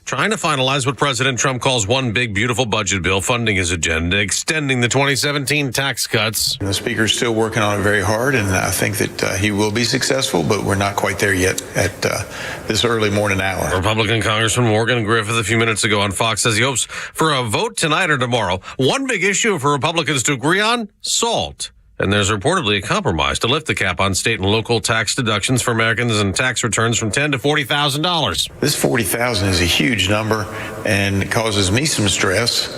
trying to finalize what President Trump calls one big, beautiful budget bill funding his agenda, extending the 2017 tax cuts. The Speaker's still working on it very hard, and I think that he will be successful, but we're not quite there yet at this early morning hour. Republican Congressman Morgan Griffith a few minutes ago on Fox says he hopes for a vote tonight or tomorrow. One big issue for Republicans to agree on, salt. And there's reportedly a compromise to lift the cap on state and local tax deductions for Americans and tax returns from $10,000 to $40,000. This $40,000 is a huge number and it causes me some stress.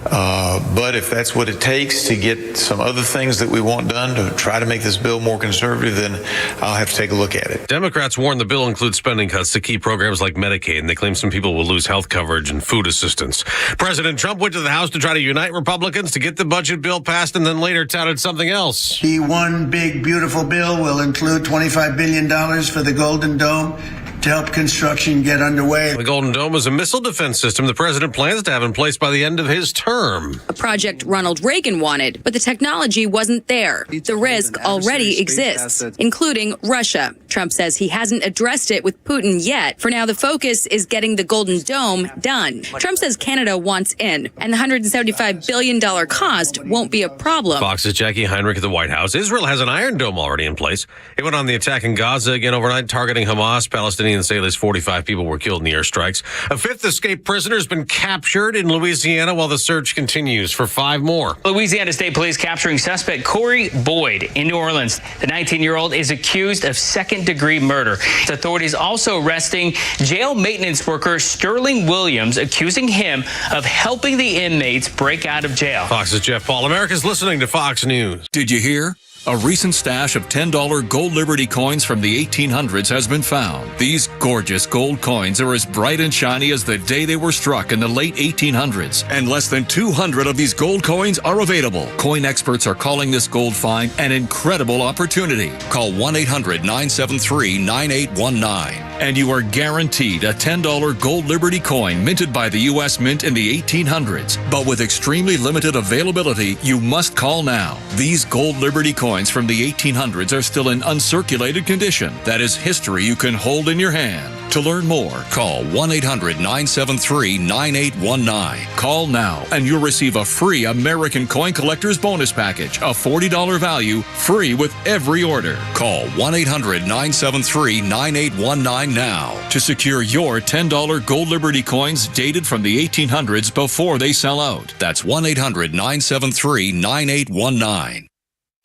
But if that's what it takes to get some other things that we want done to try to make this bill more conservative, then I'll have to take a look at it. Democrats warn the bill includes spending cuts to key programs like Medicaid, and they claim some people will lose health coverage and food assistance. President Trump went to the House to try to unite Republicans to get the budget bill passed and then later touted something else. The one big, beautiful bill will include $25 billion for the Golden Dome to help construction get underway. The Golden Dome is a missile defense system the president plans to have in place by the end of his term. A project Ronald Reagan wanted, but the technology wasn't there. The risk already exists, including Russia. Trump says he hasn't addressed it with Putin yet. For now, the focus is getting the Golden Dome done. Trump says Canada wants in, and the $175 billion cost won't be a problem. Fox's Jackie Heinrich at the White House. Israel has an Iron Dome already in place. It went on the attack in Gaza again overnight, targeting Hamas. Palestinians say at least 45 people were killed in the airstrikes. A fifth escaped prisoner has been captured in Louisiana while the search continues for 5 more. Louisiana State Police capturing suspect Corey Boyd in New Orleans. The 19-year-old is accused of second-degree murder. Authorities also arresting jail maintenance worker Sterling Williams, accusing him of helping the inmates break out of jail. Fox's Jeff Paul. America's listening to Fox News. Did you hear? A recent stash of $10 gold Liberty coins from the 1800s has been found. These gorgeous gold coins are as bright and shiny as the day they were struck in the late 1800s. And less than 200 of these gold coins are available. Coin experts are calling this gold find an incredible opportunity. Call 1-800-973-9819. And you are guaranteed a $10 gold Liberty coin minted by the U.S. Mint in the 1800s. But with extremely limited availability, you must call now. These gold Liberty coins from the 1800s are still in uncirculated condition. That is history you can hold in your hand. To learn more, call 1-800-973-9819. Call now and you'll receive a free American Coin Collector's Bonus Package, a $40 value, free with every order. Call 1-800-973-9819 now to secure your $10 gold Liberty coins dated from the 1800s before they sell out. That's 1-800-973-9819.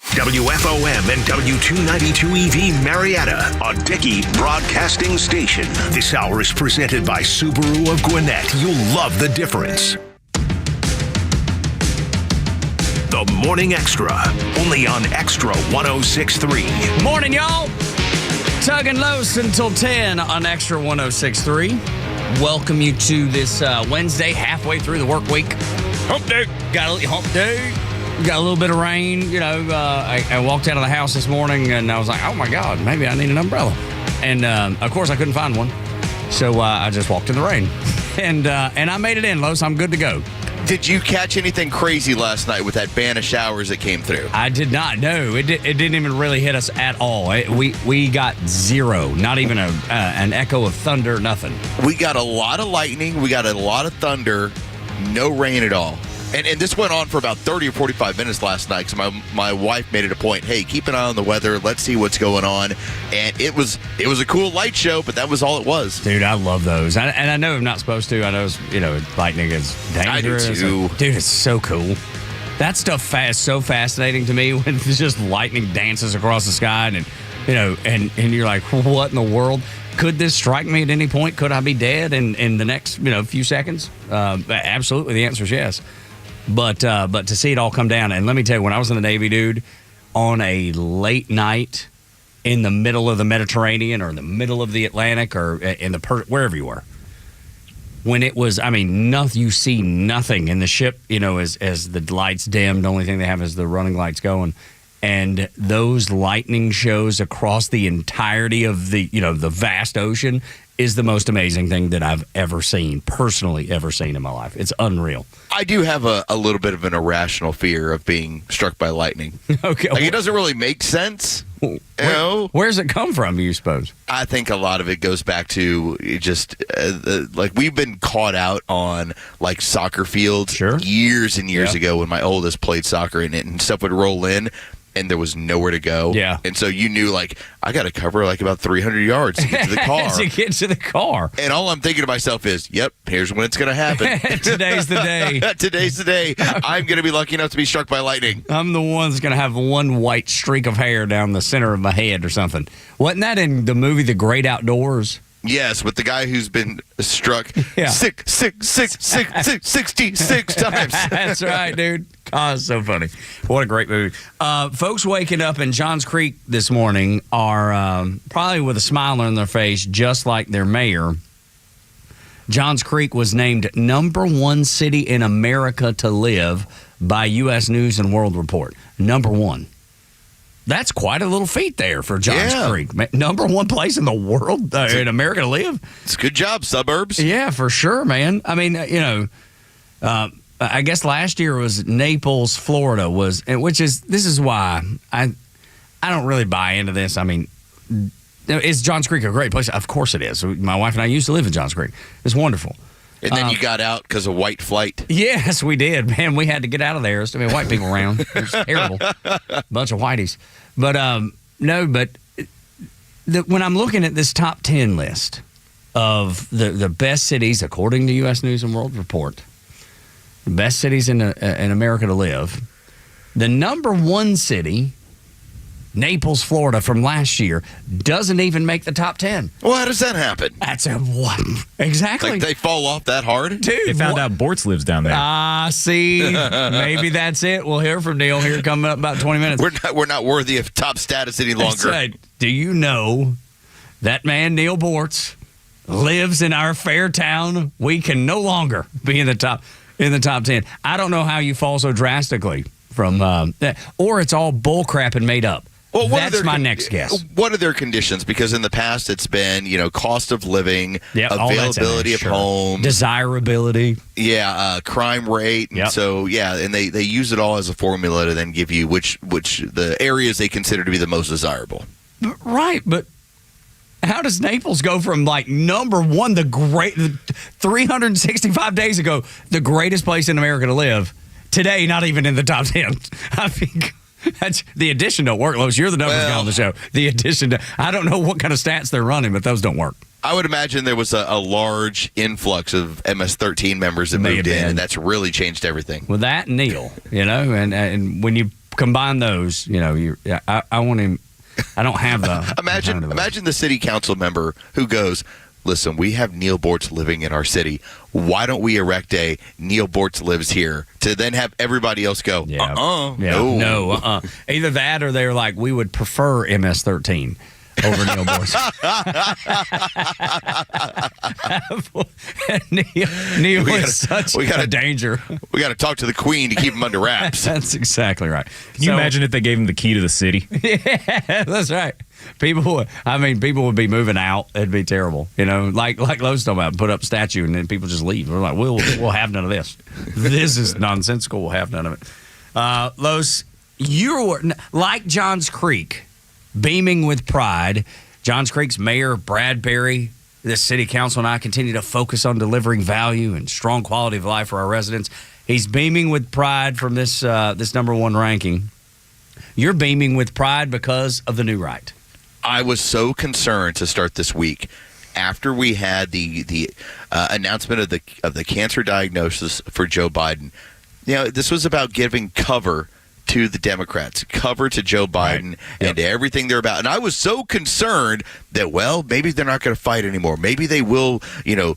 WFOM and W292EV Marietta, a Dickey broadcasting station. This hour is presented by Subaru of Gwinnett. You'll love the difference. The Morning Extra, only on Extra 106.3. Morning, y'all. Tug and Los until 10 on Extra 106.3. Welcome you to this Wednesday, halfway through the work week. Hump day. Got a hump day. Got a little bit of rain, I walked out of the house this morning and I was like, oh my God, maybe I need an umbrella. And of course I couldn't find one. So I just walked in the rain. And I made it in, Los. I'm good to go. Did you catch anything crazy last night with that band of showers that came through? I did not. No, it didn't even really hit us at all. We got zero, not even an echo of thunder, nothing. We got a lot of lightning. We got a lot of thunder. No rain at all. And this went on for about 30 or 45 minutes last night because my wife made it a point, hey, keep an eye on the weather. Let's see what's going on. And it was a cool light show, but that was all it was. Dude, I love those. And I know I'm not supposed to. I know, lightning is dangerous. I do too. Dude, it's so cool. That stuff is so fascinating to me when it's just lightning dances across the sky and you're like, what in the world? Could this strike me at any point? Could I be dead in the next few seconds? Absolutely, the answer is yes. But to see it all come down, and let me tell you, when I was in the Navy, dude, on a late night in the middle of the Mediterranean or in the middle of the Atlantic or in wherever you were, when it was, you see nothing in the ship, as the lights dimmed, the only thing they have is the running lights going. And those lightning shows across the entirety of the vast ocean is the most amazing thing that I've personally ever seen in my life. It's unreal. I do have a little bit of an irrational fear of being struck by lightning. Okay. Like, it doesn't really make sense, Where's it come from, you suppose? I think a lot of it goes back to just like we've been caught out on like soccer fields years and years ago when my oldest played soccer and stuff would roll in and there was nowhere to go. Yeah. And so you knew like I got to cover like about 300 yards to get to the car. To get to the car. And all I'm thinking to myself is, yep, here's when it's going to happen. Today's the day. Today's the day. I'm going to be lucky enough to be struck by lightning. I'm the one that's going to have one white streak of hair down the center of my head or something. Wasn't that in the movie The Great Outdoors? Yes, with the guy who's been struck 66 times. That's right, dude. Oh, it's so funny. What a great movie. Folks waking up in Johns Creek this morning are probably with a smile on their face, just like their mayor. Johns Creek was named #1 city in America to live by U.S. News and World Report. #1. That's quite a little feat there for Johns Creek. #1 place in the world, in America to live. It's a good job, suburbs. Yeah, for sure, man. I mean, I guess last year was Naples, Florida, this is why I don't really buy into this. I mean, is Johns Creek a great place? Of course it is. My wife and I used to live in Johns Creek. It's wonderful. And then you got out because of white flight. Yes, we did, man. We had to get out of there. There's too many white people around. It was terrible. Bunch of whiteys. But when I'm looking at this top 10 list of the best cities, according to U.S. News and World Report, the best cities in America to live, the #1 city, Naples, Florida, from last year, doesn't even make the top 10. Well, how does that happen? That's what? Exactly. Like they fall off that hard? Dude, they found out Bortz lives down there. See, maybe that's it. We'll hear from Neil here coming up about 20 minutes. We're not worthy of top status any longer. Right. Do you know that man, Neil Bortz, lives in our fair town? We can no longer be in the top 10. I don't know how you fall so drastically from that, or it's all bull crap and made up. Well, that's my next guess. What are their conditions? Because in the past, it's been, cost of living, availability of home, desirability, crime rate. And so, and they use it all as a formula to then give you which the areas they consider to be the most desirable. Right, but how does Naples go from like #1, the 365 days ago, the greatest place in America to live, today not even in the top 10? I think that's the addition don't work, Los. You're the numbers guy on the show. The addition, I don't know what kind of stats they're running, but those don't work. I would imagine there was a large influx of MS-13 members that moved in, and that's really changed everything. Well, that and Neil, and when you combine those, I want him. I don't have the. Imagine the city council member who goes, listen, we have Neil Bortz living in our city. Why don't we erect a Neil Bortz lives here to then have everybody else go, no. Either that or they're like, we would prefer MS-13 over Neil Bortz. Neil is such a danger. We got to talk to the Queen to keep him under wraps. That's exactly right. Can you imagine if they gave him the key to the city? Yeah, that's right. People would be moving out. It'd be terrible. Like Lowe's talking about, put up a statue and then people just leave. We're like, we'll have none of this. This is nonsensical. We'll have none of it. Lowe's, you're like Johns Creek, beaming with pride. Johns Creek's mayor, Brad Berry, this city council and I continue to focus on delivering value and strong quality of life for our residents. He's beaming with pride from this #1 ranking. You're beaming with pride because of the new right. I was so concerned to start this week after we had the announcement of the cancer diagnosis for Joe Biden. This was about giving cover to the Democrats, cover to Joe Biden and to everything they're about. And I was so concerned that, maybe they're not going to fight anymore. Maybe they will, we'll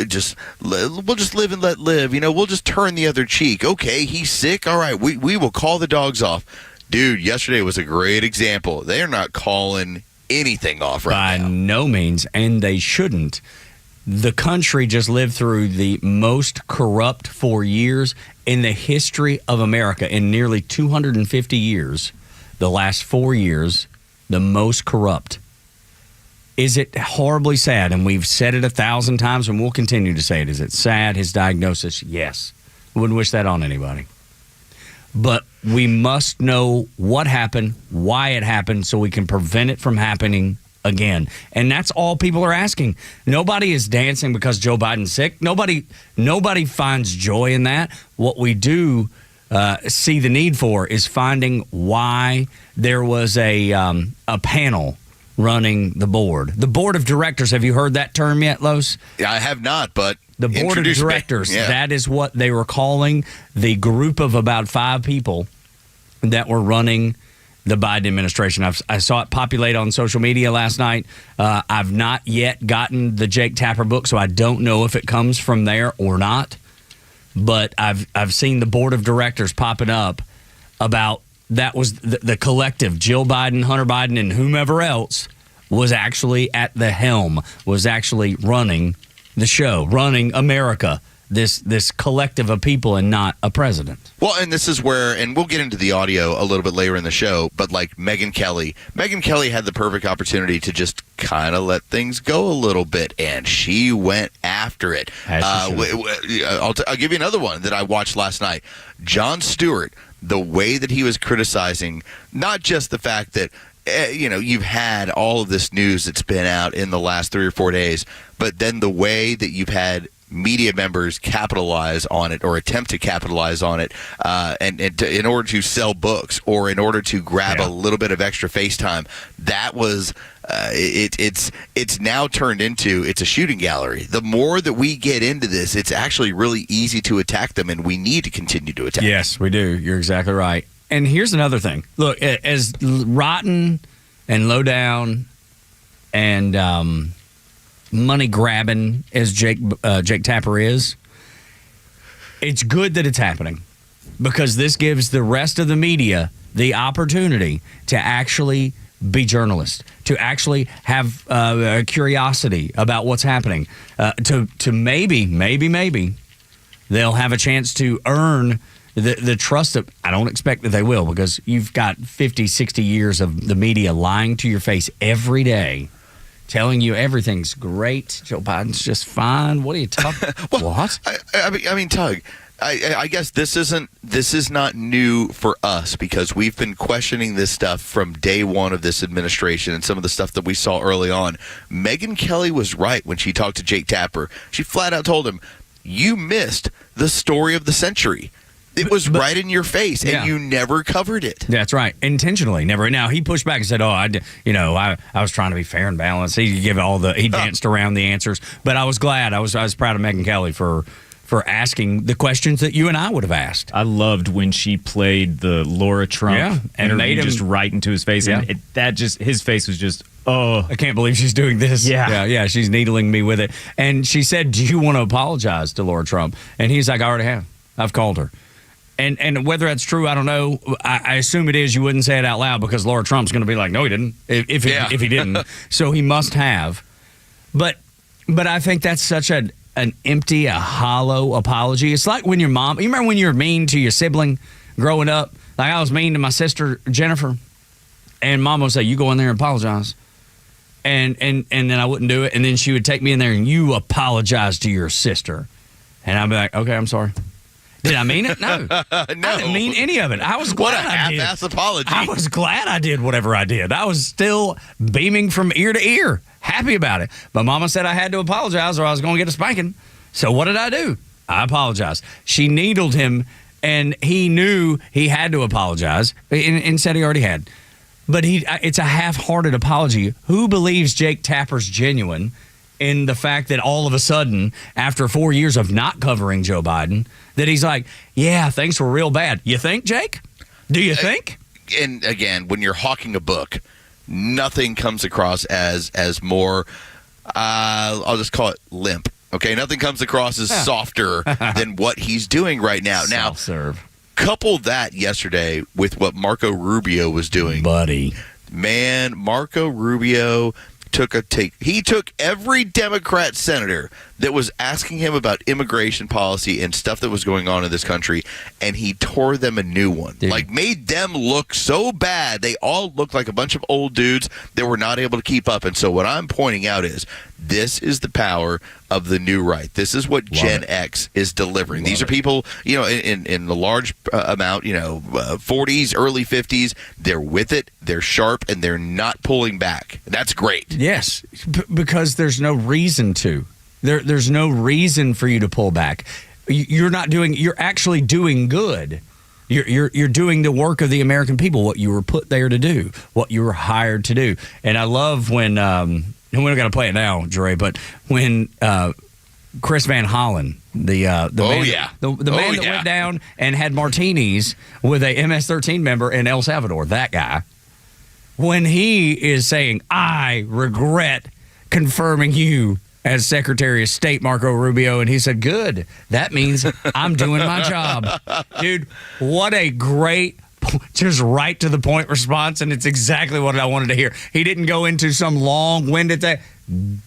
just live and let live. We'll just turn the other cheek. Okay, he's sick. All right, we will call the dogs off. Dude, yesterday was a great example. They're not calling anything off right now. By no means, and they shouldn't. The country just lived through the most corrupt 4 years in the history of America. In nearly 250 years, the last 4 years, the most corrupt. Is it horribly sad? And we've said it 1,000 times, and we'll continue to say it. Is it sad, his diagnosis? Yes. Wouldn't wish that on anybody. but we must know what happened, why it happened, so we can prevent it from happening again. And that's all people are asking. Nobody is dancing because Joe Biden's sick. Nobody finds joy in that. What we do see the need for is finding why there was a panel running the board. The board of directors. Have you heard that term yet, Los? Yeah, I have not, but the board of directors. Yeah. That is what they were calling the group of about 5 people that were running the Biden administration. I saw it populate on social media last night. I've not yet gotten the Jake Tapper book, so I don't know if it comes from there or not. But I've seen the board of directors popping up about that was the collective. Jill Biden, Hunter Biden, and whomever else was actually at the helm, was actually running the show, running America. This collective of people and not a president. Well, and this is where, and we'll get into the audio a little bit later in the show, but like Megyn Kelly had the perfect opportunity to just kind of let things go a little bit, and she went after it. I'll give you another one that I watched last night. Jon Stewart, the way that he was criticizing, not just the fact that you've had all of this news that's been out in the last 3 or 4 days, but then the way that you've had media members capitalize on it or attempt to capitalize on it in order to sell books or in order to grab a little bit of extra face time. That was it's now turned into it's a shooting gallery. The more that we get into this, it's actually really easy to attack them, and we need to continue to attack them. Yes, we do. You're exactly right. And here's another thing. Look, as rotten and low down and money grabbing as Jake Tapper is, it's good that it's happening because this gives the rest of the media the opportunity to actually be journalists, to actually have a curiosity about what's happening, to maybe they'll have a chance to earn the trust of, I don't expect that they will, because you've got 50, 60 years of the media lying to your face every day, telling you everything's great. Joe Biden's just fine. What are you talking? What? I mean, Tug, I guess this is not new for us because we've been questioning this stuff from day one of this administration and some of the stuff that we saw early on. Megyn Kelly was right when she talked to Jake Tapper. She flat out told him, "You missed the story of the century. It was right in your face, and you never covered it." That's right. Intentionally, never. Now, he pushed back and said, I was trying to be fair and balanced. He danced around the answers. But I was glad. I was proud of Megyn Kelly for asking the questions that you and I would have asked. I loved when she played the Laura Trump and made him just right into his face. Yeah. And his face was just, oh. I can't believe she's doing this. Yeah, she's needling me with it. And she said, "Do you want to apologize to Laura Trump?" And he's like, "I already have. I've called her." And whether that's true, I don't know. I assume it is. You wouldn't say it out loud because Laura Trump's going to be like, "No, he didn't." If he didn't, so he must have. But I think that's such an empty, a hollow apology. It's like when your mom. You remember when you were mean to your sibling growing up? Like I was mean to my sister Jennifer, and Mom would say, "You go in there and apologize," and then I wouldn't do it, and then she would take me in there and you apologize to your sister, and I'd be like, "Okay, I'm sorry." Did I mean it? No. I didn't mean any of it. I was glad I did. What a half-ass apology. I was glad I did whatever I did. I was still beaming from ear to ear, happy about it. But Mama said I had to apologize or I was going to get a spanking. So what did I do? I apologized. She needled him, and he knew he had to apologize and said he already had. But it's a half-hearted apology. Who believes Jake Tapper's genuine in the fact that all of a sudden, after 4 years of not covering Joe Biden, that he's like, yeah, things were real bad. You think, Jake? Do you think? And again, when you're hawking a book, nothing comes across as more, I'll just call it limp. Okay, nothing comes across as softer than what he's doing right now. Self-serve. Now, couple that yesterday with what Marco Rubio was doing. Buddy. Man, Marco Rubio took every Democrat senator that was asking him about immigration policy and stuff that was going on in this country, and he tore them a new one. Dude. Like, made them look so bad. They all looked like a bunch of old dudes that were not able to keep up. And so what I'm pointing out is this is the power of the new right. This is what Gen X is delivering. These are people, in the large amount, 40s, early 50s. They're with it. They're sharp, and they're not pulling back. That's great. Yes, because there's no reason to. There's no reason for you to pull back. You're actually doing good. You're doing the work of the American people, what you were put there to do, what you were hired to do. And I love when, and we're not going to play it now, Dre, but when Chris Van Hollen, the man that went down and had martinis with a MS-13 member in El Salvador, that guy, when he is saying, I regret confirming you as Secretary of State, Marco Rubio, and he said, good, that means I'm doing my job. Dude, what a great, just right to the point response, and it's exactly what I wanted to hear. He didn't go into some long-winded thing.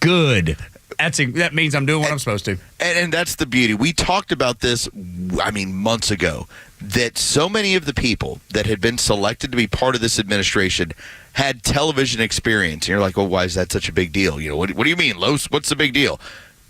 Good. That means I'm doing what I'm supposed to. And that's the beauty. We talked about this, months ago, that so many of the people that had been selected to be part of this administration had television experience. And you're like, well, why is that such a big deal? What do you mean, Los? What's the big deal?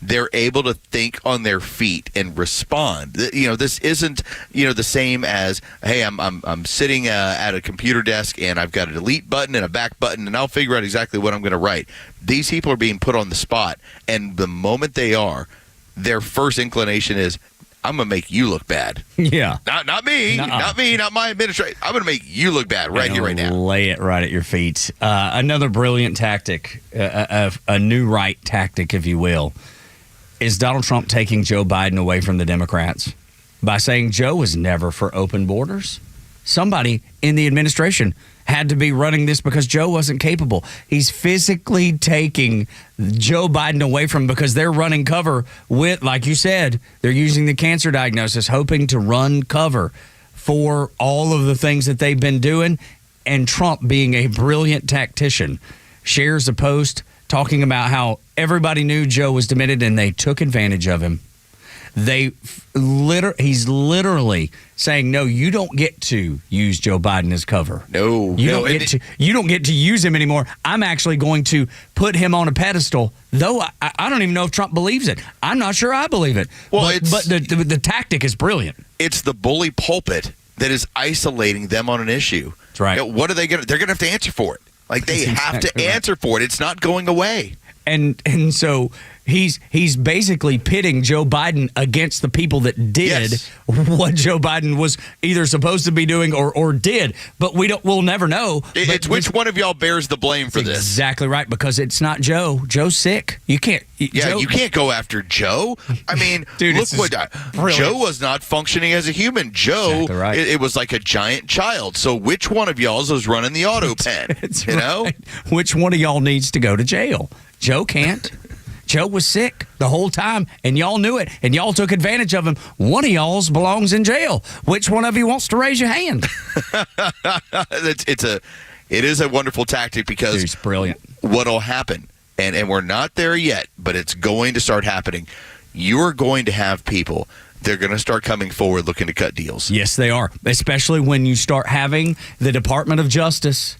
They're able to think on their feet and respond. This isn't, the same as, hey, I'm sitting at a computer desk and I've got a delete button and a back button and I'll figure out exactly what I'm going to write. These people are being put on the spot, and the moment they are, their first inclination is, I'm going to make you look bad. Yeah. Not me. Nuh-uh. Not me. Not my administration. I'm going to make you look bad right here, right now. Lay it right at your feet. Another brilliant tactic, a new right tactic, if you will, is Donald Trump taking Joe Biden away from the Democrats by saying Joe was never for open borders. Somebody in the administration had to be running this because Joe wasn't capable. He's physically taking Joe Biden away from, because they're running cover with, like you said, they're using the cancer diagnosis, hoping to run cover for all of the things that they've been doing. And Trump, being a brilliant tactician, shares a post talking about how everybody knew Joe was demented and they took advantage of him. He's literally saying, no, you don't get to use Joe Biden as cover. You don't get to use him anymore. I'm actually going to put him on a pedestal, though I don't even know if Trump believes it. I'm not sure I believe it. Well, but the tactic is brilliant. It's the bully pulpit that is isolating them on an issue. That's right. What are they going to? They're going to have to answer for it. Like, they have to answer for it. It's not going away. And so he's basically pitting Joe Biden against the people that did what Joe Biden was either supposed to be doing or did. But we'll never know. It's which one of y'all bears the blame for this? Exactly right, because it's not Joe. Joe's sick. You can't. You can't go after Joe. I mean, dude, look what Joe was not functioning as a human. Joe, exactly right. it was like a giant child. So which one of y'all is running the auto pen? Which one of y'all needs to go to jail? Joe can't. Joe was sick the whole time, and y'all knew it, and y'all took advantage of him. One of y'all's belongs in jail. Which one of you wants to raise your hand? It is a wonderful tactic, because it's brilliant. What'll happen, and we're not there yet, but it's going to start happening. You're going to have people. They're going to start coming forward looking to cut deals. Yes, they are, especially when you start having the Department of Justice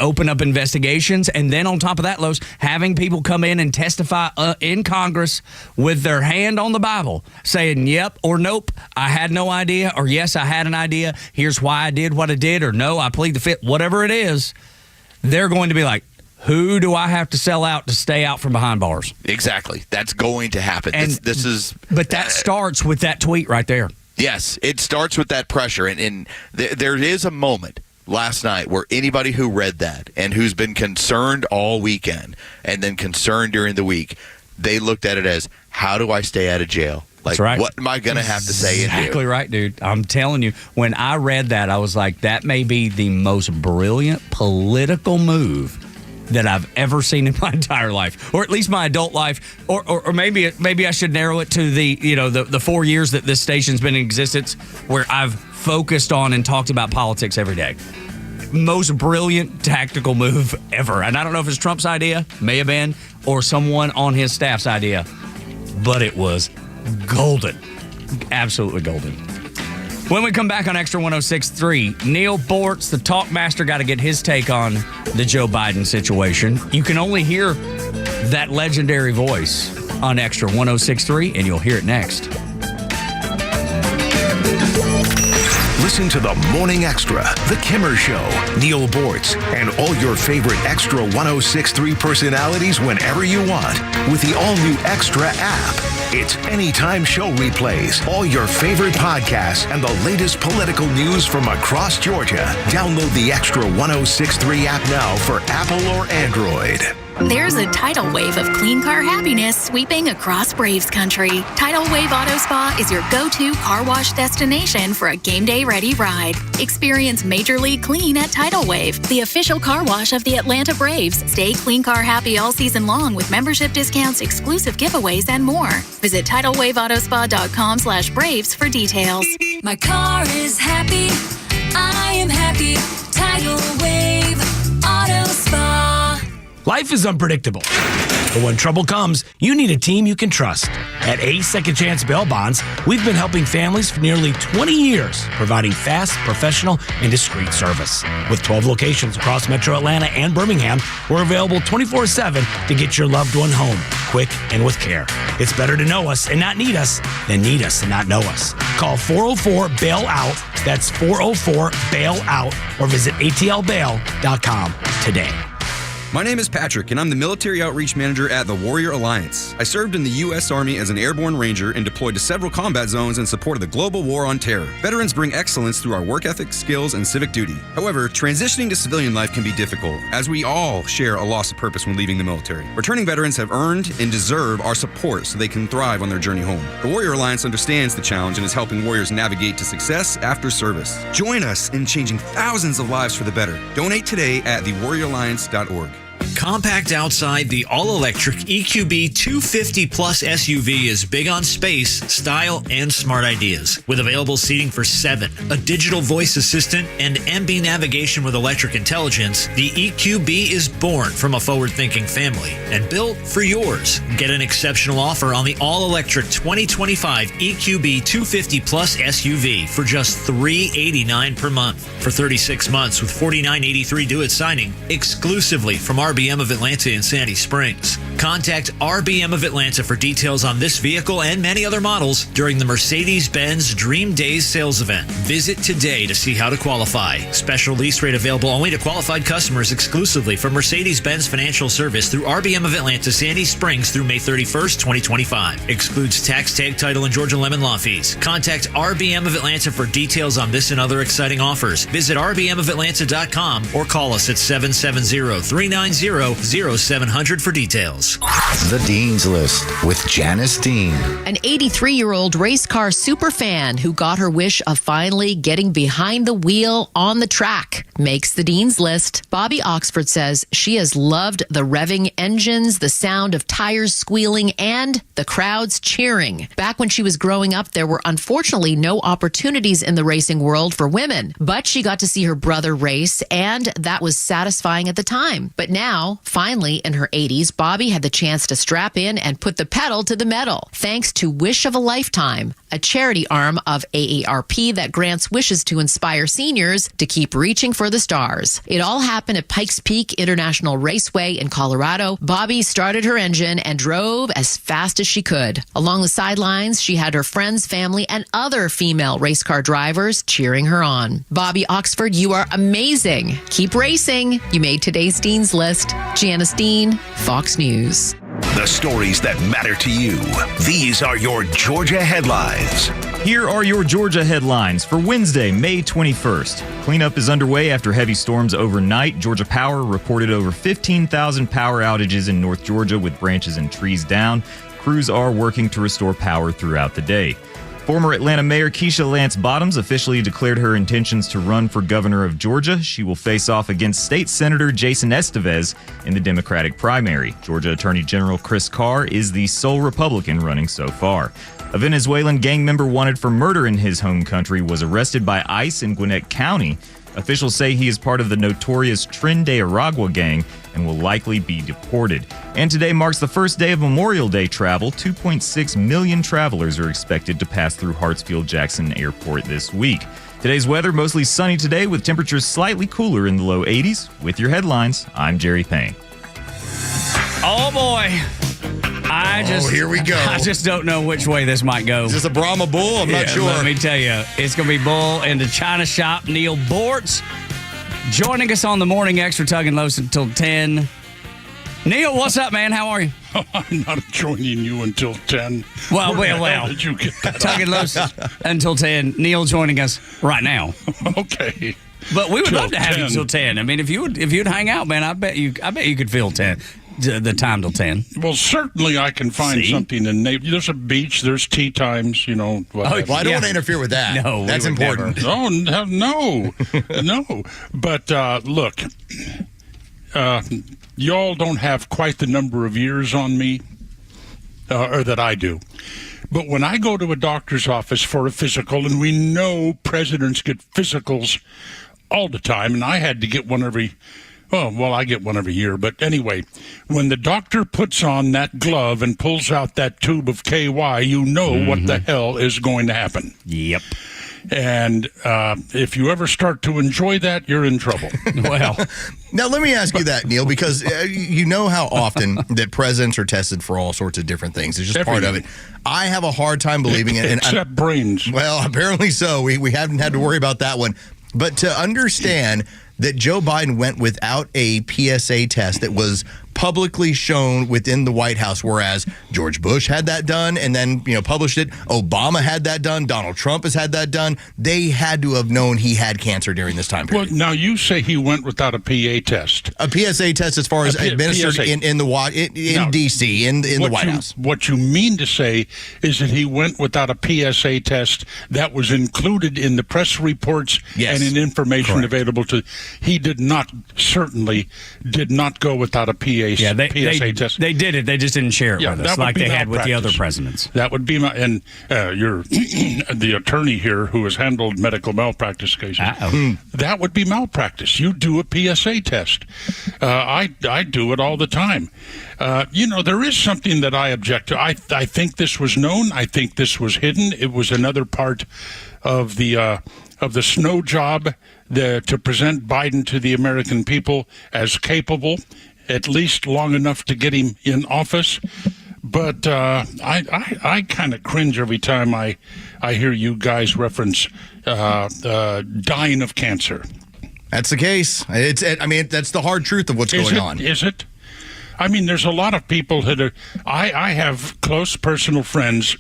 open up investigations, and then on top of that, Los, having people come in and testify in Congress with their hand on the Bible, saying yep or nope, I had no idea, or yes, I had an idea, here's why I did what I did, or no, I plead the fifth, whatever it is. They're going to be like, who do I have to sell out to stay out from behind bars? Exactly. That's going to happen. And But that starts with that tweet right there. Yes, it starts with that pressure, and there is a moment last night where anybody who read that and who's been concerned all weekend and then concerned during the week, they looked at it as, how do I stay out of jail? Like, right. What am I going to have to say and do? Exactly right, dude. I'm telling you, when I read that, I was like, that may be the most brilliant political move that I've ever seen in my entire life, or at least my adult life, or maybe I should narrow it to the 4 years that this station's been in existence, where I've focused on and talked about politics every day. Most brilliant tactical move ever. And I don't know if it's Trump's idea, may have been, or someone on his staff's idea. but it was golden. Absolutely golden. When we come back on Extra 106.3, Neil Bortz, the talk master, got to get his take on the Joe Biden situation. You can only hear that legendary voice on Extra 106.3, and you'll hear it next. Listen to the Morning Extra, The Kimmer Show, Neil Bortz, and all your favorite Extra 106.3 personalities whenever you want with the all-new Extra app. It's anytime show replays, all your favorite podcasts, and the latest political news from across Georgia. Download the Extra 106.3 app now for Apple or Android. There's a tidal wave of clean car happiness sweeping across Braves country. Tidal Wave Auto Spa is your go-to car wash destination for a game day ready ride. Experience Major League Clean at Tidal Wave, the official car wash of the Atlanta Braves. Stay clean car happy all season long with membership discounts, exclusive giveaways, and more. Visit TidalWaveAutoSpa.com/Braves for details. My car is happy. I am happy. Tidal Wave Auto Spa. Life is unpredictable, but when trouble comes, you need a team you can trust. At Ace Second Chance Bail Bonds, we've been helping families for nearly 20 years, providing fast, professional, and discreet service. With 12 locations across Metro Atlanta and Birmingham, we're available 24/7 to get your loved one home, quick and with care. It's better to know us and not need us than need us and not know us. Call 404-BAIL-OUT, that's 404-BAIL-OUT, or visit atlbail.com today. My name is Patrick, and I'm the Military Outreach Manager at the Warrior Alliance. I served in the U.S. Army as an airborne ranger and deployed to several combat zones in support of the global war on terror. Veterans bring excellence through our work ethic, skills, and civic duty. However, transitioning to civilian life can be difficult, as we all share a loss of purpose when leaving the military. Returning veterans have earned and deserve our support so they can thrive on their journey home. The Warrior Alliance understands the challenge and is helping warriors navigate to success after service. Join us in changing thousands of lives for the better. Donate today at thewarrioralliance.org. Compact outside, the all-electric EQB 250 Plus SUV is big on space, style, and smart ideas. With available seating for 7, a digital voice assistant, and MB navigation with electric intelligence, the EQB is born from a forward-thinking family and built for yours. Get an exceptional offer on the all-electric 2025 EQB 250 Plus SUV for just $389 per month for 36 months with $49.83 due at signing, exclusively from RBM of Atlanta in Sandy Springs. Contact RBM of Atlanta for details on this vehicle and many other models during the Mercedes-Benz Dream Days sales event. Visit today to see how to qualify. Special lease rate available only to qualified customers exclusively from Mercedes-Benz Financial Service through RBM of Atlanta, Sandy Springs through May 31st, 2025. Excludes tax, tag, title, and Georgia Lemon Law fees. Contact RBM of Atlanta for details on this and other exciting offers. Visit rbmofatlanta.com or call us at 770-390-0700 for details. The Dean's List with Janice Dean. An 83-year-old race car superfan who got her wish of finally getting behind the wheel on the track makes the Dean's List. Bobby Oxford says she has loved the revving engines, the sound of tires squealing, and the crowds cheering. Back when she was growing up, there were unfortunately no opportunities in the racing world for women, but she got to see her brother race, and that was satisfying at the time. But now, finally, in her 80s, Bobby had the chance to strap in and put the pedal to the metal, thanks to Wish of a Lifetime, a charity arm of AARP that grants wishes to inspire seniors to keep reaching for the stars. It all happened at Pikes Peak International Raceway in Colorado. Bobby started her engine and drove as fast as she could. Along the sidelines, she had her friends, family, and other female race car drivers cheering her on. Bobby Oxford, you are amazing. Keep racing. You made today's Dean's List. Janice Dean, Fox News. The stories that matter to you. These are your Georgia headlines. Here are your Georgia headlines for Wednesday, May 21st. Cleanup is underway after heavy storms overnight. Georgia Power reported over 15,000 power outages in North Georgia with branches and trees down. Crews are working to restore power throughout the day. Former Atlanta Mayor Keisha Lance Bottoms officially declared her intentions to run for governor of Georgia. She will face off against State Senator Jason Estevez in the Democratic primary. Georgia Attorney General Chris Carr is the sole Republican running so far. A Venezuelan gang member wanted for murder in his home country was arrested by ICE in Gwinnett County. Officials say he is part of the notorious Tren de Aragua gang and will likely be deported. And today marks the first day of Memorial Day travel. 2.6 million travelers are expected to pass through Hartsfield-Jackson Airport this week. Today's weather, mostly sunny today with temperatures slightly cooler in the low 80s. With your headlines, I'm Jerry Payne. Oh, boy. Here we go. I just don't know which way this might go. Is this a Brahma bull? I'm not sure. Let me tell you, it's going to be bull into China Shop. Neil Bortz joining us on the Morning Extra Tug and Los until 10. Neil, what's up, man? How are you? I'm not joining you until 10. Well. Did you get that? Tug and Los until 10. Neil joining us right now. Okay. But we would Till love to have 10. you till 10. I mean, if you'd hang out, man, I bet you could fill 10. The time till 10. Well, certainly I can find something in Naples. There's a beach. There's tea times. You know. Well, I don't want to interfere with that. No, that's important. No. But look, y'all don't have quite the number of years on me, or that I do. But when I go to a doctor's office for a physical, and we know presidents get physicals all the time, and I had to get one every. I get one every year. But anyway, when the doctor puts on that glove and pulls out that tube of KY, you know what the hell is going to happen. Yep. And if you ever start to enjoy that, you're in trouble. Well, now let me ask you that, Neil, because you know how often that presidents are tested for all sorts of different things. It's just part of it. I have a hard time believing it. Except brains. Well, apparently so. We haven't had to worry about that one. But to understand that Joe Biden went without a PSA test that was publicly shown within the White House, whereas George Bush had that done and then published it. Obama had that done. Donald Trump has had that done. They had to have known he had cancer during this time period. Well, now you say he went without a PA test. A PSA test as far as administered in D.C., in the White House. What you mean to say is that he went without a PSA test that was included in the press reports and in information available to. He certainly did not go without a PSA test. They did it. They just didn't share it with us like they had with the other presidents. That would be you're the attorney here who has handled medical malpractice cases. That would be malpractice. You do a PSA test. I do it all the time. There is something that I object to. I think this was known. I think this was hidden. It was another part of the snow job to present Biden to the American people as capable, at least long enough to get him in office. But I kind of cringe every time I hear you guys reference dying of cancer. That's the case. That's the hard truth of what's going on. Is it? I mean, there's a lot of people that are. I have close personal friends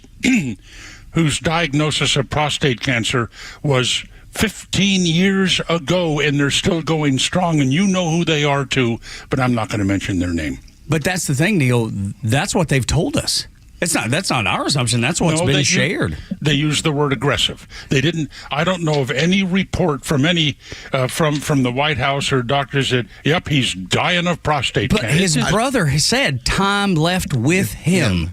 whose diagnosis of prostate cancer was 15 years ago, and they're still going strong, and you know who they are too, but I'm not going to mention their name. But that's the thing, Neil. That's what they've told us. That's not our assumption. That's what's been shared. They used the word aggressive. They didn't. I don't know of any report from any from the White House or doctors that yep, he's dying of prostate cancer. But his brother has said time left with him.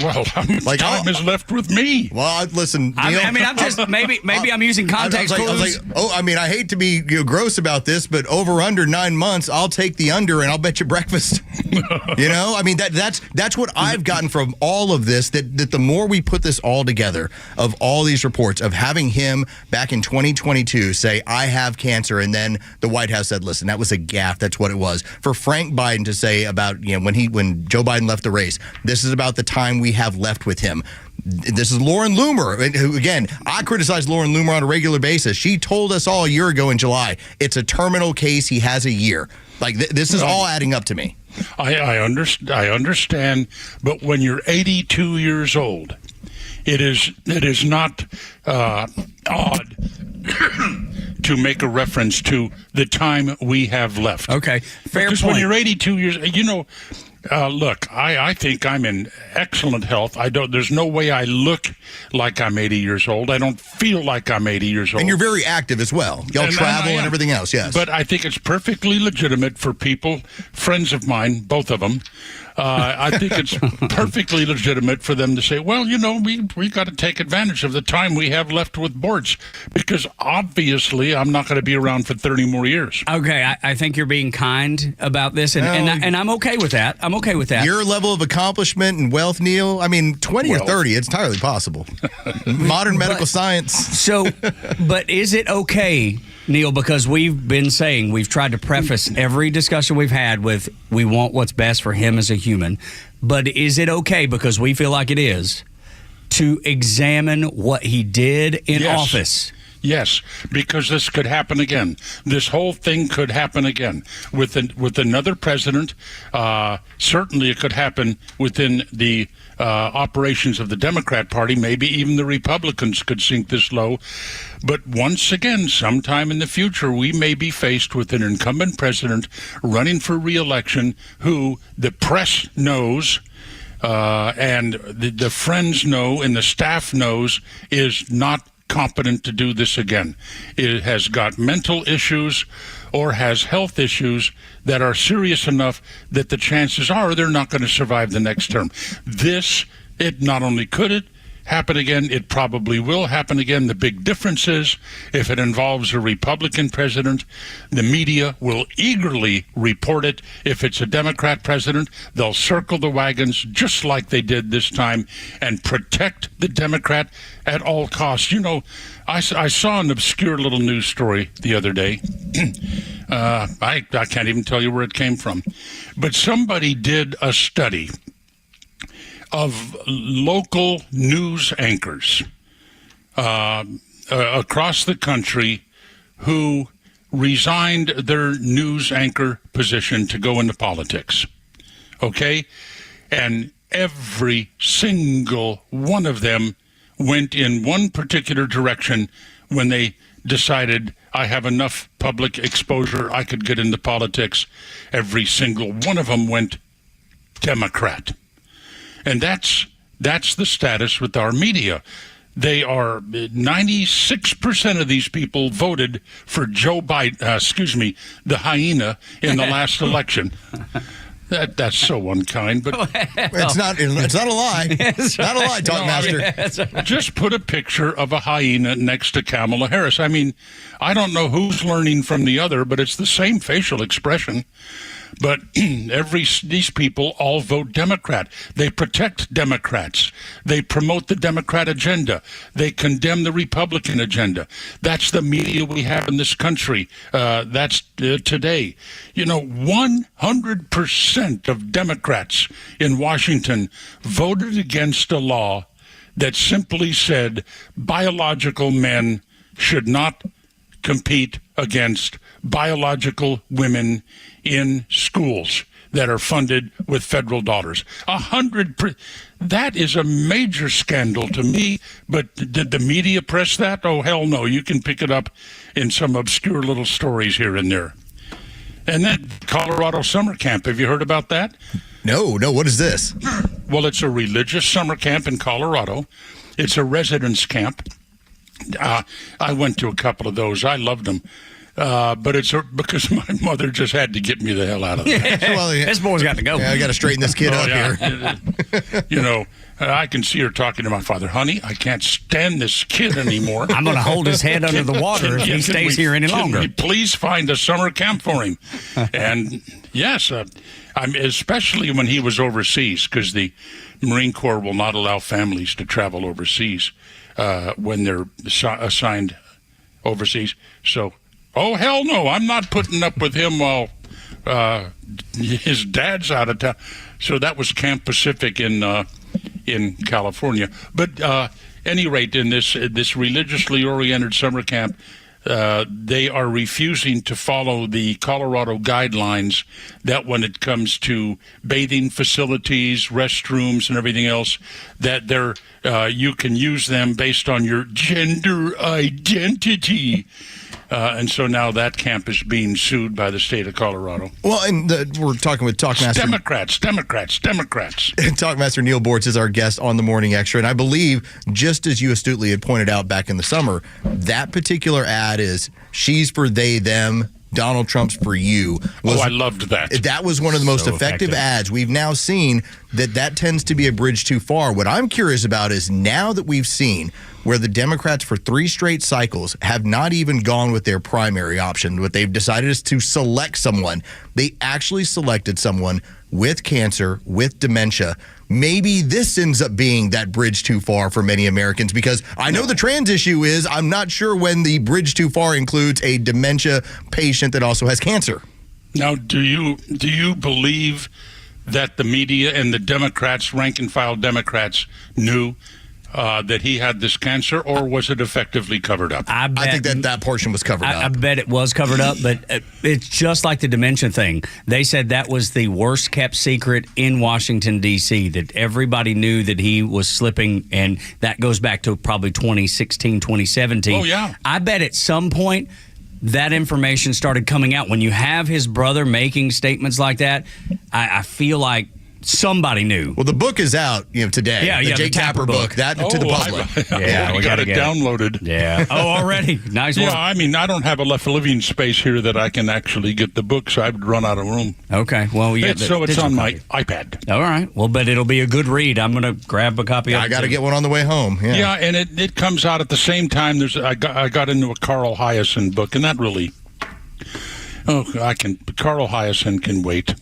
Well, time is left with me. Well, listen, Neil, I'm just maybe I'm using context clues. I hate to be gross about this, but over under 9 months, I'll take the under, and I'll bet you breakfast. That's what I've gotten from all of this. That the more we put this all together, of all these reports of having him back in 2022 say I have cancer, and then the White House said, listen, that was a gaffe. That's what it was. For Frank Biden to say about when Joe Biden left the race, this is about the time we have left with him. This is Lauren Loomer, who, again, I criticize Lauren Loomer on a regular basis. She told us all a year ago in July, it's a terminal case. He has a year. This is all adding up to me. I understand, but when you're 82 years old, it is not odd to make a reference to the time we have left. Okay, fair point. Because when you're 82 years, look, I think I'm in excellent health. There's no way I look like I'm 80 years old. I don't feel like I'm 80 years old. And you're very active as well. Y'all travel and everything else, yes. But I think it's perfectly legitimate for people, friends of mine, both of them, I think it's perfectly legitimate for them to say, well, we got to take advantage of the time we have left with boards, because obviously I'm not going to be around for 30 more years. Okay, I think you're being kind about this, and I'm okay with that. I'm okay with that. Your level of accomplishment and wealth, Neil, 20 or 30, it's entirely possible. Modern medical science. So, but is it okay, Neil, because we've tried to preface every discussion we've had with we want what's best for him as a human, but is it okay, because we feel like it is, to examine what he did in office? Yes, because this could happen again. This whole thing could happen again with another president. Certainly it could happen within the operations of the Democrat Party. Maybe even the Republicans could sink this low. But once again, sometime in the future, we may be faced with an incumbent president running for re-election who the press knows and the friends know and the staff knows is not competent to do this again. It has got mental issues or has health issues that are serious enough that the chances are they're not going to survive the next term. It not only could it happen again, it probably will happen again. The big difference is if it involves a Republican president, the media will eagerly report it. If it's a Democrat president, they'll circle the wagons just like they did this time and protect the Democrat at all costs. I saw an obscure little news story the other day. I can't even tell you where it came from. But somebody did a study of local news anchors across the country who resigned their news anchor position to go into politics. Okay? And every single one of them went in one particular direction when they decided, I have enough public exposure, I could get into politics. Every single one of them went Democrat. And that's the status with our media. They are 96% of these people voted for Joe Biden, the hyena in the last election. That's so unkind, but it's not a lie. It's not a lie, Talk Master. Just put a picture of a hyena next to Kamala Harris. I don't know who's learning from the other, but it's the same facial expression. But these people all vote Democrat. They protect Democrats. They promote the Democrat agenda. They condemn the Republican agenda. That's the media we have in this country. That's today. 100% of Democrats in Washington voted against a law that simply said biological men should not compete against biological women in schools that are funded with federal dollars. 100%. That is a major scandal to me, but did the media press that? Oh, hell no. You can pick it up in some obscure little stories here and there. And then Colorado summer camp. Have you heard about that? No. What is this? Well, it's a religious summer camp in Colorado. It's a residence camp. I went to a couple of those. I loved them. But it's because my mother just had to get me the hell out of there. Well, this boy's got to go. Yeah, I got to straighten this kid up here. I can see her talking to my father. Honey, I can't stand this kid anymore. I'm going to hold his head under the water if he stays here any longer. Can we please find a summer camp for him? And yes, especially when he was overseas, because the Marine Corps will not allow families to travel overseas when they're assigned overseas. So, oh, hell no, I'm not putting up with him while his dad's out of town. So that was Camp Pacific in California. But any rate, in this religiously oriented summer camp, they are refusing to follow the Colorado guidelines that when it comes to bathing facilities, restrooms, and everything else, that you can use them based on your gender identity. And so now that camp is being sued by the state of Colorado. Well, and we're talking with Talkmaster. Democrats. Talkmaster Neil Bortz is our guest on the Morning Extra. And I believe, just as you astutely had pointed out back in the summer, that particular ad is she's for they, them, Donald Trump's For You. I loved that. That was one of the most effective ads. We've now seen that tends to be a bridge too far. What I'm curious about is now that we've seen where the Democrats for 3 straight cycles have not even gone with their primary option. What they've decided is to select someone. They actually selected someone with cancer, with dementia. Maybe this ends up being that bridge too far for many Americans, because I know the trans issue is I'm not sure when the bridge too far includes a dementia patient that also has cancer. Now, do you believe that the media and the Democrats, rank and file Democrats, knew that he had this cancer, or was it effectively covered up? I think that portion was covered up. I bet it was covered up, but it's just like the dementia thing. They said that was the worst kept secret in Washington, D.C., that everybody knew that he was slipping, and that goes back to probably 2016, 2017. Oh, yeah. I bet at some point that information started coming out. When you have his brother making statements like that, I feel like somebody knew. Well, the book is out, today. Yeah, the Jake Tapper book. That to the public. We got it downloaded. Yeah. Oh, already. Nice one. Yeah, I mean, I don't have enough living space here that I can actually get the book, so I'd run out of room. Okay. Well, yeah. It's on my iPad. All right. Well, but it'll be a good read. I'm going to grab a copy of it. I got to get one on the way home. Yeah, and it comes out at the same time. I got into a Carl Hyacin book, and that really... Carl Hyacin can wait.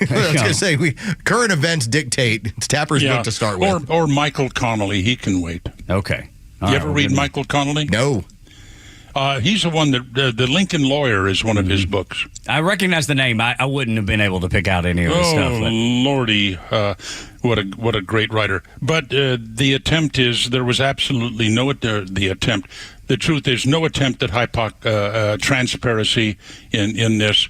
I was going to say, current events dictate. It's Tapper's book to start with. Or Michael Connolly, he can wait. Okay. You ever read Michael Connolly? No. He's the one that the Lincoln Lawyer is one of his books. I recognize the name. I wouldn't have been able to pick out any of his stuff. Oh, Lordy, what a great writer. But the attempt is there was absolutely no the attempt. The truth is no attempt at transparency in this.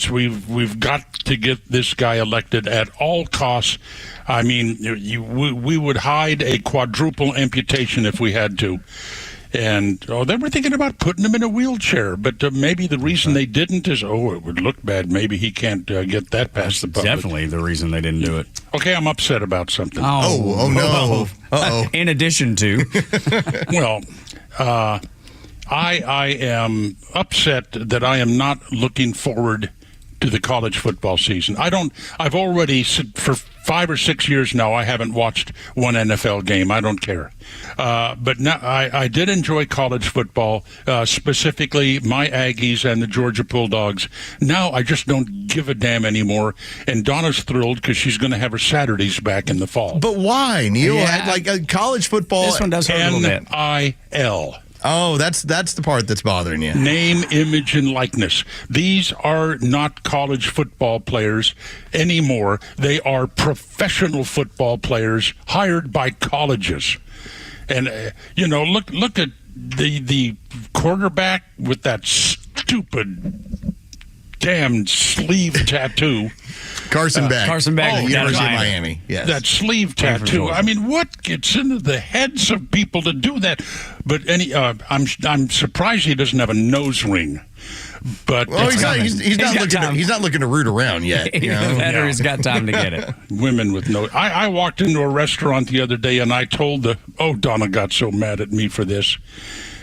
We've got to get this guy elected at all costs. I mean, we would hide a quadruple amputation if we had to. And they were thinking about putting him in a wheelchair, but maybe the reason they didn't is, it would look bad. Maybe he can't get that past the public. Definitely the reason they didn't do it. Okay, I'm upset about something. Oh no. Uh-oh. In addition to. Well, I am upset that I am not looking forward to the college football season. I've already, for 5 or 6 years now, I haven't watched one NFL game. I don't care. But now I did enjoy college football, specifically my Aggies and the Georgia Bulldogs. Now I just don't give a damn anymore. And Donna's thrilled because she's going to have her Saturdays back in the fall. But why, Neil? College football. This one does hurt a little bit. NIL. Oh, that's the part that's bothering you. Name, image, and likeness. These are not college football players anymore. They are professional football players hired by colleges. And, look at the quarterback with that stupid damn sleeve tattoo. Carson Beck. University of Miami. Yes. That sleeve tattoo. I mean, what gets into the heads of people to do that? But I'm surprised he doesn't have a nose ring. But he's not looking to root around yet. He's got time to get it. Women with nose. I walked into a restaurant the other day and I told Donna got so mad at me for this.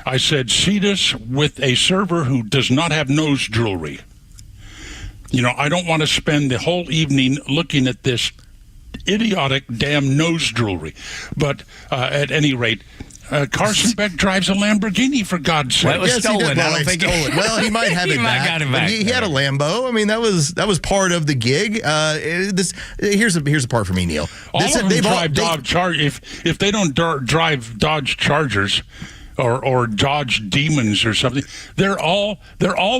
I said, seat us with a server who does not have nose jewelry. I don't want to spend the whole evening looking at this idiotic damn nose jewelry. But at any rate, Carson Beck drives a Lamborghini, for God's sake. Well, it was stolen. Well, he might have it back. Got it back. He had a Lambo. I mean, that was part of the gig. Here's the part for me, Neil. All of them drive Dodge Chargers. If they don't drive Dodge Chargers or Dodge Demons or something, they're all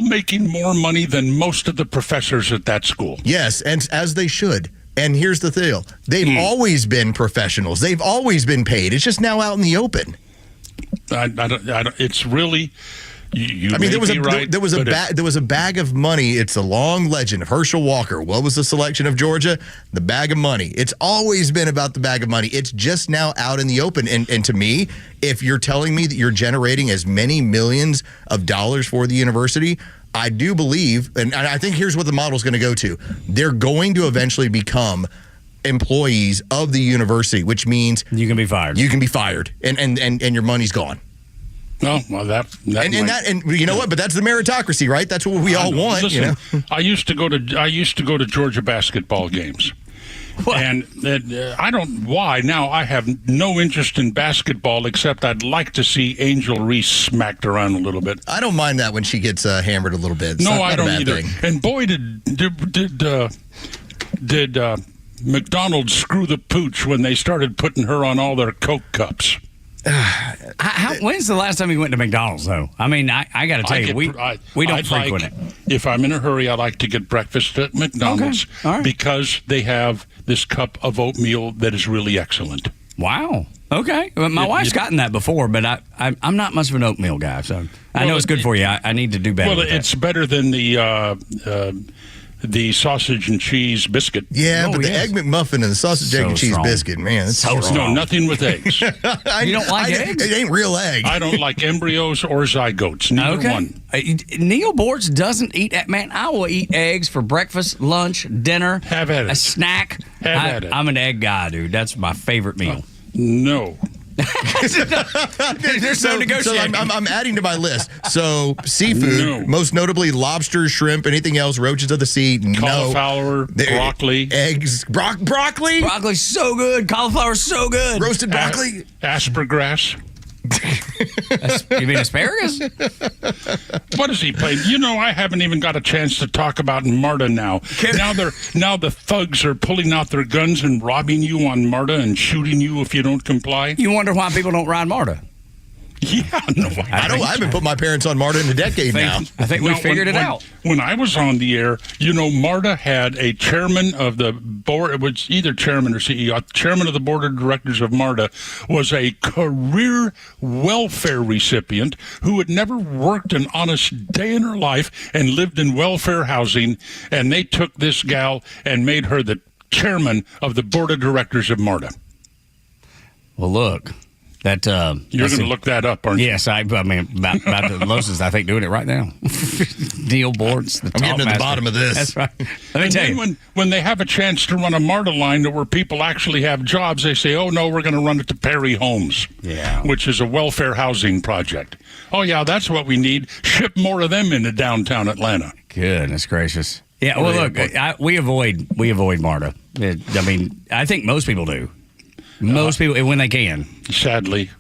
making more money than most of the professors at that school. Yes, and as they should. And here's the deal. They've always been professionals. They've always been paid. It's just now out in the open. I don't, it's really... there was a bag of money. It's a long legend of Herschel Walker. What was the selection of Georgia? The bag of money. It's always been about the bag of money. It's just now out in the open. And to me, if you're telling me that you're generating as many millions of dollars for the university, I do believe, and I think here's what the model is going to go to. They're going to eventually become employees of the university, which means you can be fired. You can be fired, and your money's gone. No, well, that and you know what? But that's the meritocracy, right? That's what we all want. Listen, you know? I used to go to Georgia basketball games. What? And I don't why now. I have no interest in basketball except I'd like to see Angel Reese smacked around a little bit. I don't mind that when she gets hammered a little bit. It's no, not I a don't bad either. thing. And boy, did McDonald's screw the pooch when they started putting her on all their Coke cups. When's the last time you went to McDonald's, though? I mean, I got to tell you, we don't frequent it. If I'm in a hurry, I like to get breakfast at McDonald's because they have this cup of oatmeal that is really excellent. Wow. Okay. Well, my wife's gotten that before, but I'm not much of an oatmeal guy, so I know it's good for you. I need to do better. Well, it's better than the sausage and cheese biscuit. Yeah, but the Egg McMuffin and the sausage, egg, and cheese strong. biscuit, man, it's so strong. No, nothing with eggs. You don't like eggs? It ain't real egg. I don't like embryos or zygotes. Neither one. Neil Bortz doesn't eat that. Man, I will eat eggs for breakfast, lunch, dinner. Have at it. A snack. Have at it. I'm an egg guy, dude. That's my favorite meal. No. There's no negotiating. So I'm adding to my list. So seafood, most notably lobster, shrimp, anything else, roaches of the sea, cauliflower, broccoli, eggs, broccoli. Broccoli's so good. Cauliflower's so good. Roasted broccoli, aspergrass. You mean asparagus? What is he playing? You know, I haven't even got a chance to talk about MARTA now. Now the thugs are pulling out their guns and robbing you on MARTA and shooting you if you don't comply. You wonder why people don't ride MARTA? Yeah, no, I haven't put my parents on MARTA in a decade now. I think we figured it out. When I was on the air, you know, MARTA had a chairman of the board. It was either chairman or CEO. Chairman of the board of directors of MARTA was a career welfare recipient who had never worked an honest day in her life and lived in welfare housing. And they took this gal and made her the chairman of the board of directors of MARTA. Well, look. You're going to look that up, aren't you? Yes, I mean, about the Los, I think, doing it right now. Neil Bortz, the I'm getting to the bottom of this. That's right. Let me tell you. When they have a chance to run a MARTA line where people actually have jobs, they say, oh, no, we're going to run it to Perry Homes, which is a welfare housing project. Oh, yeah, that's what we need. Ship more of them into downtown Atlanta. Goodness gracious. Yeah, well, look, we avoid MARTA. I mean, I think most people do. Most people, when they can. Sadly.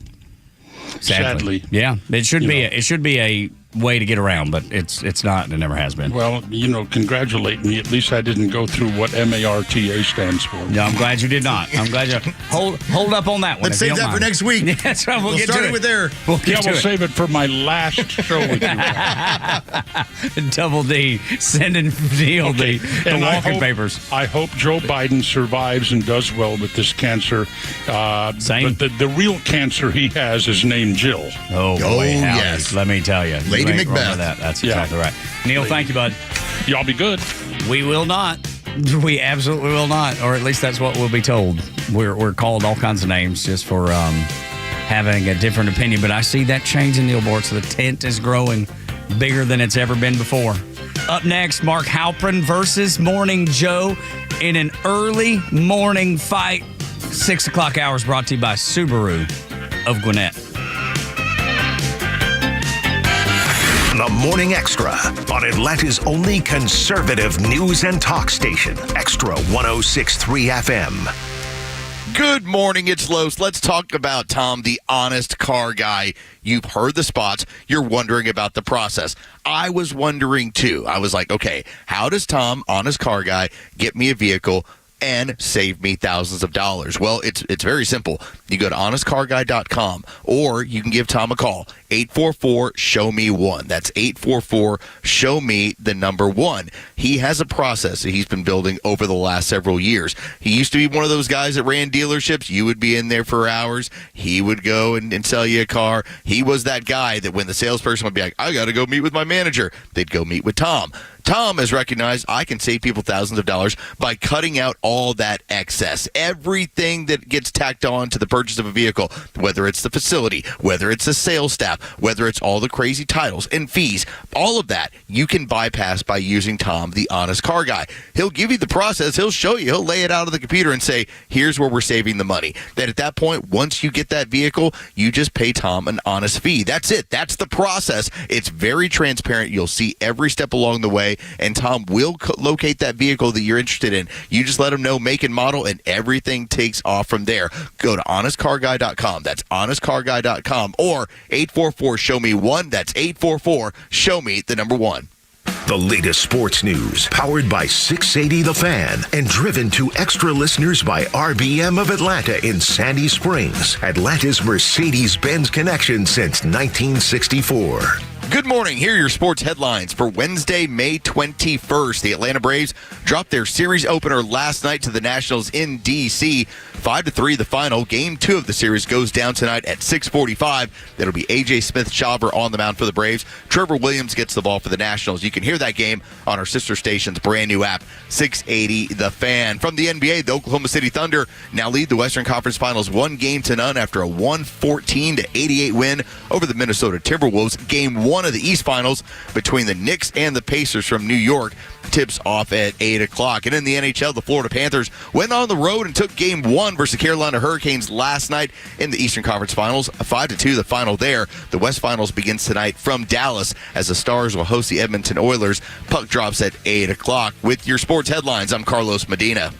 Yeah, it should be a way to get around, but it's not, and it never has been. Well, you know, congratulate me. At least I didn't go through what MARTA stands for. No, I'm glad you did not. I'm glad you hold up on that one. Let's save that for next week. Yeah, that's right. We'll get start to it with there. We'll save it for my last show with you. Double D sending Neil the walking papers. I hope Joe Biden survives and does well with this cancer. Same. But the real cancer he has is named Jill. Oh boy, yes. Let me tell you. Lady Macbeth. That's exactly right. Neil, thank you, bud. Y'all be good. We will not. We absolutely will not, or at least that's what we'll be told. We're called all kinds of names just for having a different opinion. But I see that changing, Neil Bortz. The tent is growing bigger than it's ever been before. Up next, Mark Halpern versus Morning Joe in an early morning fight. 6 o'clock hours brought to you by Subaru of Gwinnett. The Morning Extra on Atlanta's only conservative news and talk station, Extra 106.3 FM. Good morning, it's Los. Let's talk about Tom, the honest car guy. You've heard the spots. You're wondering about the process. I was wondering, too. I was like, okay, how does Tom, honest car guy, get me a vehicle and save me thousands of dollars? Well, it's very simple. You go to honestcarguy.com, or you can give Tom a call, 844-SHOW-ME-1. That's 844-SHOW-ME-1. He has a process that he's been building over the last several years. He used to be one of those guys that ran dealerships. You would be in there for hours. He would go and sell you a car. He was that guy that when the salesperson would be like, I got to go meet with my manager, they'd go meet with Tom. Tom has recognized I can save people thousands of dollars by cutting out all that excess. Everything that gets tacked on to the purchase of a vehicle, whether it's the facility, whether it's the sales staff, whether it's all the crazy titles and fees, all of that you can bypass by using Tom, the honest car guy. He'll give you the process. He'll show you. He'll lay it out on the computer and say, here's where we're saving the money. Then at that point, once you get that vehicle, you just pay Tom an honest fee. That's it. That's the process. It's very transparent. You'll see every step along the way, and Tom will locate that vehicle that you're interested in. You just let him know make and model, and everything takes off from there. Go to honestcarguy.com. That's honestcarguy.com, or 844-SHOW-ME-1. That's 844-SHOW-ME-1. The latest sports news, powered by 680 The Fan, and driven to extra listeners by RBM of Atlanta in Sandy Springs, Atlanta's Mercedes-Benz connection since 1964. Good morning. Here are your sports headlines for Wednesday, May 21st. The Atlanta Braves dropped their series opener last night to the Nationals in D.C. 5-3 the final. Game 2 of the series goes down tonight at 6:45. That'll be A.J. Smith-Shawver on the mound for the Braves. Trevor Williams gets the ball for the Nationals. You can hear that game on our sister station's brand new app, 680 The Fan. From the NBA, the Oklahoma City Thunder now lead the Western Conference Finals 1-0 after a 114-88 win over the Minnesota Timberwolves. Game 1 of the East Finals between the Knicks and the Pacers from New York tips off at 8 o'clock. And in the NHL, the Florida Panthers went on the road and took Game 1 versus the Carolina Hurricanes last night in the Eastern Conference Finals. 5-2 the final there. The West Finals begins tonight from Dallas as the Stars will host the Edmonton Oilers. Puck drops at 8 o'clock. With your sports headlines, I'm Carlos Medina.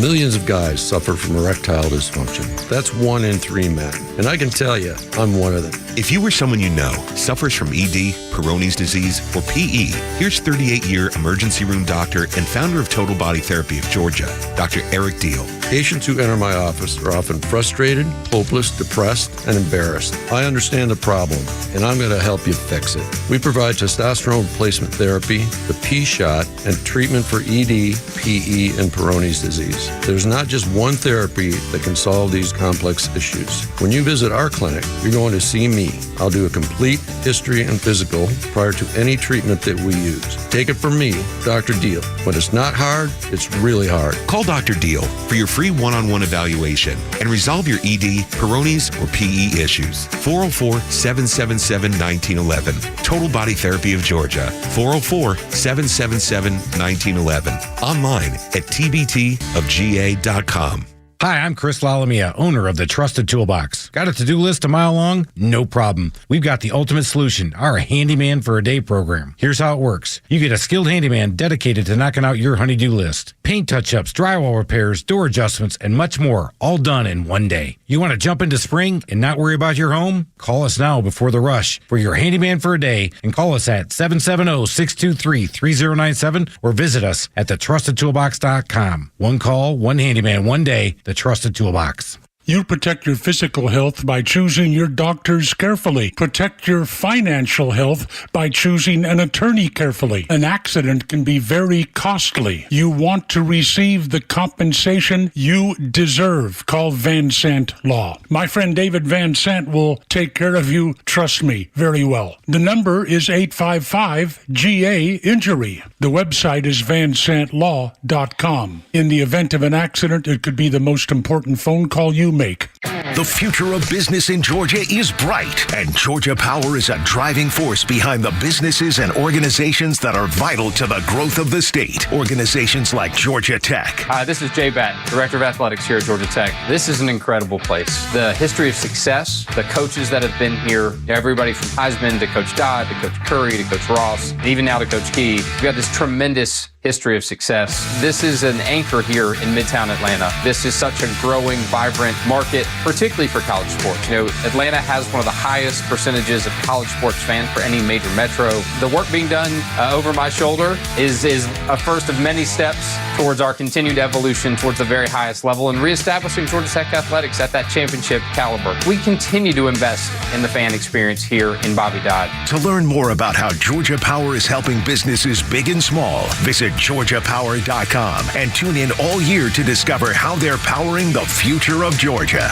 Millions of guys suffer from erectile dysfunction. That's 1 in 3 men. And I can tell you, I'm one of them. If you or someone you know suffers from ED, Peyronie's disease, or PE, here's 38-year emergency room doctor and founder of Total Body Therapy of Georgia, Dr. Eric Deal. Patients who enter my office are often frustrated, hopeless, depressed, and embarrassed. I understand the problem, and I'm going to help you fix it. We provide testosterone replacement therapy, the P-shot, and treatment for ED, PE, and Peyronie's disease. There's not just one therapy that can solve these complex issues. When you visit our clinic, you're going to see me. I'll do a complete history and physical prior to any treatment that we use. Take it from me, Dr. Deal. When it's not hard, it's really hard. Call Dr. Deal for your free one-on-one evaluation and resolve your ED, Peyronie's, or PE issues. 404-777-1911. Total Body Therapy of Georgia. 404-777-1911. Online at tbtofga.com. Hi, I'm Chris Lalamia, owner of the Trusted Toolbox. Got a to-do list a mile long? No problem. We've got the ultimate solution, our Handyman for a Day program. Here's how it works. You get a skilled handyman dedicated to knocking out your honey-do list. Paint touch-ups, drywall repairs, door adjustments, and much more, all done in one day. You want to jump into spring and not worry about your home? Call us now before the rush for your Handyman for a Day, and call us at 770-623-3097 or visit us at thetrustedtoolbox.com. One call, one handyman, one day. The Trusted Toolbox. You protect your physical health by choosing your doctors carefully. Protect your financial health by choosing an attorney carefully. An accident can be very costly. You want to receive the compensation you deserve. Call Van Sant Law. My friend David Van Sant will take care of you, trust me, very well. The number is 855-GA-INJURY. The website is vansantlaw.com. In the event of an accident, it could be the most important phone call you make. The future of business in Georgia is bright, and Georgia Power is a driving force behind the businesses and organizations that are vital to the growth of the state. Organizations like Georgia Tech. Hi, this is Jay Batten, Director of Athletics here at Georgia Tech. This is an incredible place. The history of success, the coaches that have been here, everybody from Heisman to Coach Dodd to Coach Curry to Coach Ross, and even now to Coach Key. We've got this tremendous history of success. This is an anchor here in Midtown Atlanta. This is such a growing, vibrant market, particularly for college sports. You know, Atlanta has one of the highest percentages of college sports fans for any major metro. The work being done over my shoulder is a first of many steps towards our continued evolution towards the very highest level and reestablishing Georgia Tech athletics at that championship caliber. We continue to invest in the fan experience here in Bobby Dodd. To learn more about how Georgia Power is helping businesses big and small, visit GeorgiaPower.com and tune in all year to discover how they're powering the future of Georgia.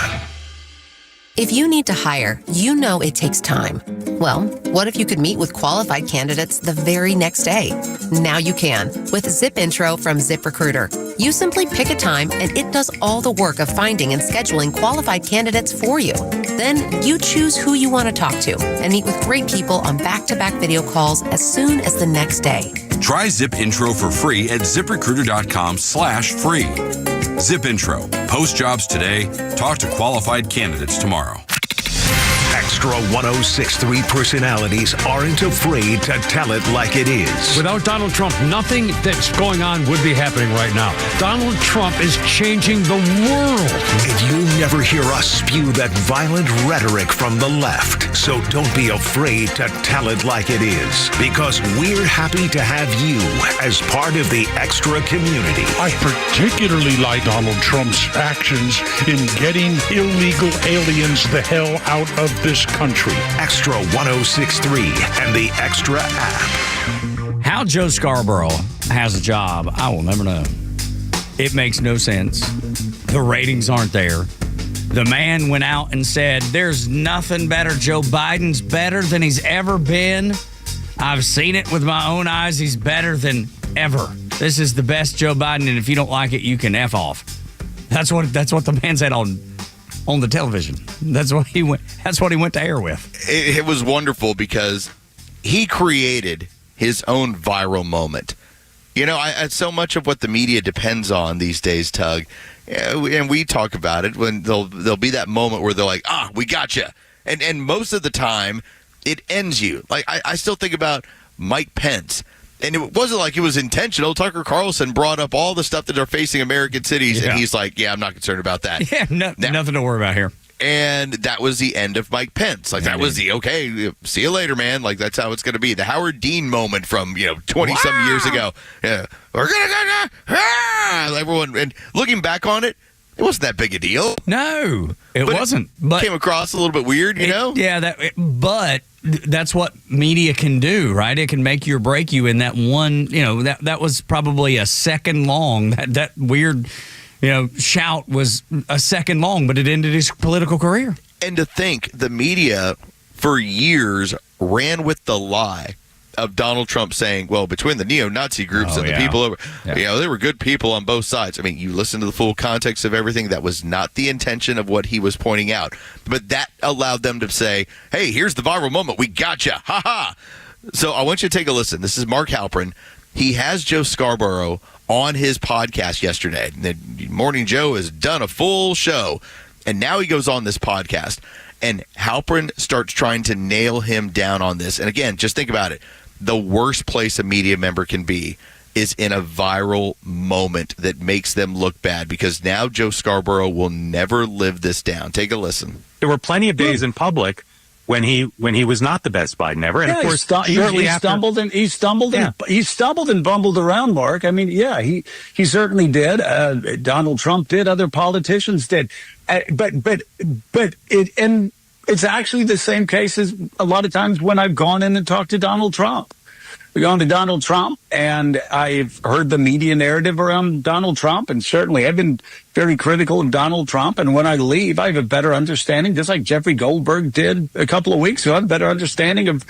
If you need to hire, you know it takes time. Well, what if you could meet with qualified candidates the very next day? Now you can with Zip Intro from ZipRecruiter. You simply pick a time and it does all the work of finding and scheduling qualified candidates for you. Then you choose who you want to talk to and meet with great people on back-to-back video calls as soon as the next day. Try Zip Intro for free at ZipRecruiter.com/free. Zip Intro. Post jobs today. Talk to qualified candidates tomorrow. Extra 106.3 personalities aren't afraid to tell it like it is. Without Donald Trump, nothing that's going on would be happening right now. Donald Trump is changing the world. And you'll never hear us spew that violent rhetoric from the left. So don't be afraid to tell it like it is. Because we're happy to have you as part of the Extra community. I particularly like Donald Trump's actions in getting illegal aliens the hell out of this country. Extra 106.3 and the Extra app. How Joe Scarborough has a job, I will never know. It makes no sense. The ratings aren't there. The man went out and said, there's nothing better. Joe Biden's better than he's ever been. I've seen it with my own eyes. He's better than ever. This is the best Joe Biden, and if you don't like it, you can F off. That's what the man said on the television. That's what he went to air with. It was wonderful because he created his own viral moment. You know, so much of what the media depends on these days, Tug, and we talk about it when there'll be that moment where they're like, we got you. And most of the time, it ends you. Like, I still think about Mike Pence. And it wasn't like it was intentional. Tucker Carlson brought up all the stuff that are facing American cities, and he's like, I'm not concerned about that. Yeah, nothing to worry about here. And that was the end of Mike Pence. Like, that was the, okay, see you later, man. Like, that's how it's going to be. The Howard Dean moment from, 20-some years ago. Yeah. We're going to go, everyone. And looking back on it, it wasn't that big a deal. No, it wasn't. But came across a little bit weird, Yeah, but that's what media can do, right? It can make you or break you in that one, that was probably a second long. That weird, shout was a second long, but it ended his political career. And to think the media for years ran with the lie of Donald Trump saying, well, between the neo-Nazi groups and the people over, they were good people on both sides. I mean, you listen to the full context of everything. That was not the intention of what he was pointing out. But that allowed them to say, hey, here's the viral moment. We gotcha. Ha ha. So I want you to take a listen. This is Mark Halperin. He has Joe Scarborough on his podcast yesterday. The Morning Joe has done a full show. And now he goes on this podcast. And Halperin starts trying to nail him down on this. And again, just think about it. The worst place a media member can be is in a viral moment that makes them look bad, because now Joe Scarborough will never live this down. Take a listen. There were plenty of days in public when he was not the best Biden ever, and of course, he stumbled and bumbled around. Mark, I mean, he certainly did. Donald Trump did. Other politicians did. It's actually the same case as a lot of times when I've gone in and talked to Donald Trump. We've gone to Donald Trump, and I've heard the media narrative around Donald Trump, and certainly I've been very critical of Donald Trump. And when I leave, I have a better understanding, just like Jeffrey Goldberg did a couple of weeks ago. I have a better understanding of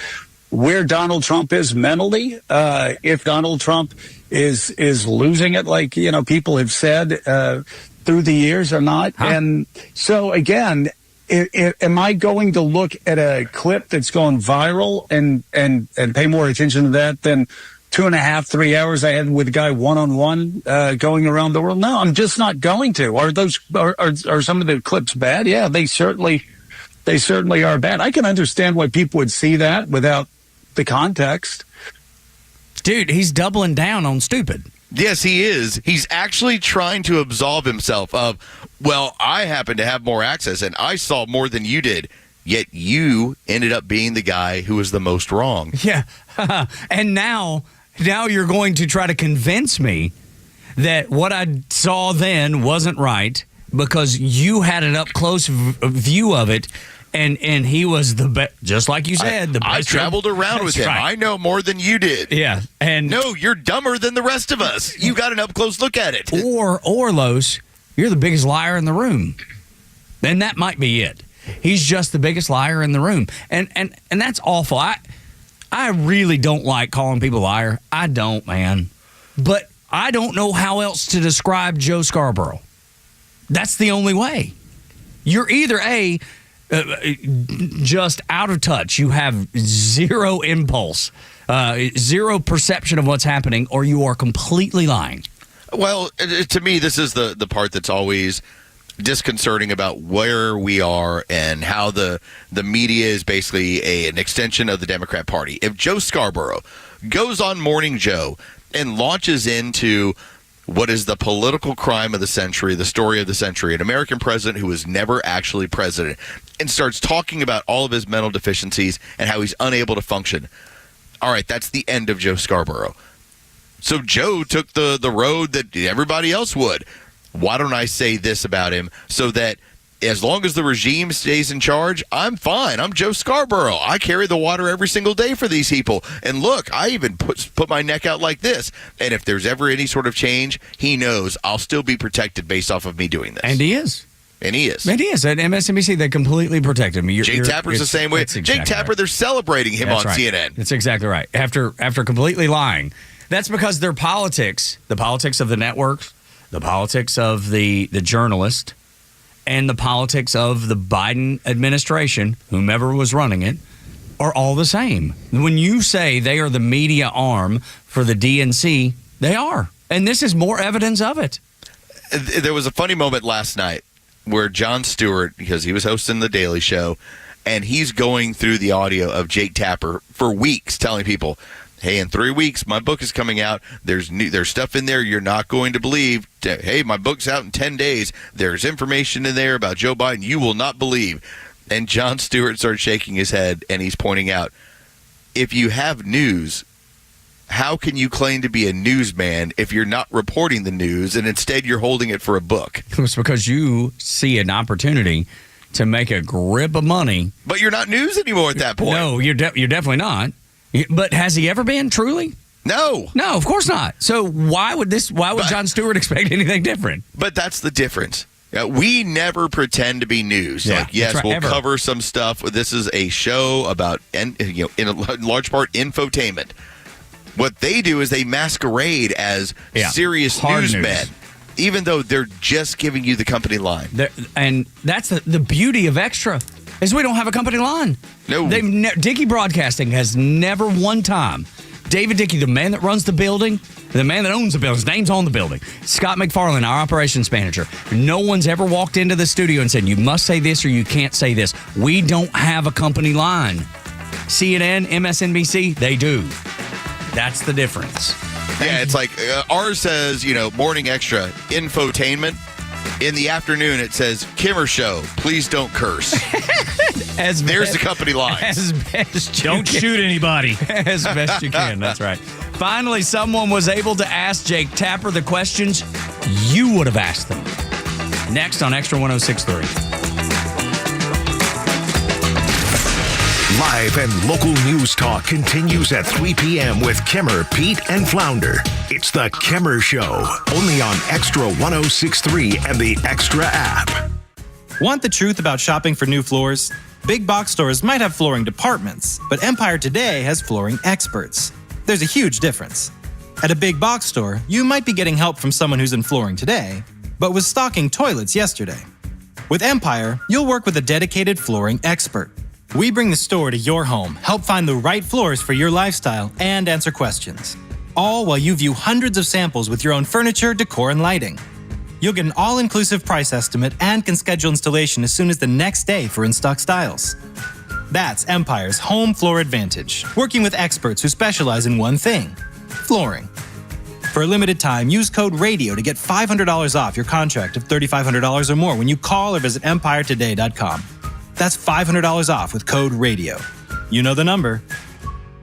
where Donald Trump is mentally, if Donald Trump is losing it, like people have said through the years or not. And so again, am I going to look at a clip that's going viral and pay more attention to that than 2.5, 3 hours I had with a guy one-on-one going around the world? No, I'm just not going to. Are some of the clips bad? Yeah, they certainly are bad. I can understand why people would see that without the context. Dude, he's doubling down on stupid. Yes, he is. He's actually trying to absolve himself of, well, I happen to have more access and I saw more than you did, yet you ended up being the guy who was the most wrong. Yeah. And now you're going to try to convince me that what I saw then wasn't right because you had an up-close view of it. And he was the best, just like you said. I traveled around with him. Right. I know more than you did. Yeah, and no, you're dumber than the rest of us. You got an up close look at it. Or Los, you're the biggest liar in the room. Then that might be it. He's just the biggest liar in the room. And that's awful. I really don't like calling people liar. I don't, man. But I don't know how else to describe Joe Scarborough. That's the only way. You're either just out of touch. You have zero impulse, zero perception of what's happening, or you are completely lying. Well, to me, this is the part that's always disconcerting about where we are and how the media is basically an extension of the Democrat Party. If Joe Scarborough goes on Morning Joe and launches into what is the political crime of the century, the story of the century, an American president who was never actually president, and starts talking about all of his mental deficiencies and how he's unable to function. All right, that's the end of Joe Scarborough. So Joe took the road that everybody else would. Why don't I say this about him so that as long as the regime stays in charge, I'm fine. I'm Joe Scarborough. I carry the water every single day for these people. And look, I even put my neck out like this. And if there's ever any sort of change, he knows I'll still be protected based off of me doing this. And he is. And he is. And he is. At MSNBC, they completely protected me. Jake Tapper's the same way. Exactly Jake Tapper, right. They're celebrating him on right. CNN. That's exactly right. After completely lying. That's because their politics, the politics of the networks, the politics of the journalist, and the politics of the Biden administration, whomever was running it, are all the same. When you say they are the media arm for the DNC, they are. And this is more evidence of it. There was a funny moment last night where Jon Stewart, because he was hosting The Daily Show, and he's going through the audio of Jake Tapper for weeks telling people, hey, in 3 weeks, my book is coming out. There's stuff in there you're not going to believe. Hey, my book's out in 10 days. There's information in there about Joe Biden you will not believe. And Jon Stewart starts shaking his head, and he's pointing out, if you have news, how can you claim to be a newsman if you're not reporting the news and instead you're holding it for a book? It's because you see an opportunity to make a grip of money. But you're not news anymore at that point. No, you're definitely not. But has he ever been, truly? No. No, of course not. So why would Jon Stewart expect anything different? But that's the difference. We never pretend to be news. Yeah, like, yes, right, we'll ever. cover some stuff. This is a show about, in a large part, infotainment. What they do is they masquerade as serious hard newsmen, news. even though they're just giving you the company line. And that's the beauty of Extra, is we don't have a company line. No. Dickey Broadcasting has never one time. David Dickey, the man that runs the building, the man that owns the building, his name's on the building. Scott McFarlane, our operations manager. No one's ever walked into the studio and said, you must say this or you can't say this. We don't have a company line. CNN, MSNBC, they do. That's the difference. Yeah, it's like ours says, Morning Extra, infotainment. In the afternoon, it says, Kimmer Show, please don't curse. There's the company line. As best you Don't can. shoot anybody. As best you can, that's right. Finally, someone was able to ask Jake Tapper the questions you would have asked them. Next on Extra 106.3. Live and local news talk continues at 3 p.m. with Kimmer, Pete, and Flounder. It's the Kimmer Show, only on Extra 106.3 and the Extra app. Want the truth about shopping for new floors? Big box stores might have flooring departments, but Empire Today has flooring experts. There's a huge difference. At a big box store, you might be getting help from someone who's in flooring today, but was stocking toilets yesterday. With Empire, you'll work with a dedicated flooring expert. We bring the store to your home, help find the right floors for your lifestyle, and answer questions. All while you view hundreds of samples with your own furniture, decor, and lighting. You'll get an all-inclusive price estimate and can schedule installation as soon as the next day for in-stock styles. That's Empire's Home Floor Advantage, working with experts who specialize in one thing: flooring. For a limited time, use code RADIO to get $500 off your contract of $3,500 or more when you call or visit EmpireToday.com. That's $500 off with code RADIO. You know the number.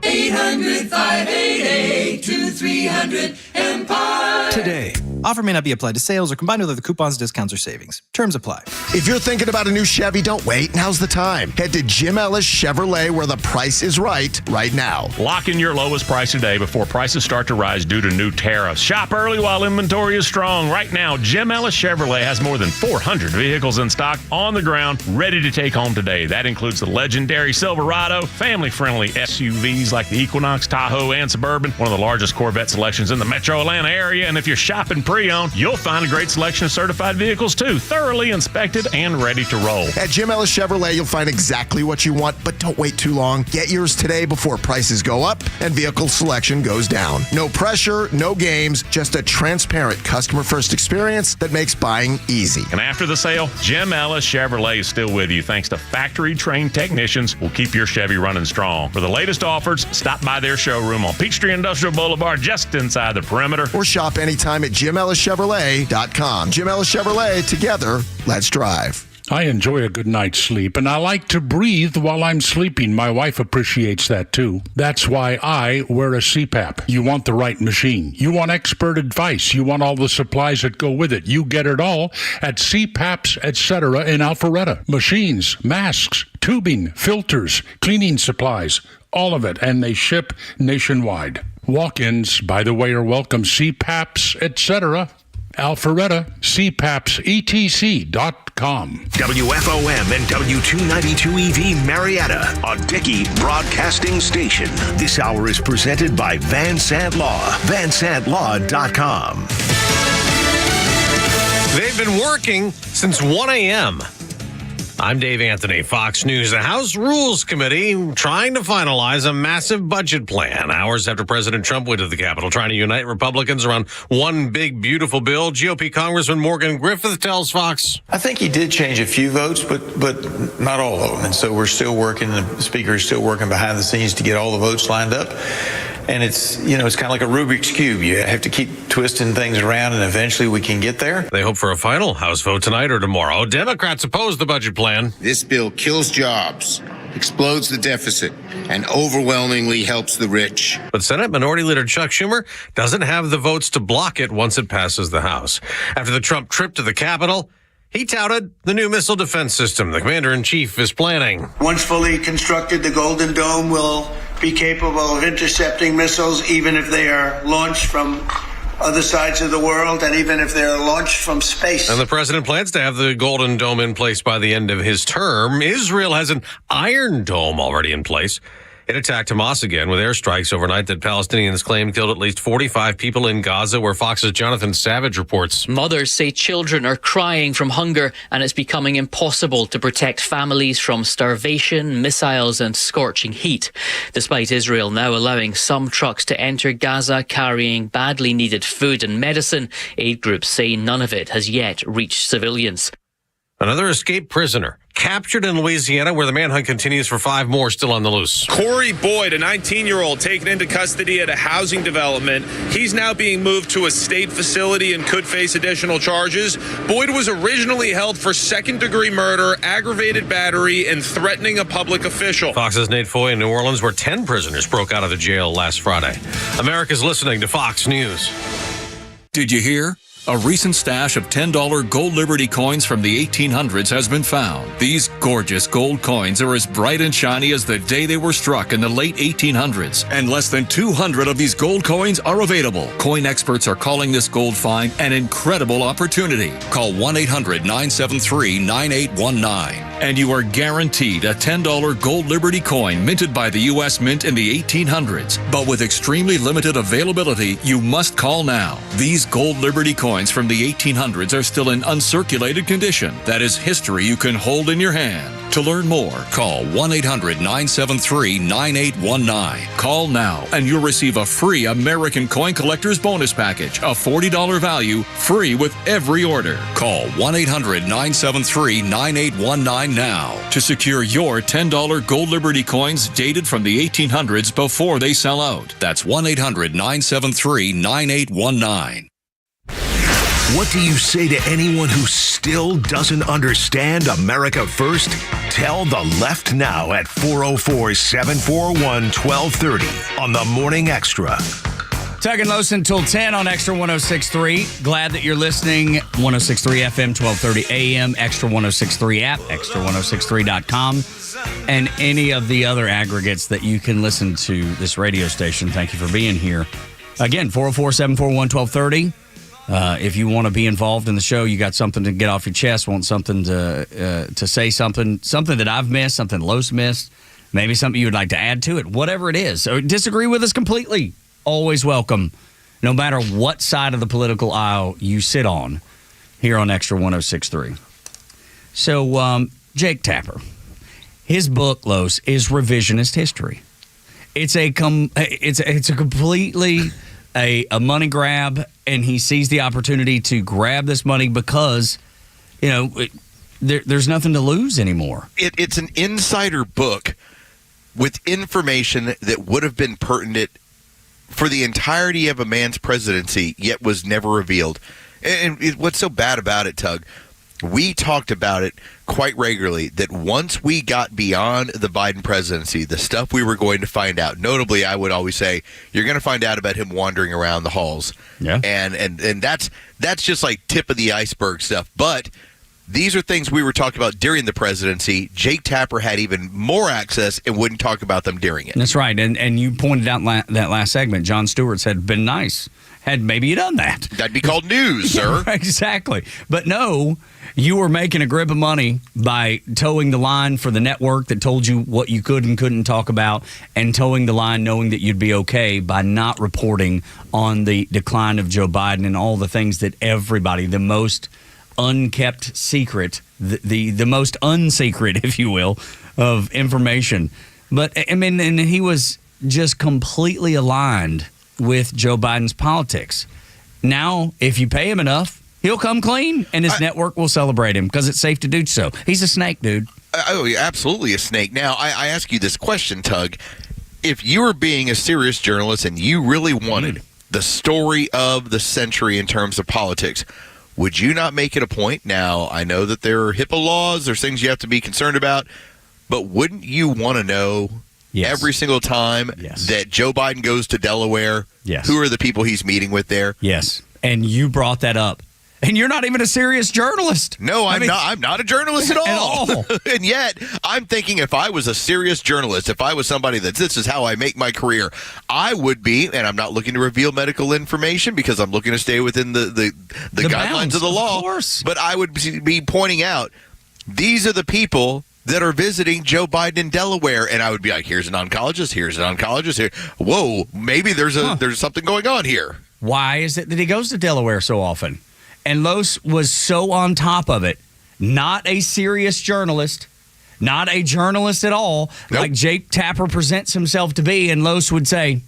800-5800. Today to 300 Empire. Today. Offer may not be applied to sales or combined with other coupons, discounts, or savings. Terms apply. If you're thinking about a new Chevy, don't wait. Now's the time. Head to Jim Ellis Chevrolet where the price is right now. Lock in your lowest price today before prices start to rise due to new tariffs. Shop early while inventory is strong. Right now, Jim Ellis Chevrolet has more than 400 vehicles in stock on the ground, ready to take home today. That includes the legendary Silverado, family-friendly SUVs like the Equinox, Tahoe, and Suburban, one of the largest Corvette selections in the metro Atlanta area. And if you're shopping pre-owned, you'll find a great selection of certified vehicles too, thoroughly inspected and ready to roll. At Jim Ellis Chevrolet, you'll find exactly what you want, but don't wait too long. Get yours today before prices go up and vehicle selection goes down. No pressure, no games, just a transparent customer-first experience that makes buying easy. And after the sale, Jim Ellis Chevrolet is still with you thanks to factory-trained technicians who will keep your Chevy running strong. For the latest offers, stop by their showroom on Peachtree Industrial Boulevard just inside the perimeter. Or shop anytime at JimEllisChevrolet.com. Jim Ellis Chevrolet, together, let's drive. I enjoy a good night's sleep, and I like to breathe while I'm sleeping. My wife appreciates that, too. That's why I wear a CPAP. You want the right machine. You want expert advice. You want all the supplies that go with it. You get it all at CPAPs, etc. in Alpharetta. Machines, masks, tubing, filters, cleaning supplies, all of it, and they ship nationwide. Walk-ins, by the way, are welcome. CPAPs, etc. Alpharetta, CPAPSETC.com. WFOM and W292EV Marietta, a Dickey broadcasting station. This hour is presented by Van Sant Law, VanSantLaw.com. They've been working since 1 a.m. I'm Dave Anthony, Fox News. The House Rules Committee trying to finalize a massive budget plan. Hours after President Trump went to the Capitol trying to unite Republicans around one big, beautiful bill. GOP Congressman Morgan Griffith tells Fox. I think he did change a few votes, but not all of them. And so we're still working, the Speaker is still working behind the scenes to get all the votes lined up. And it's kind of like a Rubik's Cube. You have to keep twisting things around, and eventually we can get there. They hope for a final House vote tonight or tomorrow. Democrats oppose the budget plan. This bill kills jobs, explodes the deficit, and overwhelmingly helps the rich. But Senate Minority Leader Chuck Schumer doesn't have the votes to block it once it passes the House. After the Trump trip to the Capitol, he touted the new missile defense system the commander-in-chief is planning. Once fully constructed, the Golden Dome will be capable of intercepting missiles, even if they are launched from other sides of the world, and even if they're launched from space. And the president plans to have the Golden Dome in place by the end of his term. Israel has an Iron Dome already in place. It attacked Hamas again with airstrikes overnight that Palestinians claim killed at least 45 people in Gaza, where Fox's Jonathan Savage reports. Mothers say children are crying from hunger, and it's becoming impossible to protect families from starvation, missiles and scorching heat. Despite Israel now allowing some trucks to enter Gaza carrying badly needed food and medicine, aid groups say none of it has yet reached civilians. Another escaped prisoner captured in Louisiana, where the manhunt continues for 5 more still on the loose. Corey Boyd, a 19-year-old taken into custody at a housing development. He's now being moved to a state facility and could face additional charges. Boyd was originally held for second-degree murder, aggravated battery, and threatening a public official. Fox's Nate Foy in New Orleans, where 10 prisoners broke out of the jail last Friday. America's listening to Fox News. Did you hear? A recent stash of $10 gold Liberty coins from the 1800s has been found. These gorgeous gold coins are as bright and shiny as the day they were struck in the late 1800s, and less than 200 of these gold coins are available. Coin experts are calling this gold find an incredible opportunity. Call 1-800-973-9819, and you are guaranteed a $10 gold Liberty coin minted by the U.S. Mint in the 1800s. But with extremely limited availability, you must call now. These gold Liberty coins from the 1800s are still in uncirculated condition. That is history you can hold in your hand. To learn more, call 1-800-973-9819. Call now and you'll receive a free American Coin Collector's Bonus Package, a $40 value, free with every order. Call 1-800-973-9819 now to secure your $10 gold Liberty coins dated from the 1800s before they sell out. That's 1-800-973-9819. What do you say to anyone who still doesn't understand America First? Tell the left now at 404-741-1230 on the Morning Extra. Tug and Los until 10 on Extra 106.3. Glad that you're listening. 106.3 FM, 1230 AM, Extra 106.3 app, extra1063.com, and any of the other aggregates that you can listen to this radio station. Thank you for being here. Again, 404-741-1230. If you want to be involved in the show, you got something to get off your chest, want something to say something that I've missed, something Los missed, maybe something you would like to add to it, whatever it is. Or disagree with us completely. Always welcome, no matter what side of the political aisle you sit on, here on Extra 106.3. So, Jake Tapper, his book, Los, is revisionist history. It's a completely a money grab, and he sees the opportunity to grab this money because, there's nothing to lose anymore. It's an insider book with information that would have been pertinent for the entirety of a man's presidency, yet was never revealed. And what's so bad about it, Tug, we talked about it quite regularly, that once we got beyond the Biden presidency, the stuff we were going to find out, notably, I would always say, you're going to find out about him wandering around the halls. Yeah. And that's just like tip of the iceberg stuff. But these are things we were talking about during the presidency. Jake Tapper had even more access and wouldn't talk about them during it. That's right. And you pointed out that last segment, Jon Stewart said, been nice. Had maybe you done that. That'd be called news, sir. Yeah, exactly. But no, you were making a grip of money by towing the line for the network that told you what you could and couldn't talk about, and towing the line knowing that you'd be okay by not reporting on the decline of Joe Biden and all the things that everybody, the most unkept secret, the most unsecret, if you will, of information. But I mean, and he was just completely aligned with Joe Biden's politics. Now, if you pay him enough, he'll come clean, and his network will celebrate him because it's safe to do so. He's a snake, dude. Oh, absolutely a snake. Now, I ask you this question, Tug. If you were being a serious journalist and you really wanted the story of the century in terms of politics, would you not make it a point? Now, I know that there are HIPAA laws, there's things you have to be concerned about, but wouldn't you want to know every single time that Joe Biden goes to Delaware, who are the people he's meeting with there? Yes, and you brought that up. And you're not even a serious journalist. No, I'm not a journalist at all. And yet, I'm thinking if I was a serious journalist, if I was somebody that this is how I make my career, I would be, and I'm not looking to reveal medical information because I'm looking to stay within the guidelines of the law. Of course. But I would be pointing out, these are the people that are visiting Joe Biden in Delaware, and I would be like, here's an oncologist, here's an oncologist here. Whoa, maybe there's something going on here. Why is it that he goes to Delaware so often? And Los was so on top of it. Not a serious journalist, not a journalist at all, like Jake Tapper presents himself to be. And Los would say,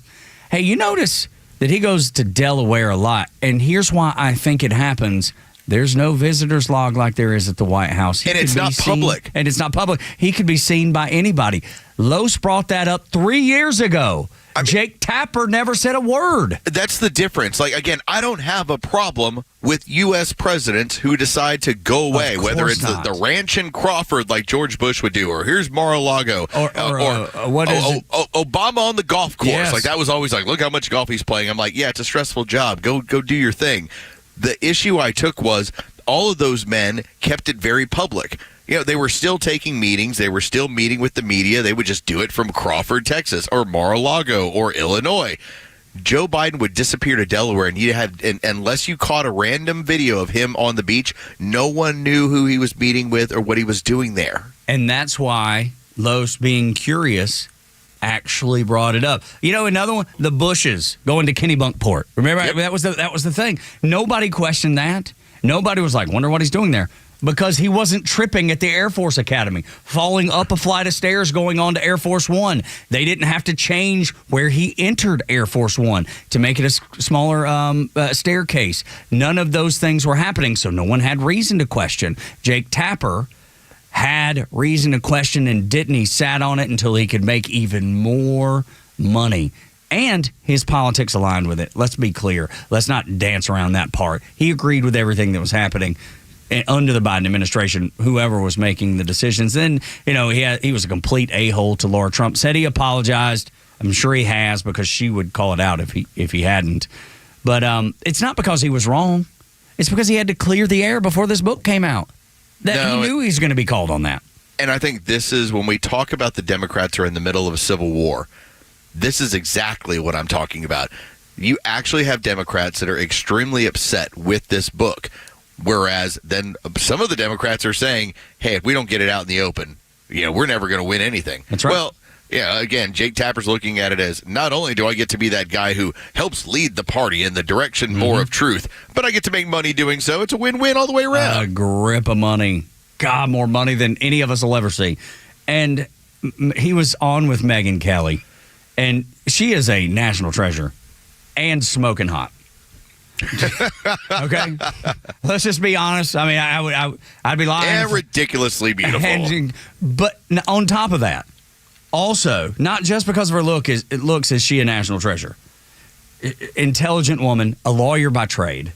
hey, you notice that he goes to Delaware a lot. And here's why I think it happens. There's no visitor's log like there is at the White House. And it's not public. And it's not public. He could be seen by anybody. Los brought that up 3 years ago. Jake Tapper never said a word. That's the difference. Like, again, I don't have a problem with U.S. presidents who decide to go away, whether it's the ranch in Crawford like George Bush would do, or here's Mar-a-Lago, or Obama on the golf course. Yes. Like, that was always like, look how much golf he's playing. I'm like, yeah, it's a stressful job. Go do your thing. The issue I took was all of those men kept it very public. They were still taking meetings. They were still meeting with the media. They would just do it from Crawford, Texas, or Mar-a-Lago, or Illinois. Joe Biden would disappear to Delaware, and you had, unless you caught a random video of him on the beach, no one knew who he was meeting with or what he was doing there. And that's why Los, being curious, actually brought it up. Another one, the Bushes going to Kennebunkport. Remember, that was the thing. Nobody questioned that. Nobody was like, wonder what he's doing there. Because he wasn't tripping at the Air Force Academy, falling up a flight of stairs going on to Air Force One. They didn't have to change where he entered Air Force One to make it a smaller staircase. None of those things were happening, so no one had reason to question. Jake Tapper had reason to question and didn't. He sat on it until he could make even more money. And his politics aligned with it. Let's be clear. Let's not dance around that part. He agreed with everything that was happening under the Biden administration, whoever was making the decisions. Then, he was a complete a-hole to Laura Trump. Said he apologized. I'm sure he has, because she would call it out if he hadn't. But it's not because he was wrong. It's because he had to clear the air before this book came out. He knew he was going to be called on that. And I think this is when we talk about the Democrats are in the middle of a civil war. This is exactly what I'm talking about. You actually have Democrats that are extremely upset with this book, whereas then some of the Democrats are saying, hey, if we don't get it out in the open, we're never going to win anything. That's right. Well, again, Jake Tapper's looking at it as, not only do I get to be that guy who helps lead the party in the direction more of truth, but I get to make money doing so. It's a win-win all the way around. A grip of money. God, more money than any of us will ever see. And he was on with Megyn Kelly. And she is a national treasure and smoking hot. Okay? Let's just be honest. I mean, I'd be lying. And ridiculously beautiful. But on top of that, also, not just because of her looks is she a national treasure. Intelligent woman, a lawyer by trade.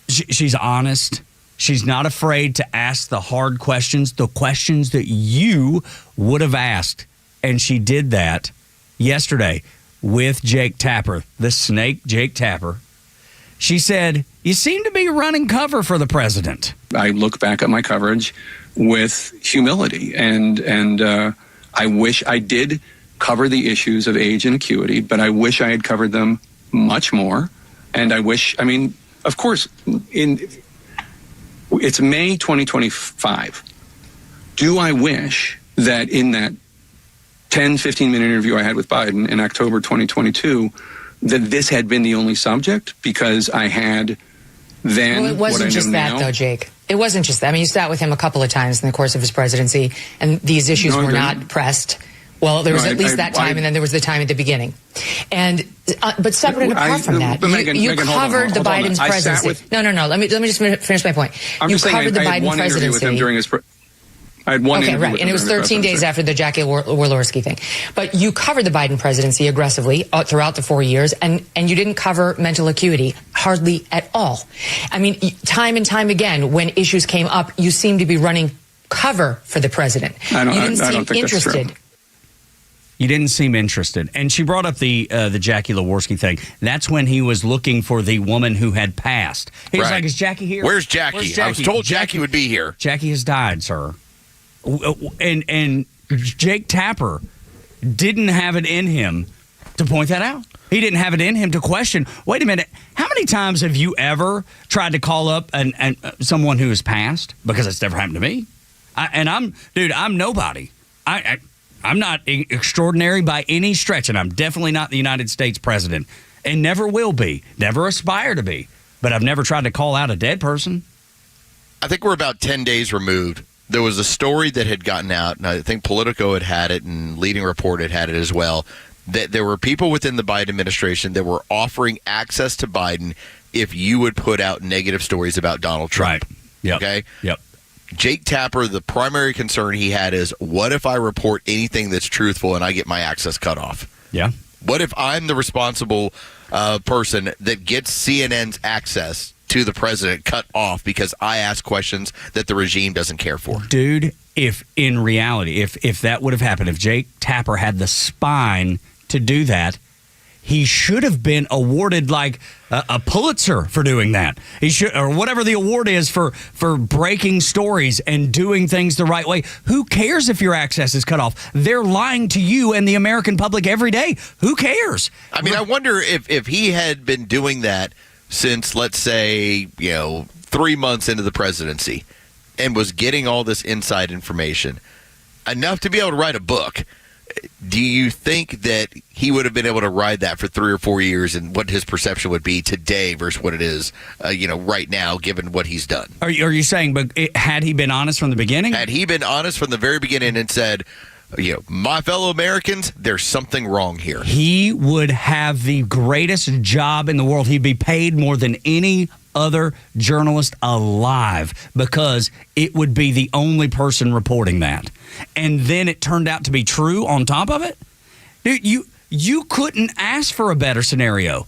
She's honest. She's not afraid to ask the hard questions, the questions that you would have asked. And she did that yesterday with Jake Tapper, the snake Jake Tapper. She said, you seem to be running cover for the president. I look back at my coverage with humility, and I wish I did cover the issues of age and acuity, but I wish I had covered them much more. And I wish, of course, it's May 2025. Do I wish that in that 10, 15-minute interview I had with Biden in October 2022, that this had been the only subject, because I had then. Well, it wasn't just that, though, Jake. It wasn't just that. You sat with him a couple of times in the course of his presidency, and these issues were not pressed. Well, there was at least that time, and then there was the time at the beginning. And but separate and apart from that, you covered the Biden's presidency. No. Let me just finish my point. You covered the Biden presidency. I had one interview with him, and it was 13 days after the Jackie Walorski thing. But you covered the Biden presidency aggressively throughout the 4 years, and you didn't cover mental acuity hardly at all. Time and time again, when issues came up, you seemed to be running cover for the president. You didn't seem interested. You didn't seem interested. And she brought up the Jackie Walorski thing. That's when he was looking for the woman who had passed. He was like, is Jackie here? Where's Jackie? I was told Jackie would be here. Jackie has died, sir. And Jake Tapper didn't have it in him to point that out. He didn't have it in him to question, wait a minute, how many times have you ever tried to call up someone who has passed? Because it's never happened to me. I'm nobody. I'm not extraordinary by any stretch, and I'm definitely not the United States president, and never will be, never aspire to be. But I've never tried to call out a dead person. I think we're about 10 days removed. There was a story that had gotten out, and I think Politico had it, and Leading Report had it as well, that there were people within the Biden administration that were offering access to Biden if you would put out negative stories about Donald Trump. Right. Yep. Okay? Yep. Jake Tapper, the primary concern he had is, what if I report anything that's truthful and I get my access cut off? Yeah. What if I'm the responsible person that gets CNN's access to the president cut off because I ask questions that the regime doesn't care for? Dude, if in reality, if that would have happened, if Jake Tapper had the spine to do that, he should have been awarded like a Pulitzer for doing that. He should, or whatever the award is for breaking stories and doing things the right way. Who cares if your access is cut off? They're lying to you and the American public every day. Who cares? I wonder if he had been doing that since, let's say, 3 months into the presidency and was getting all this inside information, enough to be able to write a book. Do you think that he would have been able to ride that for 3 or 4 years, and what his perception would be today versus what it is, right now, given what he's done? Are you saying, but had he been honest from the beginning? Had he been honest from the very beginning and said, my fellow Americans, there's something wrong here, he would have the greatest job in the world. He'd be paid more than any other journalist alive, because it would be the only person reporting that. And then it turned out to be true on top of it. Dude, you couldn't ask for a better scenario.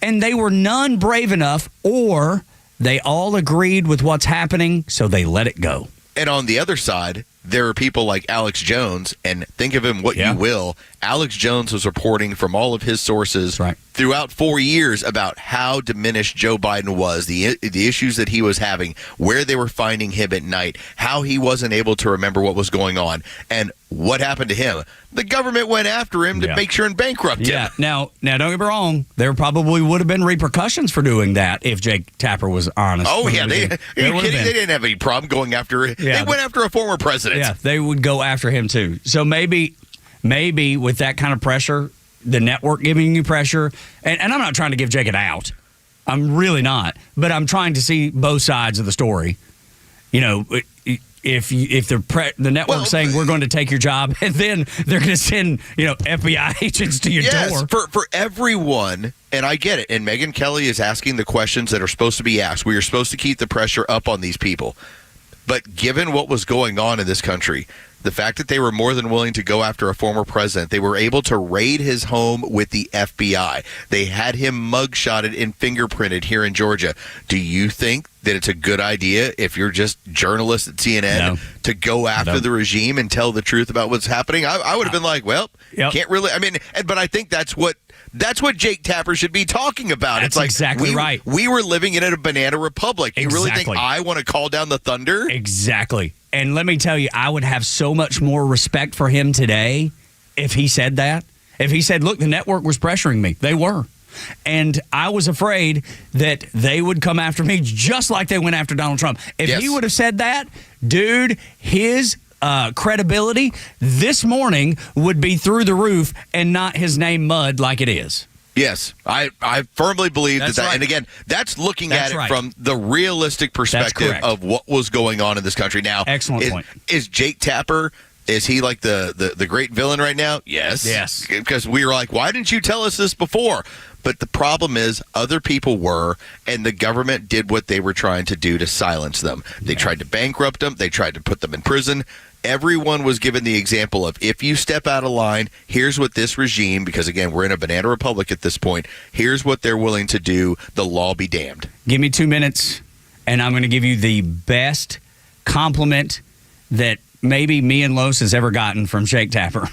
And they were none brave enough, or they all agreed with what's happening, so they let it go. And on the other side, there are people like Alex Jones, and think of him what you will. Alex Jones was reporting from all of his sources throughout 4 years about how diminished Joe Biden was, the issues that he was having, where they were finding him at night, how he wasn't able to remember what was going on. And what happened to him? The government went after him to make sure and bankrupt him. Now, don't get me wrong. There probably would have been repercussions for doing that if Jake Tapper was honest. Oh, yeah. Are you kidding? They didn't have any problem going after it. They went after a former president. Yeah, they would go after him, too. So maybe with that kind of pressure, the network giving you pressure, and I'm not trying to give Jake an out. I'm really not. But I'm trying to see both sides of the story. You know, if the network's saying we're going to take your job, and then they're going to send FBI agents to your door. For everyone, and I get it. And Megyn Kelly is asking the questions that are supposed to be asked. We are supposed to keep the pressure up on these people. But given what was going on in this country, the fact that they were more than willing to go after a former president, they were able to raid his home with the FBI. They had him mugshotted and fingerprinted here in Georgia. Do you think that it's a good idea, if you're just journalists at CNN, to go after the regime and tell the truth about what's happening? I would have been like, can't really. I mean, but I think that's what Jake Tapper should be talking about. That's it's like exactly right. We were living in a banana republic. You really think I want to call down the thunder? Exactly. And let me tell you, I would have so much more respect for him today if he said that. If he said, look, the network was pressuring me. They were. And I was afraid that they would come after me just like they went after Donald Trump. If he would have said that, dude, his credibility this morning would be through the roof and not his name mud like it is. Yes, I firmly believe that. Right. And again, that's looking at it from the realistic perspective of what was going on in this country. Now, excellent point. Is Jake Tapper, is he like the great villain right now? Yes. Yes. Because we were like, why didn't you tell us this before? But the problem is other people were, and the government did what they were trying to do to silence them. They tried to bankrupt them. They tried to put them in prison. Everyone was given the example of, if you step out of line, here's what this regime, because again, we're in a banana republic at this point, here's what they're willing to do. The law be damned. Give me 2 minutes, and I'm going to give you the best compliment that maybe me and Los has ever gotten from Jake Tapper.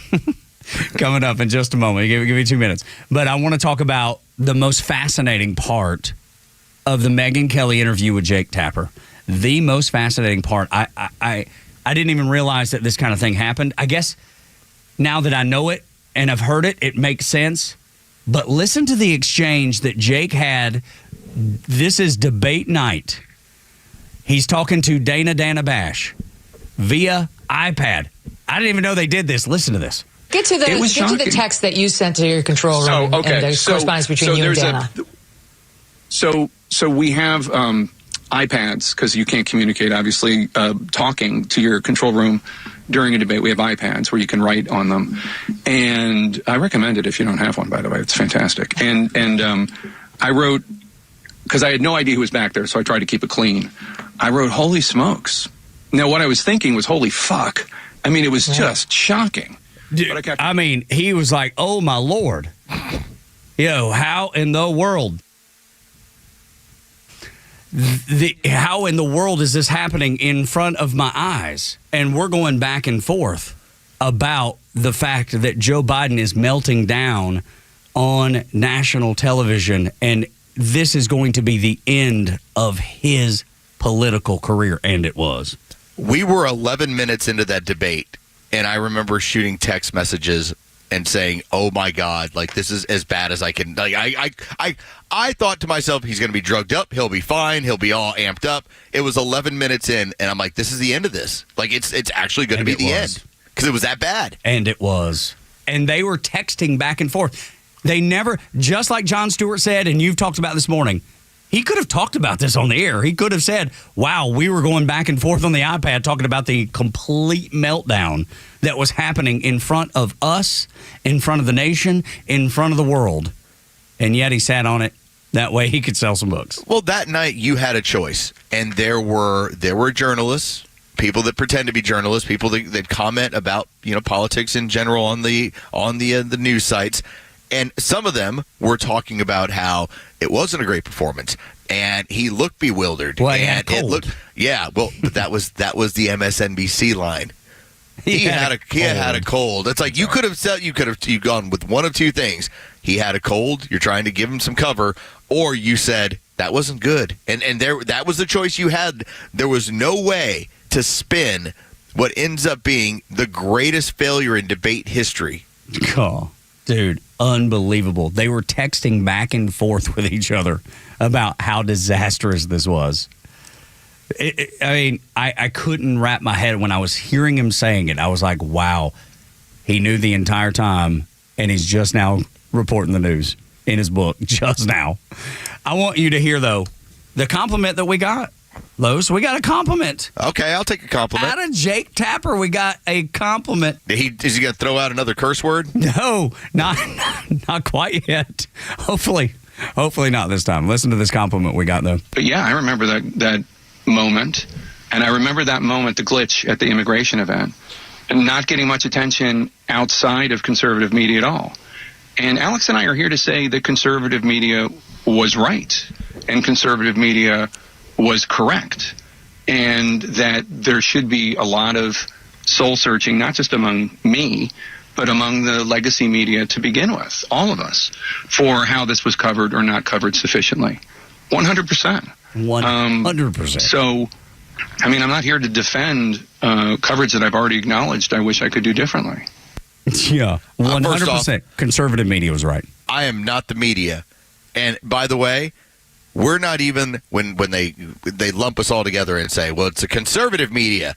Coming up in just a moment. Give me 2 minutes. But I want to talk about the most fascinating part of the Megyn Kelly interview with Jake Tapper. The most fascinating part. I didn't even realize that this kind of thing happened. I guess now that I know it and I've heard it, it makes sense. But listen to the exchange that Jake had. This is debate night. He's talking to Dana Bash via iPad. I didn't even know they did this. Listen to this. Get to the text that you sent to your control room and the correspondence between you and Dana. So we have iPads, because you can't communicate, obviously, talking to your control room during a debate. We have iPads where you can write on them. And I recommend it if you don't have one, by the way. It's fantastic. And I wrote, because I had no idea who was back there, so I tried to keep it clean. I wrote, holy smokes. Now, what I was thinking was, holy fuck. I mean, it was just shocking. Dude, I mean, he was like, oh, my Lord. How in the world? How in the world is this happening in front of my eyes? And we're going back and forth about the fact that Joe Biden is melting down on national television, and this is going to be the end of his political career, and it was. We were 11 minutes into that debate, and I remember shooting text messages and saying, oh my God, like, this is as bad as I can. Like, I thought to myself, he's going to be drugged up. He'll be fine. He'll be all amped up. It was 11 minutes in, and I'm like, this is the end of this. Like, it's actually going to be the end, because it was that bad. And it was. And they were texting back and forth. They never, just like Jon Stewart said, and you've talked about this morning, he could have talked about this on the air. He could have said, wow, we were going back and forth on the iPad talking about the complete meltdown that was happening in front of us, in front of the nation, in front of the world. And yet he sat on it. That way he could sell some books. Well, that night you had a choice. And there were journalists people that pretend to be journalists, people that comment about politics in general on the news sites, and some of them were talking about how it wasn't a great performance, and he looked bewildered. Well, and it looked, but that was the MSNBC line. He had a cold. It's like you could have gone with one of two things. He had a cold. You're trying to give him some cover, or you said that wasn't good, and that was the choice you had. There was no way to spin what ends up being the greatest failure in debate history. Oh, dude, unbelievable. They were texting back and forth with each other about how disastrous this was. I couldn't wrap my head when I was hearing him saying it. I was like, wow, he knew the entire time, and he's just now reporting the news in his book just now. I want you to hear, though, the compliment that we got. Los, we got a compliment. Okay, I'll take a compliment. Out of Jake Tapper, we got a compliment. Is he going to throw out another curse word? No, not quite yet. Hopefully not this time. Listen to this compliment we got, though. But yeah, I remember that moment, and I remember that moment, the glitch at the immigration event, and not getting much attention outside of conservative media at all. And Alex and I are here to say that conservative media was right, and conservative media was correct, and that there should be a lot of soul searching, not just among me, but among the legacy media to begin with, all of us, for how this was covered or not covered sufficiently. 100%. 100%. So, I'm not here to defend coverage that I've already acknowledged I wish I could do differently. Yeah, 100%. Conservative media was right. I am not the media. And by the way, we're not even, when they lump us all together and say, well, it's a conservative media.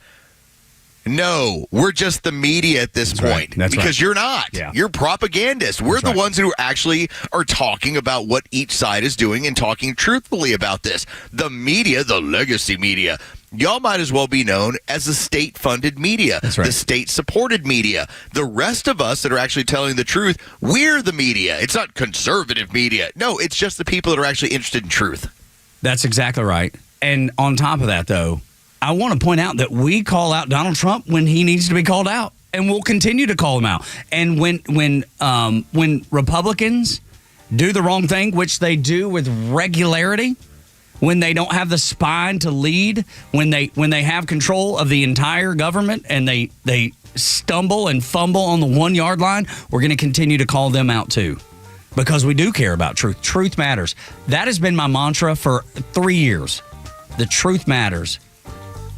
No, we're just the media at this point. That's because right. You're not. Yeah. You're propagandists. We're the ones who actually are talking about what each side is doing and talking truthfully about this. The media, the legacy media, y'all might as well be known as the state-funded media, That's right. the state-supported media. The rest of us that are actually telling the truth, we're the media. It's not conservative media. No, it's just the people that are actually interested in truth. That's exactly right. And on top of that, though, I want to point out that we call out Donald Trump when he needs to be called out, and we'll continue to call him out. And when Republicans do the wrong thing, which they do with regularity, when they don't have the spine to lead, when they have control of the entire government and they stumble and fumble on the 1 yard line, we're going to continue to call them out too. Because we do care about truth. Truth matters. That has been my mantra for 3 years. The truth matters.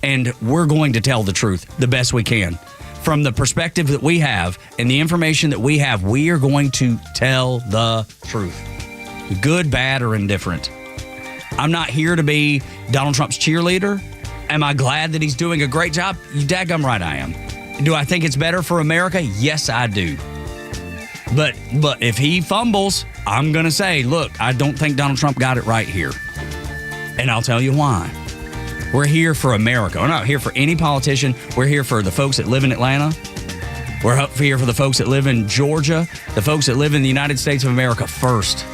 And we're going to tell the truth the best we can. From the perspective that we have and the information that we have, we are going to tell the truth. Good, bad, or indifferent. I'm not here to be Donald Trump's cheerleader. Am I glad that he's doing a great job? You daggum right I am. Do I think it's better for America? Yes, I do. But if he fumbles, I'm going to say, look, I don't think Donald Trump got it right here. And I'll tell you why. We're here for America. We're not here for any politician. We're here for the folks that live in Atlanta. We're here for the folks that live in Georgia, the folks that live in the United States of America first.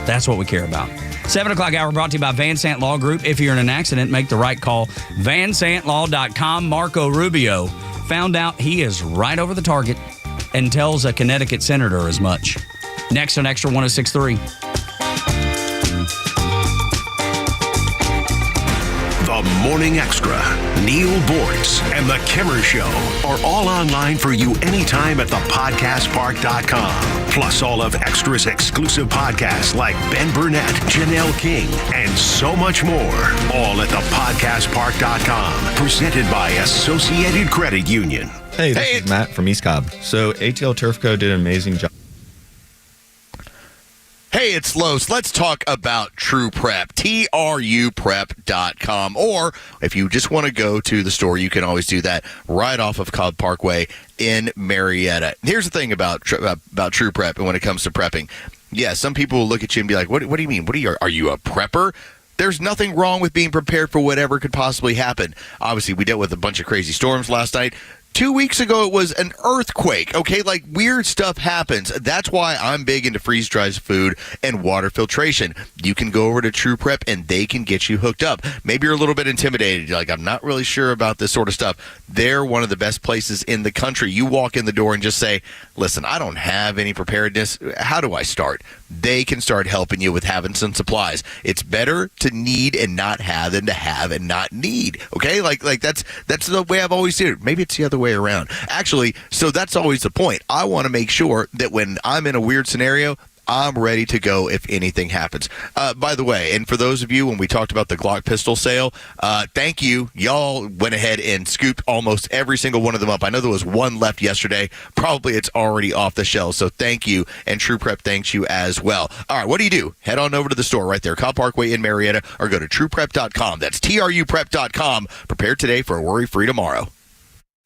That's what we care about. 7 o'clock hour brought to you by Van Sant Law Group. If you're in an accident, make the right call. VanSantLaw.com. Marco Rubio found out he is right over the target and tells a Connecticut senator as much. Next on Extra 106.3. The Morning Extra, Neil Bortz, and The Kimmer Show are all online for you anytime at thepodcastpark.com. Plus all of Extra's exclusive podcasts like Ben Burnett, Janelle King, and so much more. All at thepodcastpark.com. Presented by Associated Credit Union. Hey, this is Matt from East Cobb. So ATL Turf Co. did an amazing job. Hey, it's Los. Let's talk about True Prep, truprep.com. Or if you just want to go to the store, you can always do that right off of Cobb Parkway in Marietta. Here's the thing about True Prep and when it comes to prepping. Yeah, some people will look at you and be like, what do you mean? Are you a prepper? There's nothing wrong with being prepared for whatever could possibly happen. Obviously, we dealt with a bunch of crazy storms last night. 2 weeks ago, it was an earthquake, okay? Like, weird stuff happens. That's why I'm big into freeze-dried food and water filtration. You can go over to True Prep, and they can get you hooked up. Maybe you're a little bit intimidated. You're like, I'm not really sure about this sort of stuff. They're one of the best places in the country. You walk in the door and just say, listen, I don't have any preparedness. How do I start? They can start helping you with having some supplies. It's better to need and not have than to have and not need, okay? Like that's the way I've always seen it. Maybe it's the other way around. Actually, so that's always the point. I want to make sure that when I'm in a weird scenario, I'm ready to go if anything happens. By the way, and for those of you, when we talked about the Glock pistol sale, thank you. Y'all went ahead and scooped almost every single one of them up. I know there was one left yesterday. Probably it's already off the shelves, so thank you. And True Prep thanks you as well. All right, what do? Head on over to the store right there, Cobb Parkway in Marietta, or go to trueprep.com. That's truprep.com. Prepare today for a worry-free tomorrow.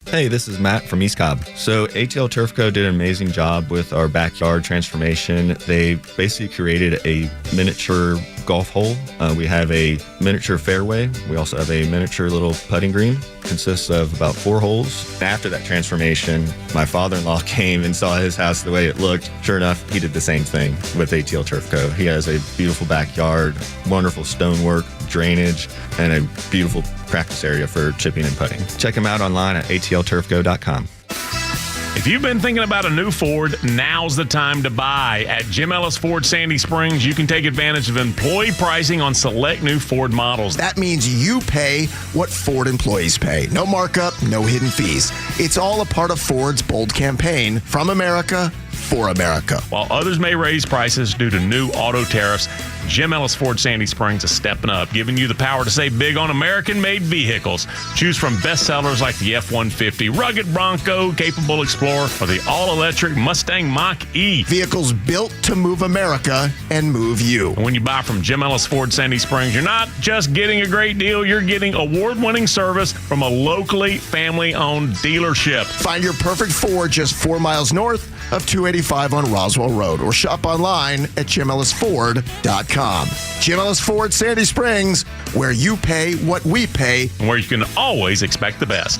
Hey, this is Matt from East Cobb. So ATL Turf Co. did an amazing job with our backyard transformation. They basically created a miniature golf hole. We have a miniature fairway. We also have a miniature little putting green. Consists of about 4 holes. After that transformation, my father-in-law came and saw his house the way it looked. Sure enough, he did the same thing with ATL Turf Co. He has a beautiful backyard, wonderful stonework, drainage, and a beautiful practice area for chipping and putting. Check him out online at atlturfco.com. If you've been thinking about a new Ford, now's the time to buy. At Jim Ellis Ford Sandy Springs, you can take advantage of employee pricing on select new Ford models. That means you pay what Ford employees pay. No markup, no hidden fees. It's all a part of Ford's bold campaign, from America for America. While others may raise prices due to new auto tariffs, Jim Ellis Ford Sandy Springs is stepping up, giving you the power to save big on American-made vehicles. Choose from bestsellers like the F-150, rugged Bronco, capable Explorer, or the all-electric Mustang Mach-E. Vehicles built to move America and move you. And when you buy from Jim Ellis Ford Sandy Springs, you're not just getting a great deal, you're getting award-winning service from a locally family-owned dealership. Find your perfect Ford just 4 miles north of 285 on Roswell Road, or shop online at jimellisford.com. Jim Ellis Ford Sandy Springs, where you pay what we pay, and where you can always expect the best.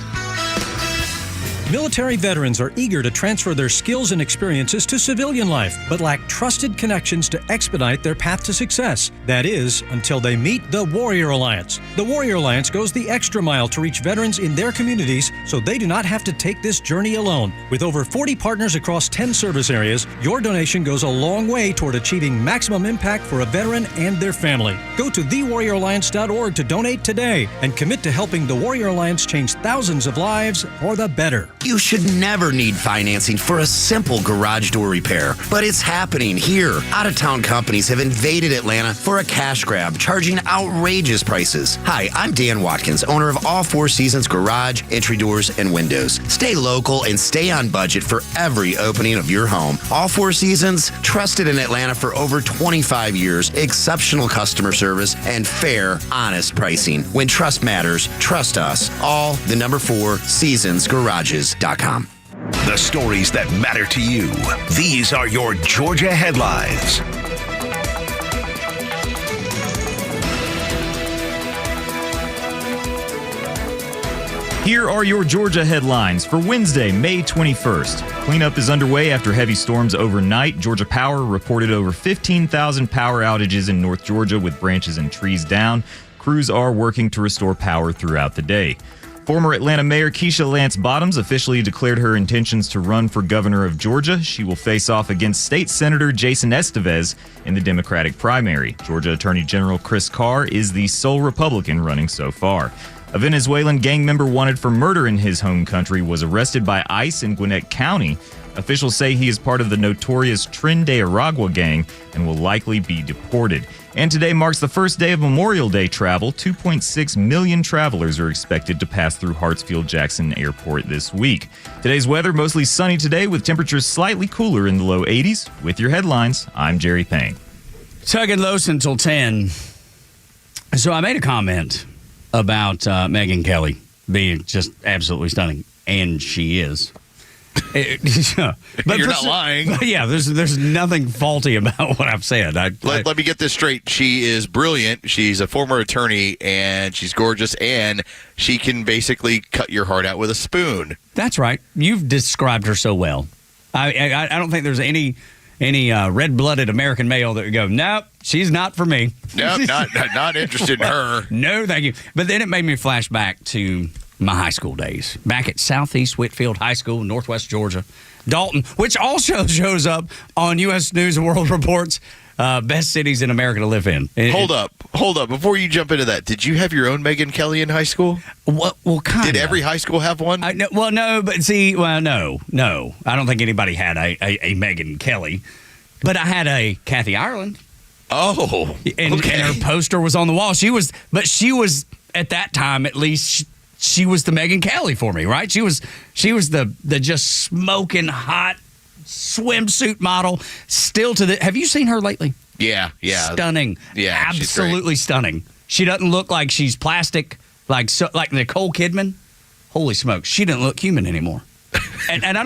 Military veterans are eager to transfer their skills and experiences to civilian life, but lack trusted connections to expedite their path to success. That is, until they meet the Warrior Alliance. The Warrior Alliance goes the extra mile to reach veterans in their communities so they do not have to take this journey alone. With over 40 partners across 10 service areas, your donation goes a long way toward achieving maximum impact for a veteran and their family. Go to thewarrioralliance.org to donate today and commit to helping the Warrior Alliance change thousands of lives for the better. You should never need financing for a simple garage door repair, but it's happening here. Out-of-town companies have invaded Atlanta for a cash grab, charging outrageous prices. Hi, I'm Dan Watkins, owner of All Four Seasons Garage, Entry Doors, and Windows. Stay local and stay on budget for every opening of your home. All Four Seasons, trusted in Atlanta for over 25 years, exceptional customer service, and fair, honest pricing. When trust matters, trust us. All the number 4 Seasons Garages. The stories that matter to you. These are your Georgia headlines. Here are your Georgia headlines for Wednesday, May 21st. Cleanup is underway after heavy storms overnight. Georgia Power reported over 15,000 power outages in North Georgia with branches and trees down. Crews are working to restore power throughout the day. Former Atlanta Mayor Keisha Lance Bottoms officially declared her intentions to run for governor of Georgia. She will face off against State Senator Jason Estevez in the Democratic primary. Georgia Attorney General Chris Carr is the sole Republican running so far. A Venezuelan gang member wanted for murder in his home country was arrested by ICE in Gwinnett County. Officials say he is part of the notorious Tren de Aragua gang and will likely be deported. And today marks the first day of Memorial Day travel. 2.6 million travelers are expected to pass through Hartsfield-Jackson Airport this week. Today's weather, mostly sunny today with temperatures slightly cooler in the low 80s. With your headlines, I'm Jerry Payne. Tug and Los until 10. So I made a comment about Megyn Kelly being just absolutely stunning, and she is. But You're not lying. But yeah, there's nothing faulty about what I've said. Let me get this straight. She is brilliant. She's a former attorney, and she's gorgeous, and she can basically cut your heart out with a spoon. That's right. You've described her so well. I don't think there's any red-blooded American male that would go, nope, she's not for me. Nope, not interested in her. No, thank you. But then it made me flash back to my high school days, back at Southeast Whitfield High School, Northwest Georgia, Dalton, which also shows up on U.S. News and World Report's best cities in America to live in. Hold up. Before you jump into that, did you have your own Megyn Kelly in high school? Well, kind of. Did every high school have one? No. I don't think anybody had a Megyn Kelly, but I had a Kathy Ireland. Oh, and her poster was on the wall. She was at that time at least. She was the Megyn Kelly for me, right? She was the just smoking hot swimsuit model. Still have you seen her lately? Yeah. Stunning. Yeah, absolutely stunning. She doesn't look like she's plastic, like Nicole Kidman. Holy smokes, she doesn't look human anymore. and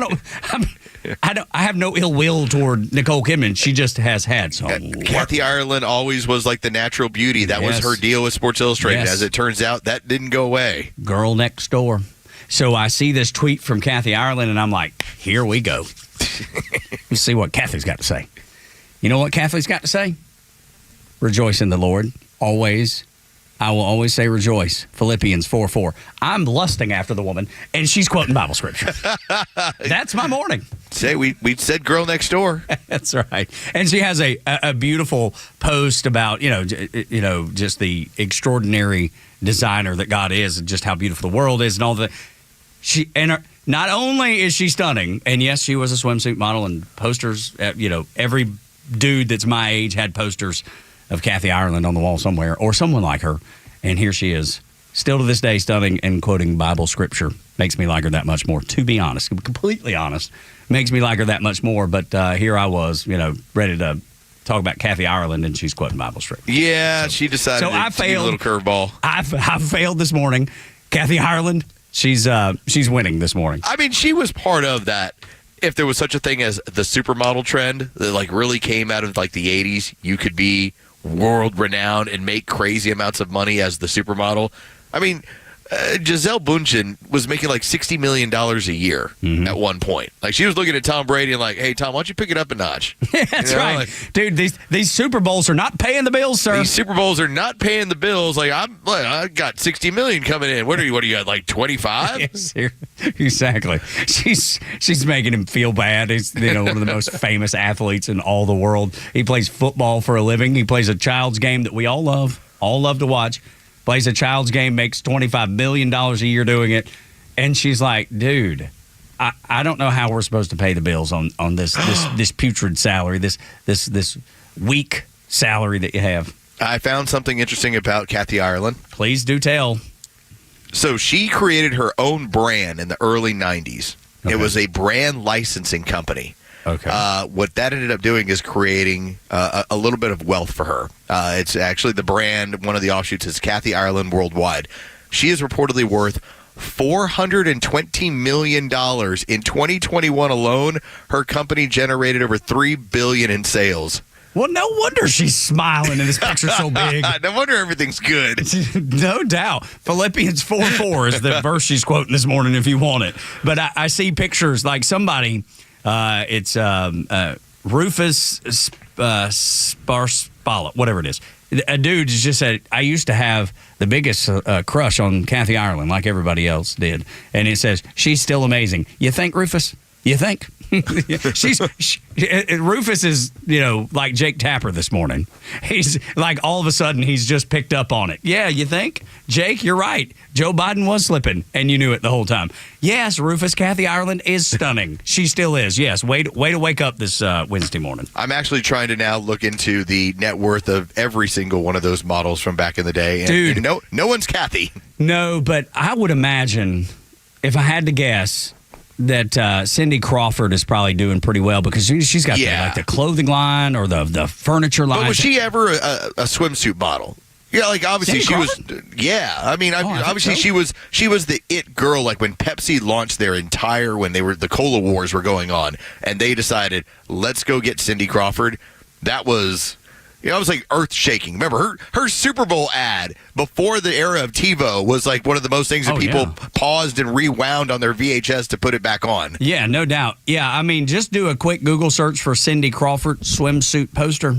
I have no ill will toward Nicole Kidman. She just has had some. Kathy Ireland always was like the natural beauty. That was her deal with Sports Illustrated. Yes. As it turns out, that didn't go away. Girl next door. So I see this tweet from Kathy Ireland, and I'm like, here we go. Let's see what Kathy's got to say. You know what Kathy's got to say? Rejoice in the Lord. Always. I will always say rejoice. Philippians 4:4. I'm lusting after the woman, and she's quoting Bible scripture. That's my morning. Say we said girl next door. That's right. And she has a beautiful post about just the extraordinary designer that God is, and just how beautiful the world is, and all the not only is she stunning, and yes, she was a swimsuit model and posters. Every dude that's my age had posters of Kathy Ireland on the wall somewhere, or someone like her. And here she is, still to this day stunning and quoting Bible scripture. Makes me like her that much more, to be honest. Completely honest. Makes me like her that much more. But here I was, ready to talk about Kathy Ireland, and she's quoting Bible scripture. Yeah, she decided to give a little curveball. I failed this morning. Kathy Ireland, she's winning this morning. I mean, she was part of that. If there was such a thing as the supermodel trend that really came out of the 80s, you could be world renowned and make crazy amounts of money as the supermodel. I mean, Gisele Bündchen was making $60 million a year at one point. She was looking at Tom Brady and hey, Tom, why don't you pick it up a notch? That's right. Dude, these Super Bowls are not paying the bills, sir. These Super Bowls are not paying the bills. I got $60 million coming in. What are you at, 25? Yes, exactly. She's making him feel bad. He's one of the most famous athletes in all the world. He plays football for a living. He plays a child's game that we all love to watch. Plays a child's game, makes $25 million a year doing it. And she's like, dude, I don't know how we're supposed to pay the bills on this putrid salary, this weak salary that you have. I found something interesting about Kathy Ireland. Please do tell. So she created her own brand in the early 90s. Okay. It was a brand licensing company. Okay. What that ended up doing is creating a little bit of wealth for her. It's actually the brand, one of the offshoots is Kathy Ireland Worldwide. She is reportedly worth $420 million. In 2021 alone, her company generated over $3 billion in sales. Well, no wonder she's smiling and this picture's so big. No wonder everything's good. No doubt. Philippians 4:4 is the verse she's quoting this morning if you want it. But I see pictures like somebody... it's Rufus Sparspala, whatever it is. A dude just said, I used to have the biggest crush on Kathy Ireland, like everybody else did. And it says, she's still amazing. You think, Rufus? You think? Rufus is, like Jake Tapper this morning. He's like, all of a sudden, he's just picked up on it. Yeah, you think? Jake, you're right. Joe Biden was slipping, and you knew it the whole time. Yes, Rufus, Kathy Ireland is stunning. She still is. Yes, way to wake up this Wednesday morning. I'm actually trying to now look into the net worth of every single one of those models from back in the day. And, dude, no one's Kathy. No, but I would imagine, if I had to guess, that Cindy Crawford is probably doing pretty well because she's got the clothing line or the furniture line. But was she ever a swimsuit model? Yeah, like obviously Cindy she was. Yeah, I mean, obviously so. she was the it girl. Like when Pepsi launched their entire the cola wars were going on, and they decided let's go get Cindy Crawford. That was. It was like earth shaking. Remember her Super Bowl ad before the era of TiVo was like one of the most things that people paused and rewound on their VHS to put it back on. Yeah, no doubt. Yeah, I mean, just do a quick Google search for Cindy Crawford swimsuit poster,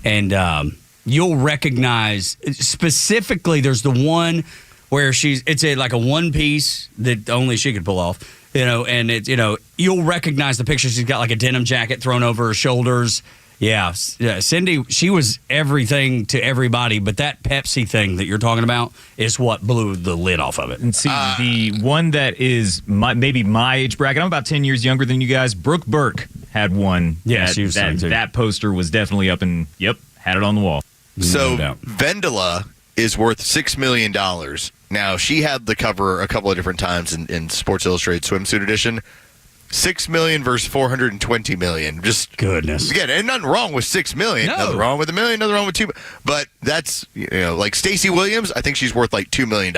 and you'll recognize specifically. There's the one where it's like a one piece that only she could pull off. And it's you'll recognize the picture. She's got like a denim jacket thrown over her shoulders. Yeah, Cindy, she was everything to everybody, but that Pepsi thing that you're talking about is what blew the lid off of it. And see, the one that is maybe my age bracket, I'm about 10 years younger than you guys. Brooke Burke had one. Yeah, she was that poster was definitely up and, had it on the wall. So Vendela is worth $6 million. Now, she had the cover a couple of different times in Sports Illustrated Swimsuit Edition. $6 million versus $420 million. Just goodness. Again, and nothing wrong with $6 million. No. Nothing wrong with $1 million. Nothing wrong with $2 million. But that's like Stacey Williams. I think she's worth like $2 million.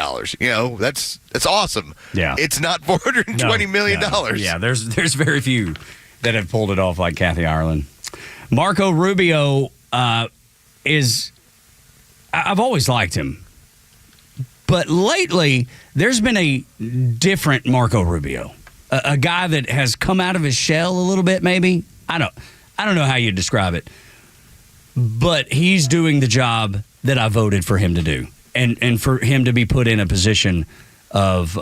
That's awesome. Yeah, it's not $420 million. Yeah, there's very few that have pulled it off like Kathy Ireland. Marco Rubio is. I've always liked him, but lately there's been a different Marco Rubio. A guy that has come out of his shell a little bit, maybe. I don't know how you describe it, but he's doing the job that I voted for him to do, and for him to be put in a position of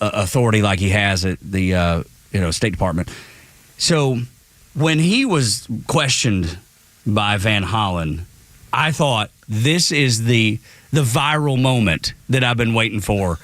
authority like he has at the State Department. So when he was questioned by Van Hollen, I thought this is the viral moment that I've been waiting for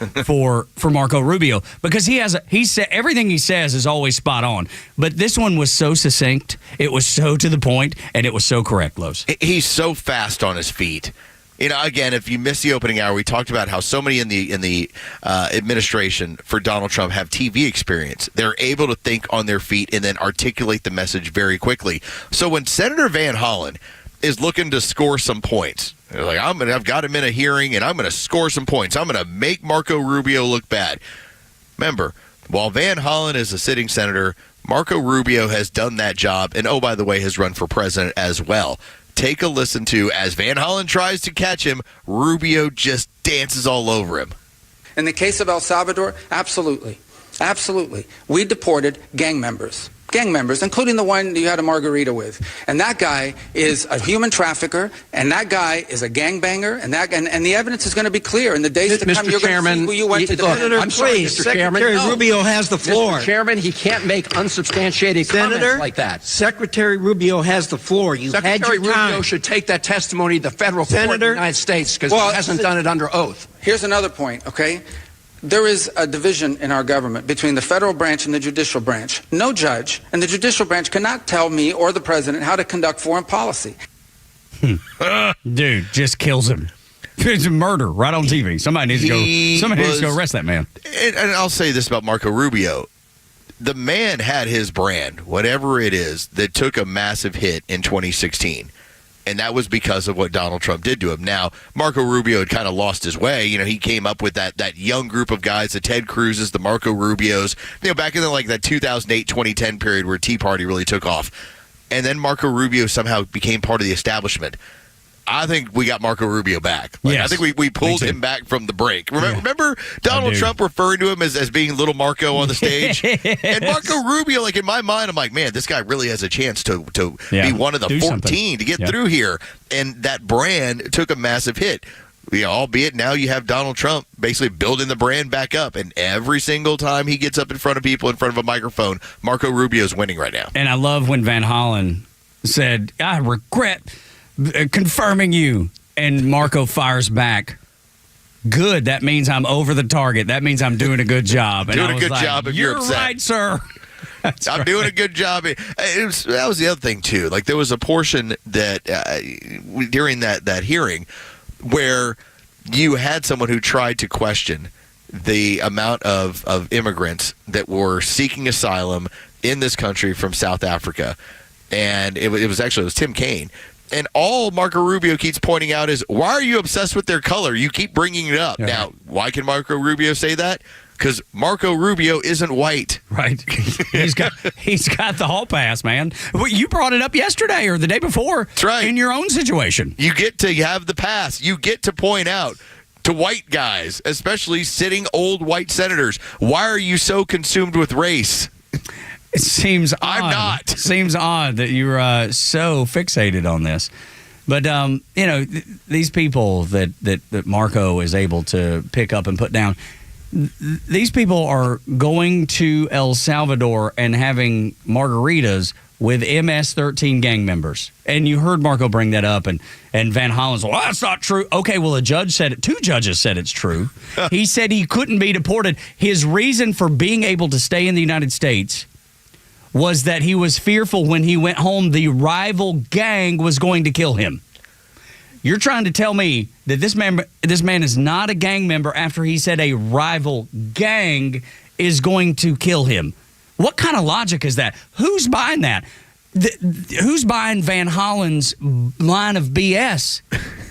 Marco Rubio, because he said everything he says is always spot on, but this one was so succinct, it was so to the point, and it was so correct. Los, he's so fast on his feet. Again, if you missed the opening hour, we talked about how so many in the administration for Donald Trump have TV experience. They're able to think on their feet and then articulate the message very quickly. So when Senator Van Hollen is looking to score some points, they're like, I've got him in a hearing and I'm going to score some points. I'm going to make Marco Rubio look bad. Remember, while Van Hollen is a sitting senator, Marco Rubio has done that job, and by the way, has run for president as well. Take a listen to, as Van Hollen tries to catch him, Rubio just dances all over him. In the case of El Salvador, absolutely. Absolutely. We deported gang members, including the one you had a margarita with. And that guy is a human trafficker, and that guy is a gangbanger, and the evidence is going to be clear in the days to come. You're going to see who you went to Senator, I'm sorry, please, Mr. Chairman. Secretary Rubio has the floor. Mr. Chairman, he can't make unsubstantiated comments like that. Secretary Rubio has the floor. You had your time. Rubio should take that testimony to the federal court of the United States, because he hasn't done it under oath. Here's another point, okay? There is a division in our government between the federal branch and the judicial branch. No judge and the judicial branch cannot tell me or the president how to conduct foreign policy. Dude, just kills him. It's a murder right on TV. Somebody needs to go arrest that man. And I'll say this about Marco Rubio. The man had his brand, whatever it is, that took a massive hit in 2016. And that was because of what Donald Trump did to him. Now, Marco Rubio had kind of lost his way. He came up with that young group of guys, the Ted Cruzes, the Marco Rubios, back in that 2008-2010 period where Tea Party really took off. And then Marco Rubio somehow became part of the establishment. I think we got Marco Rubio back. Yes. I think we pulled him back from the break. Remember Donald Trump referring to him as being little Marco on the stage? And Marco Rubio, in my mind, I'm like, man, this guy really has a chance to be one of the 14 to get through here. And that brand took a massive hit. Albeit now you have Donald Trump basically building the brand back up. And every single time he gets up in front of people, in front of a microphone, Marco Rubio's winning right now. And I love when Van Hollen said, I regret confirming you, and Marco fires back, good, that means I'm over the target, that means I'm doing a good job. And doing a good job if you're upset. Right, sir. I'm doing a good job. That was the other thing too, there was a portion that during that hearing where you had someone who tried to question the amount of immigrants that were seeking asylum in this country from South Africa. And it was Tim Kaine. And all Marco Rubio keeps pointing out is, why are you obsessed with their color? You keep bringing it up. Yeah. Now, why can Marco Rubio say that? Because Marco Rubio isn't white. Right. He's got the hall pass, man. You brought it up yesterday or the day before. That's right. In your own situation. You get to have the pass. You get to point out to white guys, especially sitting old white senators, why are you so consumed with race? It seems odd. I'm not. It seems odd that you're so fixated on this. But, these people that Marco is able to pick up and put down, these people are going to El Salvador and having margaritas with MS-13 gang members. And you heard Marco bring that up, and Van Hollen's, well, that's not true. Okay, well, a judge said it. 2 judges said it's true. He said he couldn't be deported. His reason for being able to stay in the United States was that he was fearful when he went home the rival gang was going to kill him. You're trying to tell me that this man is not a gang member after he said a rival gang is going to kill him. What kind of logic is that? Who's buying that? Who's buying Van Hollen's line of BS?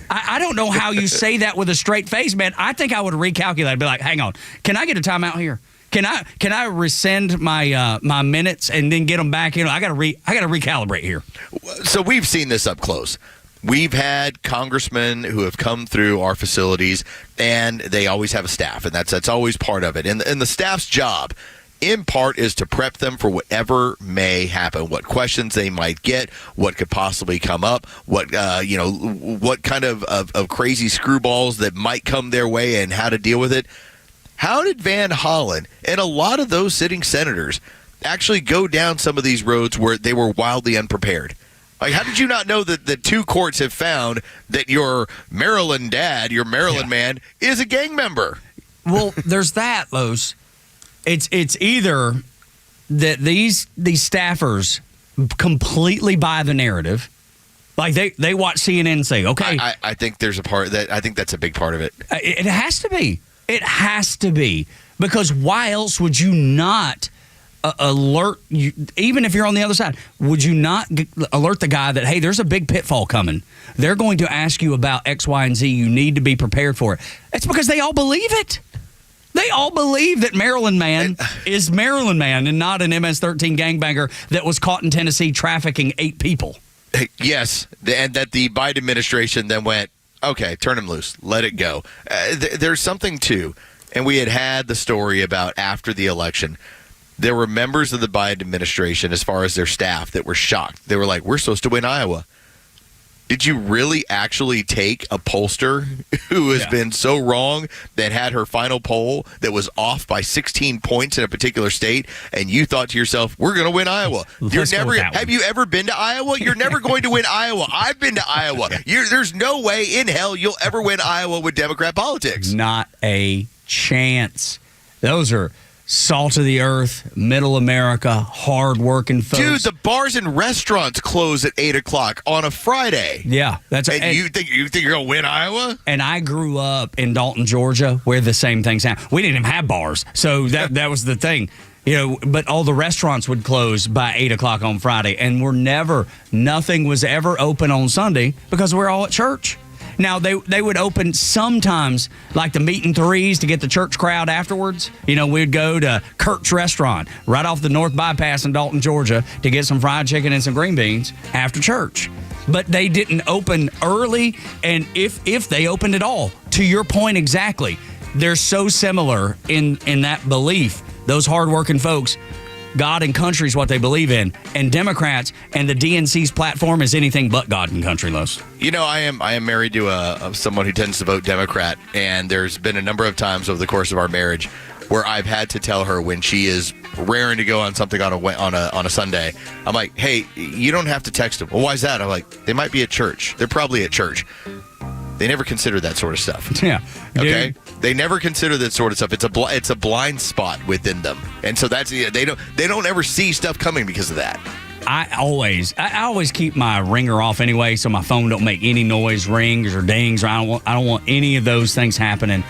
I don't know how you say that with a straight face, man. I think I would recalculate and be like, hang on, can I get a timeout here? Can I rescind my my minutes and then get them back? I got to recalibrate here. So we've seen this up close. We've had congressmen who have come through our facilities, and they always have a staff, and that's always part of it. And the staff's job, in part, is to prep them for whatever may happen, what questions they might get, what could possibly come up, what kind of crazy screwballs that might come their way, and how to deal with it. How did Van Hollen and a lot of those sitting senators actually go down some of these roads where they were wildly unprepared? Like, how did you not know that the 2 courts have found that your Maryland dad, your Maryland man, is a gang member? Well, there's that, Los. It's either that these staffers completely buy the narrative. Like they watch CNN and say, okay. I think there's a part that I think that's a big part of it. It has to be. It has to be, because why else would you not alert you, even if you're on the other side, would you not alert the guy that, hey, there's a big pitfall coming. They're going to ask you about X, Y, and Z. You need to be prepared for it. It's because they all believe it. They all believe that Maryland man is Maryland man and not an MS-13 gangbanger that was caught in Tennessee trafficking 8 people. Yes, and that the Biden administration then went, okay, turn him loose. Let it go. There's something, too, and we had the story about after the election, there were members of the Biden administration, as far as their staff, that were shocked. They were like, we're supposed to win Iowa. Did you really actually take a pollster who has been so wrong, that had her final poll that was off by 16 points in a particular state, and you thought to yourself, we're going to win Iowa? Have you ever been to Iowa? You're never going to win Iowa. I've been to Iowa. There's no way in hell you'll ever win Iowa with Democrat politics. Not a chance. Those are salt of the earth, middle America, hard-working folks. Dude, the bars and restaurants close at 8 o'clock on a Friday. Yeah. And you think you're going to win Iowa? And I grew up in Dalton, Georgia, where the same things happen. We didn't even have bars, so that was the thing. But all the restaurants would close by 8 o'clock on Friday, and nothing was ever open on Sunday because we're all at church. Now, they would open sometimes, like the meet and threes to get the church crowd afterwards. We'd go to Kurt's Restaurant right off the North Bypass in Dalton, Georgia, to get some fried chicken and some green beans after church. But they didn't open early, and if they opened at all, to your point exactly, they're so similar in that belief. Those hardworking folks, God and country is what they believe in, and Democrats and the DNC's platform is anything but God and country, Los. I am married to someone who tends to vote Democrat, and there's been a number of times over the course of our marriage where I've had to tell her when she is raring to go on something on a Sunday. I'm like, hey, you don't have to text them. Well, why is that? I'm like, they might be at church. They're probably at church. They never consider that sort of stuff. Yeah. Okay. They never consider that sort of stuff. It's a blind spot within them, and so they don't ever see stuff coming because of that. I always keep my ringer off anyway, so my phone don't make any noise, rings or dings. Or I don't want any of those things happening.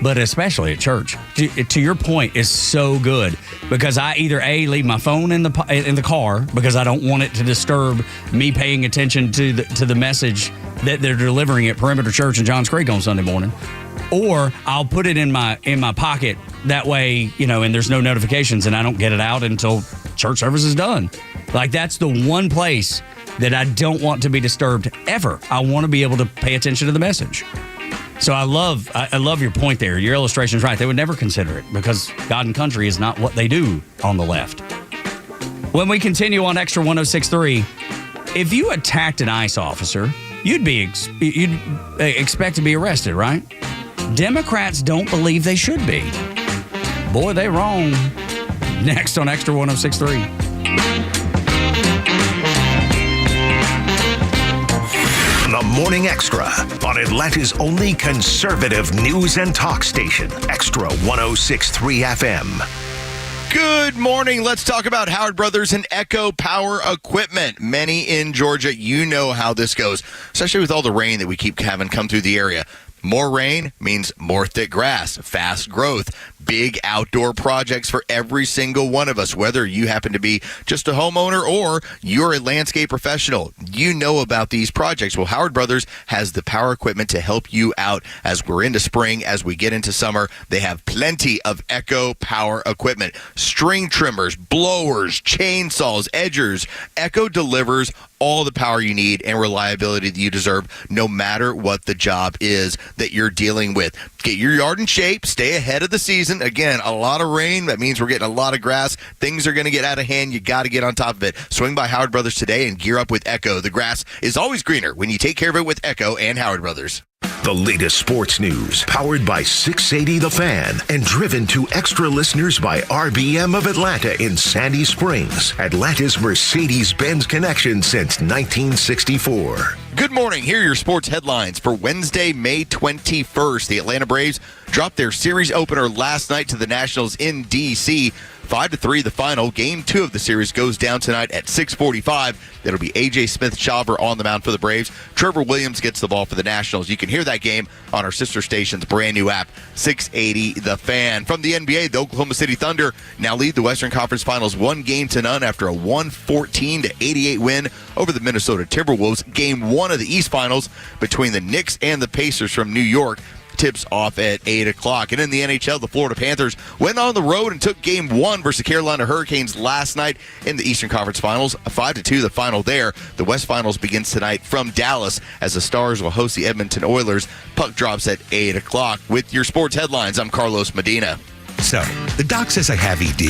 but especially at church. To your point, is so good because I either leave my phone in the car because I don't want it to disturb me paying attention to the message that they're delivering at Perimeter Church in Johns Creek on Sunday morning, or I'll put it in my pocket. That way, and there's no notifications, and I don't get it out until church service is done. Like, that's the one place that I don't want to be disturbed ever. I want to be able to pay attention to the message. So I love your point there. Your illustration's right. They would never consider it because God and country is not what they do on the left. When we continue on Extra 106.3, if you attacked an ICE officer, you'd expect to be arrested, right? Democrats don't believe they should be. Boy, they wrong. Next on Extra 106.3. The Morning Extra on Atlanta's only conservative news and talk station, Extra 106.3 FM. Good morning. Let's talk about Howard Brothers and Echo Power Equipment. Many in Georgia, you know how this goes, especially with all the rain that we keep having come through the area. More rain means more thick grass, fast growth, big outdoor projects for every single one of us, whether you happen to be just a homeowner or you're a landscape professional. You know about these projects. Well, Howard Brothers has the power equipment to help you out as we're into spring, as we get into summer. They have plenty of Echo Power equipment, string trimmers, blowers, chainsaws, edgers. Echo delivers all the power you need and reliability that you deserve, no matter what the job is that you're dealing with. Get your yard in shape, stay ahead of the season. Again, a lot of rain, that means we're getting a lot of grass. Things are going to get out of hand. You got to get on top of it. Swing by Howard Brothers today and gear up with Echo. The grass is always greener when you take care of it with Echo and Howard Brothers. The latest sports news, powered by 680 The Fan, and driven to extra listeners by RBM of Atlanta in Sandy Springs, Atlanta's Mercedes-Benz connection since 1964. Good morning. Here are your sports headlines for Wednesday, May 21st. The Atlanta Braves dropped their series opener last night to the Nationals in D.C. 5-3 the final. Game 2 of the series goes down tonight at 6:45. That'll be A.J. Smith-Shawver on the mound for the Braves. Trevor Williams gets the ball for the Nationals. You can hear that game on our sister station's brand new app, 680 The Fan. From the NBA, the Oklahoma City Thunder now lead the Western Conference Finals 1-0 after a 114-88 win over the Minnesota Timberwolves. Game 1 of the East Finals between the Knicks and the Pacers from New York tips off at 8 o'clock. And in the NHL, the Florida Panthers went on the road and took Game 1 versus the Carolina Hurricanes last night in the Eastern Conference Finals. 5-2 the final there. The West Finals begins tonight from Dallas as the Stars will host the Edmonton Oilers. Puck drops at 8 o'clock. With your sports headlines, I'm Carlos Medina. So, the doc says I have ED.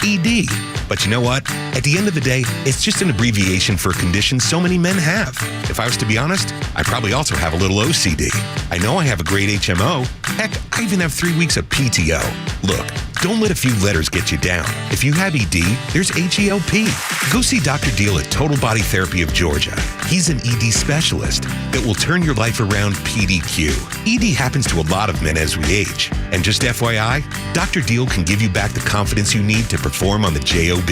ED. But you know what? At the end of the day, it's just an abbreviation for a condition so many men have. If I was to be honest, I probably also have a little OCD. I know I have a great HMO. Heck, I even have 3 weeks of PTO. Look, don't let a few letters get you down. If you have ED, there's HELP. Go see Dr. Deal at Total Body Therapy of Georgia. He's an ED specialist that will turn your life around PDQ. ED happens to a lot of men as we age. And just FYI, Dr. Deal can give you back the confidence you need to perform on the JOB.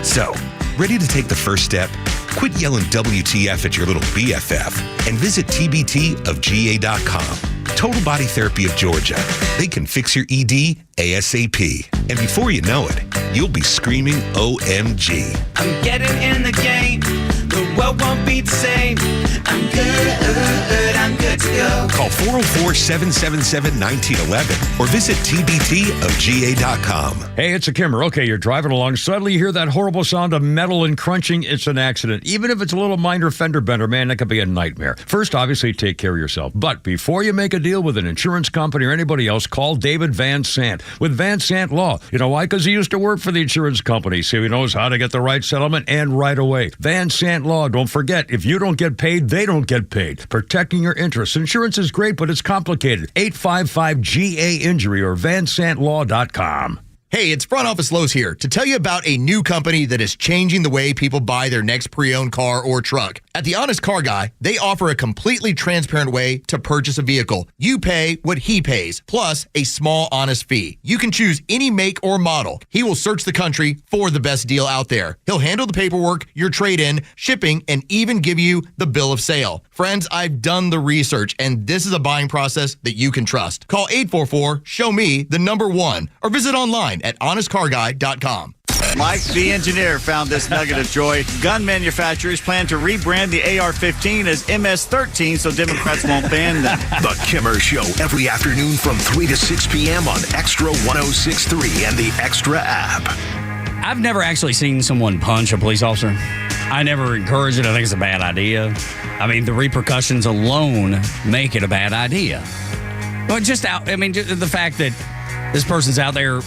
So, ready to take the first step? Quit yelling WTF at your little BFF and visit tbtofga.com. Total Body Therapy of Georgia. They can fix your ED ASAP. And before you know it, you'll be screaming OMG. I'm getting in the game. The world won't be the same. I'm good to go. Call 404-777-1911 or visit tbtofga.com. Hey, it's a Kimmer. Okay, you're driving along. Suddenly you hear that horrible sound of metal and crunching. It's an accident. Even if it's a little minor fender bender, man, that could be a nightmare. First, obviously, take care of yourself. But before you make a deal with an insurance company or anybody else, call David Van Sant with Van Sant Law. You know why? Because he used to work for the insurance company, so he knows how to get the right settlement and right away. Van Sant Law. Don't forget, if you don't get paid, they don't get paid. Protecting your interests. Insurance is great, but it's complicated. 855-GA-INJURY or vansantlaw.com. Hey, it's Front Office Lowe's here to tell you about a new company that is changing the way people buy their next pre-owned car or truck. At The Honest Car Guy, they offer a completely transparent way to purchase a vehicle. You pay what he pays, plus a small honest fee. You can choose any make or model. He will search the country for the best deal out there. He'll handle the paperwork, your trade-in, shipping, and even give you the bill of sale. Friends, I've done the research, and this is a buying process that you can trust. Call 844-SHOW-ME, the number 1, or visit online at honestcarguy.com. Mike, the engineer, found this nugget of joy. Gun manufacturers plan to rebrand the AR-15 as MS-13 so Democrats won't ban them. The Kimmer Show, every afternoon from 3 to 6 p.m. on Extra 106.3 and the Extra app. I've never actually seen someone punch a police officer. I never encourage it. I think it's a bad idea. I mean, the repercussions alone make it a bad idea. But just the fact that this person's out there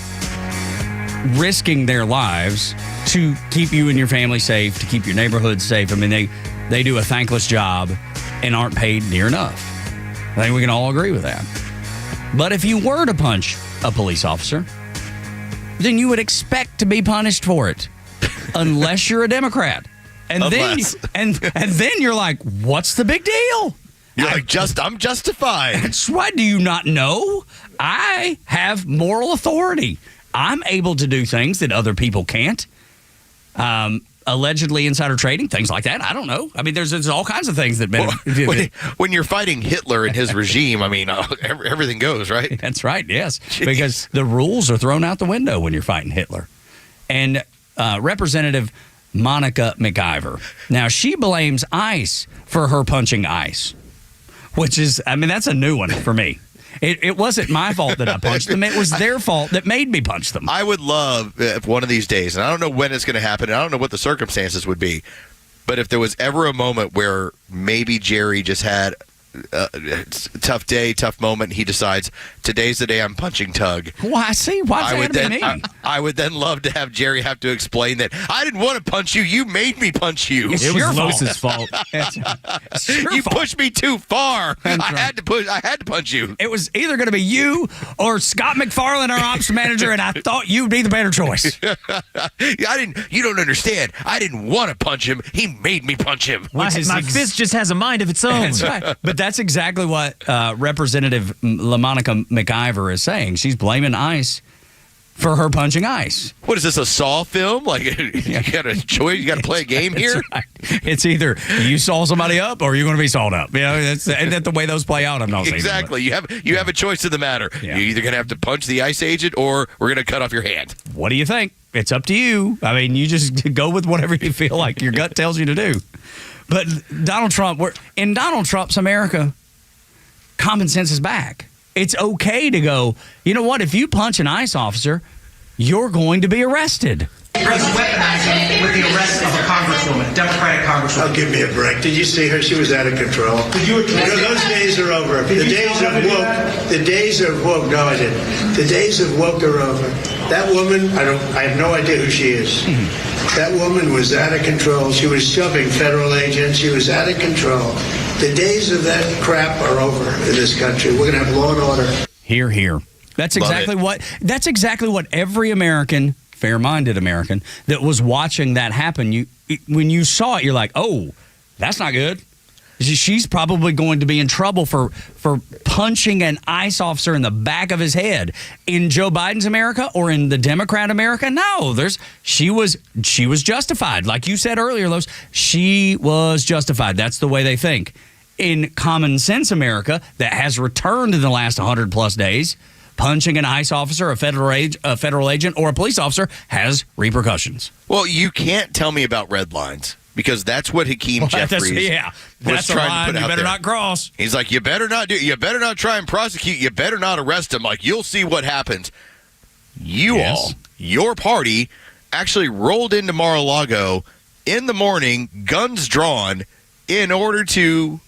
risking their lives to keep you and your family safe, to keep your neighborhood safe. I mean, they do a thankless job and aren't paid near enough. I think we can all agree with that. But if you were to punch a police officer, then you would expect to be punished for it, unless you're a Democrat. And then you're like, what's the big deal? You're like, I'm justified. That's right. Do you not know? I have moral authority. I'm able to do things that other people can't. Allegedly insider trading, things like that. I don't know. I mean, there's all kinds of things that... When you're fighting Hitler and his regime, I mean, everything goes, right? That's right, yes. Jeez. Because the rules are thrown out the window when you're fighting Hitler. And Representative Monica McIver. Now, she blames ICE for her punching ICE, which is, that's a new one for me. It wasn't my fault that I punched them. It was their fault that made me punch them. I would love if one of these days, and I don't know when it's going to happen, and I don't know what the circumstances would be, but if there was ever a moment where maybe Jerry just had a tough day, tough moment, and he decides, today's the day I'm punching Tug. Why does that be me? I would then love to have Jerry have to explain that I didn't want to punch you. You made me punch you. It was Los's fault. You pushed me too far. I had to punch you. It was either going to be you or Scott McFarland, our ops manager, and I thought you'd be the better choice. You don't understand. I didn't want to punch him. He made me punch him. My fist just has a mind of its own. That's right. But that's exactly what Representative LaMonica McIver is saying. She's blaming ICE for her punching ICE. What is this, a Saw film? Like, you got a choice? You got to play a game here? Right. It's either you saw somebody up or you're going to be sawed up. Isn't that the way those play out? I'm not saying exactly. You have a choice in the matter. Yeah. You're either going to have to punch the ICE agent or we're going to cut off your hand. What do you think? It's up to you. I mean, you just go with whatever you feel like your gut tells you to do. But Donald Trump, in Donald Trump's America, common sense is back. It's okay to go, you know what, if you punch an ICE officer, you're going to be arrested. Weaponizing with the arrest of a congresswoman, Democratic congresswoman. Oh, give me a break. Did you see her? She was out of control. Did you address those days are over. The days of woke. No, I didn't. The days of woke are over. That woman, I have no idea who she is. That woman was out of control. She was shoving federal agents. She was out of control. The days of that crap are over in this country. We're going to have law and order. Hear, hear. That's exactly what every American, fair-minded American, that was watching that happen, when you saw it, you're like, oh, that's not good. She's probably going to be in trouble for punching an ICE officer in the back of his head. In Joe Biden's America or in the Democrat America? No, she was justified. Like you said earlier, Los, she was justified. That's the way they think. In common sense America, that has returned in the last 100+ days, punching an ICE officer, a federal agent, or a police officer has repercussions. Well, you can't tell me about red lines. Because that's what Hakeem Jeffries was trying to put out there. You better not cross. He's like, you better not try and prosecute. You better not arrest him. Like, you'll see what happens. Your party, actually rolled into Mar-a-Lago in the morning, guns drawn, in order to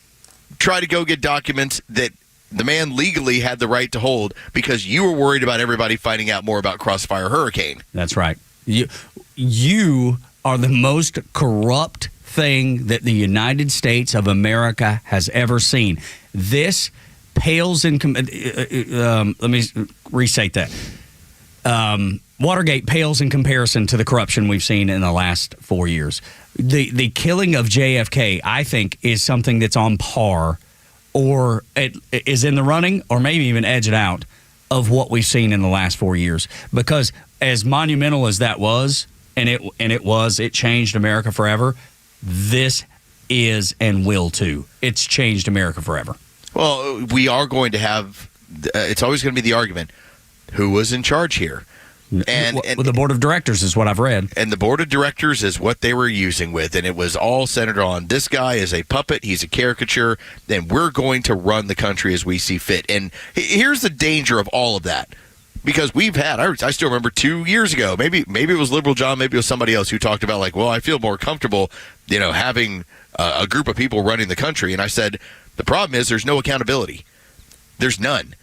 try to go get documents that the man legally had the right to hold because you were worried about everybody finding out more about Crossfire Hurricane. That's right. You are the most corrupt thing that the United States of America has ever seen. This pales in... let me restate that. Watergate pales in comparison to the corruption we've seen in the last 4 years. The killing of JFK, I think, is something that's on par or it is in the running or maybe even edge it out of what we've seen in the last 4 years. Because as monumental as that was... And it changed America forever. This is and will too. It's changed America forever. Well, we are going to have, it's always going to be the argument, who was in charge here? And the board of directors is what I've read. And the board of directors is what they were using with. And it was all centered on this guy is a puppet. He's a caricature. And we're going to run the country as we see fit. And here's the danger of all of that. Because we've had, I still remember 2 years ago, maybe it was Liberal John, maybe it was somebody else who talked about like, well, I feel more comfortable, having a group of people running the country. And I said, the problem is there's no accountability. There's none.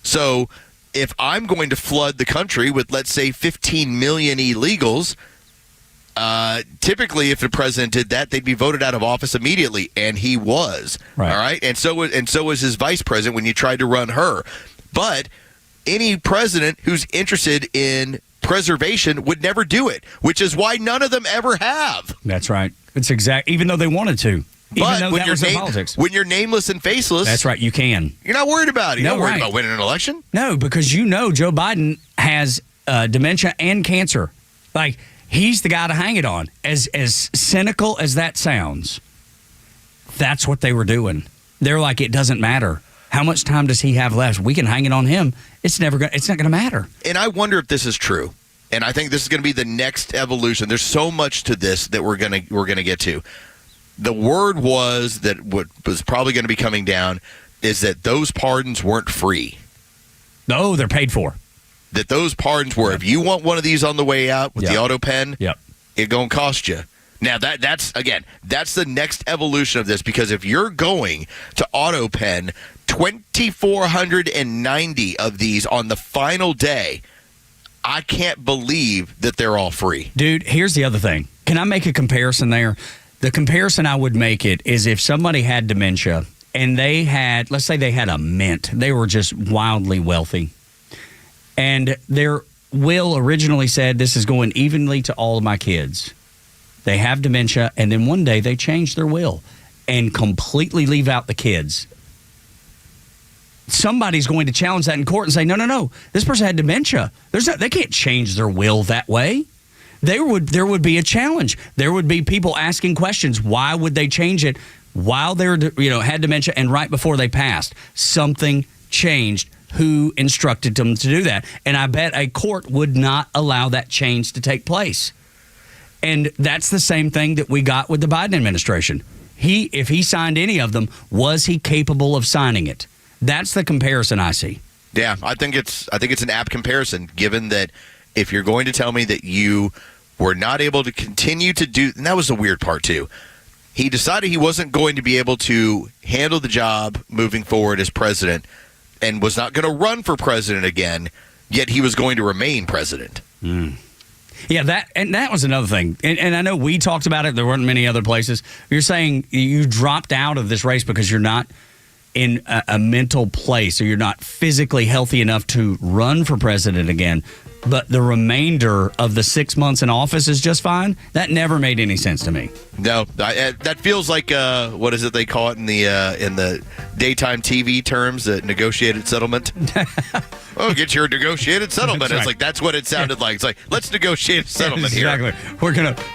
So if I'm going to flood the country with, let's say, 15 million illegals, typically if the president did that, they'd be voted out of office immediately, and he was. Right. All right, and so was his vice president when you tried to run her. But any president who's interested in preservation would never do it, which is why none of them ever have. That's right. It's even though they wanted to. But when you're nameless and faceless, that's right, you can. You're not worried about it. You're not worried right. about winning an election. No, because Joe Biden has dementia and cancer. Like, he's the guy to hang it on. As cynical as that sounds, that's what they were doing. They're like, it doesn't matter. How much time does he have left? We can hang it on him. It's not going to matter. And I wonder if this is true. And I think this is going to be the next evolution. There's so much to this that we're going to get to. The word was that what was probably going to be coming down is that those pardons weren't free. No, they're paid for. That those pardons were, if you want one of these on the way out with the auto pen, it's going to cost you. Now, that's the next evolution of this, because if you're going to auto pen 2,490 of these on the final day, I can't believe that they're all free. Dude, here's the other thing. Can I make a comparison there? The comparison I would make it is if somebody had dementia and they had, let's say they had a mint. They were just wildly wealthy. And their will originally said, this is going evenly to all of my kids. They have dementia, and then one day they change their will and completely leave out the kids. Somebody's going to challenge that in court and say, no, this person had dementia. They can't change their will that way. There would be a challenge. There would be people asking questions. Why would they change it while they had dementia and right before they passed? Something changed. Who instructed them to do that? And I bet a court would not allow that change to take place. And that's the same thing that we got with the Biden administration. If he signed any of them, was he capable of signing it? That's the comparison I see. Yeah, I think it's an apt comparison, given that if you're going to tell me that you were not able to continue to do, and that was the weird part too. He decided he wasn't going to be able to handle the job moving forward as president and was not going to run for president again, yet he was going to remain president. Yeah, that was another thing. And I know we talked about it. There weren't many other places. You're saying you dropped out of this race because you're not in a mental place, or you're not physically healthy enough to run for president again. But the remainder of the 6 months in office is just fine. That never made any sense to me. No, that feels like what is it they call it in the daytime TV terms, a negotiated settlement. Oh, get your negotiated settlement. That's It's right. like that's what it sounded like. It's like, let's negotiate a settlement here. Exactly.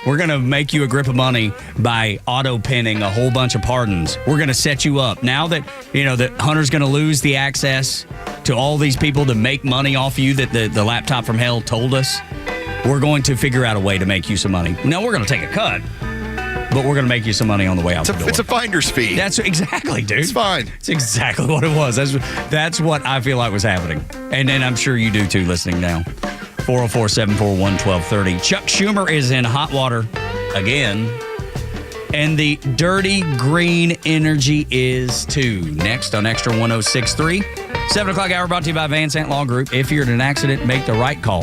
We're gonna make you a grip of money by auto pinning a whole bunch of pardons. We're gonna set you up now that that Hunter's gonna lose the access to all these people to make money off you that the laptop from hell told us. We're going to figure out a way to make you some money. Now we're gonna take a cut, but we're going to make you some money on the way out the door. It's a finder's fee. That's exactly, dude. It's fine. It's exactly what it was. That's what I feel like was happening. And then I'm sure you do too, listening now. 404-741-1230. Chuck Schumer is in hot water again. And the dirty green energy is too. Next on Extra 106.3. 7 o'clock hour brought to you by Van Sant Law Group. If you're in an accident, make the right call.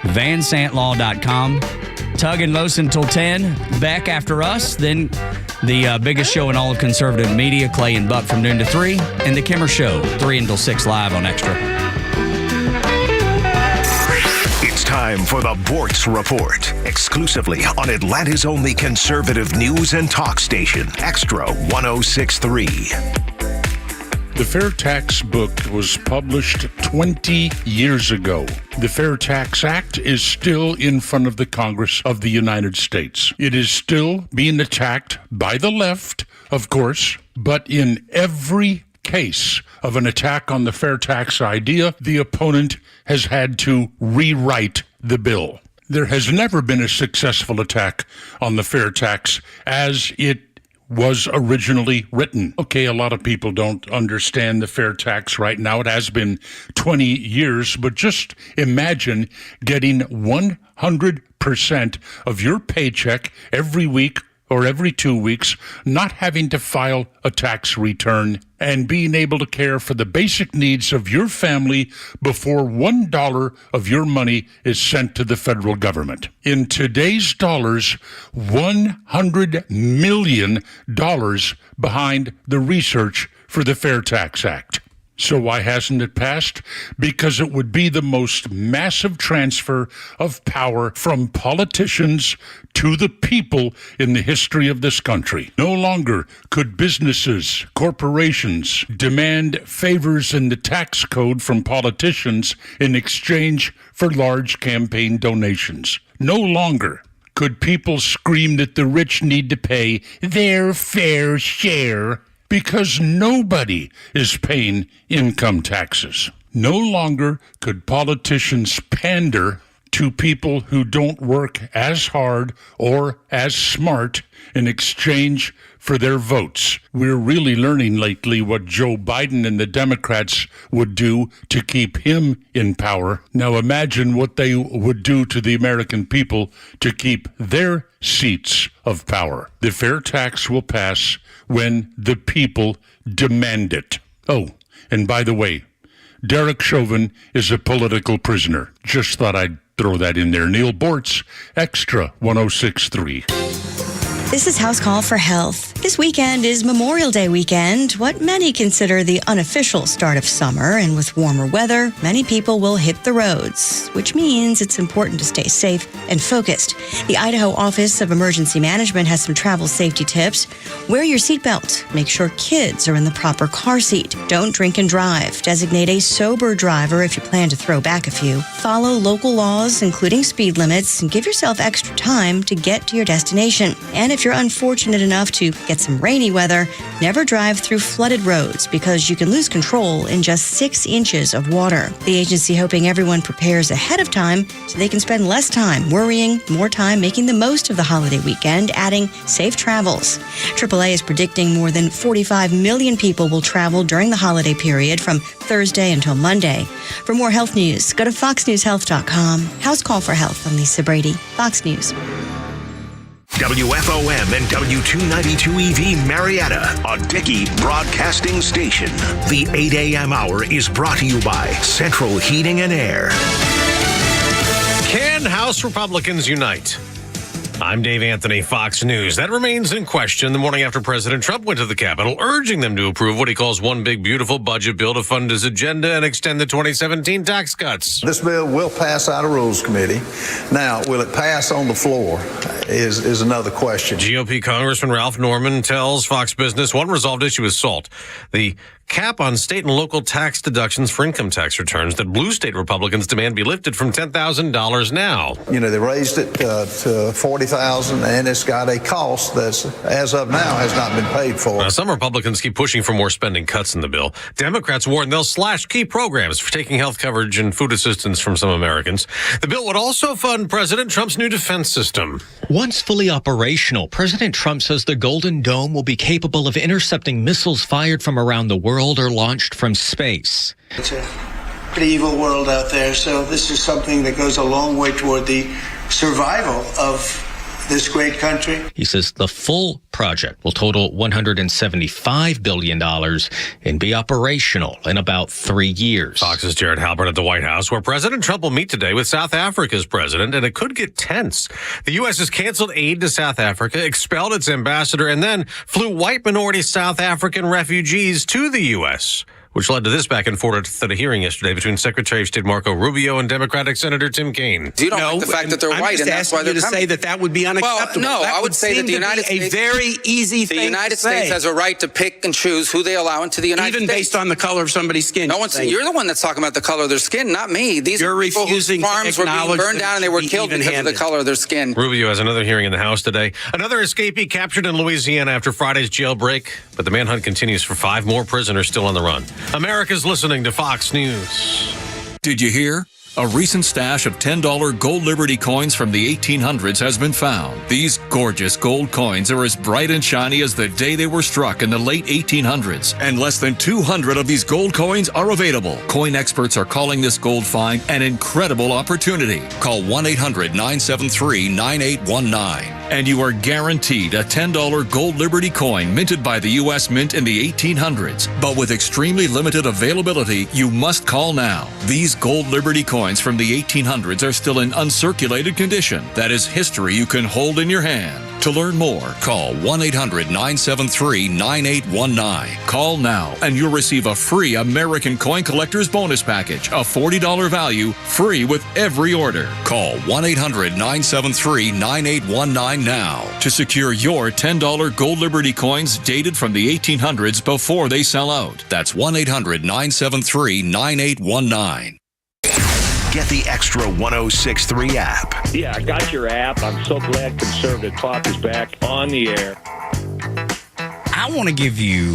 VanSantLaw.com. Tug and Los until 10. Back after us. Then the biggest show in all of conservative media, Clay and Buck from noon to 3. And the Kimmer Show, 3 until 6 live on Extra. It's time for the Bortz Report, exclusively on Atlanta's only conservative news and talk station, Extra 106.3. The Fair Tax book was published 20 years ago. The Fair Tax Act is still in front of the Congress of the United States. It is still being attacked by the left, of course, but in every case of an attack on the fair tax idea, the opponent has had to rewrite the bill. There has never been a successful attack on the fair tax as it was originally written. Okay, a lot of people don't understand the fair tax right now. It has been 20 years, but just imagine getting 100% of your paycheck every week or every 2 weeks, not having to file a tax return, and being able to care for the basic needs of your family before $1 of your money is sent to the federal government. In today's dollars, $100 million behind the research for the Fair Tax Act. So why hasn't it passed? Because it would be the most massive transfer of power from politicians to the people in the history of this country. No longer could businesses, corporations demand favors in the tax code from politicians in exchange for large campaign donations. No longer could people scream that the rich need to pay their fair share, because nobody is paying income taxes. No longer could politicians pander to people who don't work as hard or as smart in exchange for their votes. We're really learning lately what Joe Biden and the Democrats would do to keep him in power. Now imagine what they would do to the American people to keep their seats of power. The fair tax will pass when the people demand it. Oh, and by the way, Derek Chauvin is a political prisoner. Just thought I'd throw that in there. Neil Bortz, Extra 106.3. This is House Call for Health. This weekend is Memorial Day weekend, what many consider the unofficial start of summer. And with warmer weather, many people will hit the roads, which means it's important to stay safe and focused. The Idaho Office of Emergency Management has some travel safety tips. Wear your seatbelt. Make sure kids are in the proper car seat. Don't drink and drive. Designate a sober driver if you plan to throw back a few. Follow local laws, including speed limits, and give yourself extra time to get to your destination. And if you're unfortunate enough to get some rainy weather, never drive through flooded roads because you can lose control in just 6 inches of water. The agency hoping everyone prepares ahead of time so they can spend less time worrying, more time making the most of the holiday weekend, adding safe travels. AAA is predicting more than 45 million people will travel during the holiday period from Thursday until Monday. For more health news, go to foxnewshealth.com. House Call for Health. I'm Lisa Brady, Fox News. WFOM and W292 EV Marietta, a Dickey broadcasting station. The 8 a.m. hour is brought to you by Central Heating and Air. Can House Republicans unite? I'm Dave Anthony, Fox News. That remains in question the morning after President Trump went to the Capitol, urging them to approve what he calls one big, beautiful budget bill to fund his agenda and extend the 2017 tax cuts. This bill will pass out of Rules Committee. Now, will it pass on the floor is another question. GOP Congressman Ralph Norman tells Fox Business one resolved issue is SALT, the cap on state and local tax deductions for income tax returns that blue state Republicans demand be lifted from $10,000 now. You know, they raised it to $40,000, and it's got a cost that's, as of now, has not been paid for. Now, some Republicans keep pushing for more spending cuts in the bill. Democrats warn they'll slash key programs for taking health coverage and food assistance from some Americans. The bill would also fund President Trump's new defense system. Once fully operational, President Trump says the Golden Dome will be capable of intercepting missiles fired from around the world or launched from space. It's a pretty evil world out there, so this is something that goes a long way toward the survival of this great country. He says the full project will total $175 billion and be operational in about 3 years. Fox's Jared Halpern at the White House, where President Trump will meet today with South Africa's president, and it could get tense. The U.S. has canceled aid to South Africa, expelled its ambassador, and then flew white minority South African refugees to the U.S. which led to this back and forth at a hearing yesterday between Secretary of State Marco Rubio and Democratic Senator Tim Kaine. You don't like the fact that they're white, and that's why they're coming. say that would be unacceptable. Well, no, I would say that the United States, a very easy thing. The United States has a right to pick and choose who they allow into the United States, even based on the color of somebody's skin. No one's. You're the one that's talking about the color of their skin, not me. These are people whose farms were being burned down and they were killed because of the color of their skin. Rubio has another hearing in the House today. Another escapee captured in Louisiana after Friday's jailbreak, but the manhunt continues for 5 more prisoners still on the run. America's listening to Fox News. Did you hear? A recent stash of $10 gold Liberty coins from the 1800s has been found. These gorgeous gold coins are as bright and shiny as the day they were struck in the late 1800s, and less than 200 of these gold coins are available. Coin experts are calling this gold find an incredible opportunity. Call 1-800-973-9819, and you are guaranteed a $10 gold Liberty coin minted by the U.S. Mint in the 1800s. But with extremely limited availability, you must call now. These gold Liberty coins from the 1800s are still in uncirculated condition. That is history you can hold in your hand. To learn more, call 1-800-973-9819. Call now and you'll receive a free American Coin Collector's Bonus Package, a $40 value, free with every order. Call 1-800-973-9819 now to secure your $10 gold Liberty coins dated from the 1800s before they sell out. That's 1-800-973-9819. Get the Extra 106.3 app. Yeah, I got your app. I'm so glad Conservative Talk is back on the air. I want to give you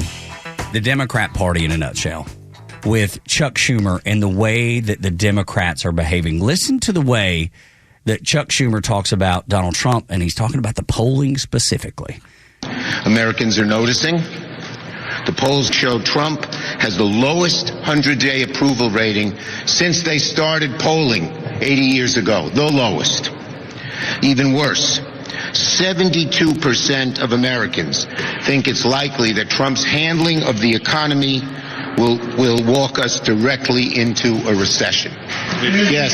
the Democrat Party in a nutshell with Chuck Schumer and the way that the Democrats are behaving. Listen to the way that Chuck Schumer talks about Donald Trump, and he's talking about the polling specifically. Americans are noticing. The polls show Trump has the lowest 100-day approval rating since they started polling 80 years ago, the lowest. Even worse, 72% of Americans think it's likely that Trump's handling of the economy will walk us directly into a recession. Yes.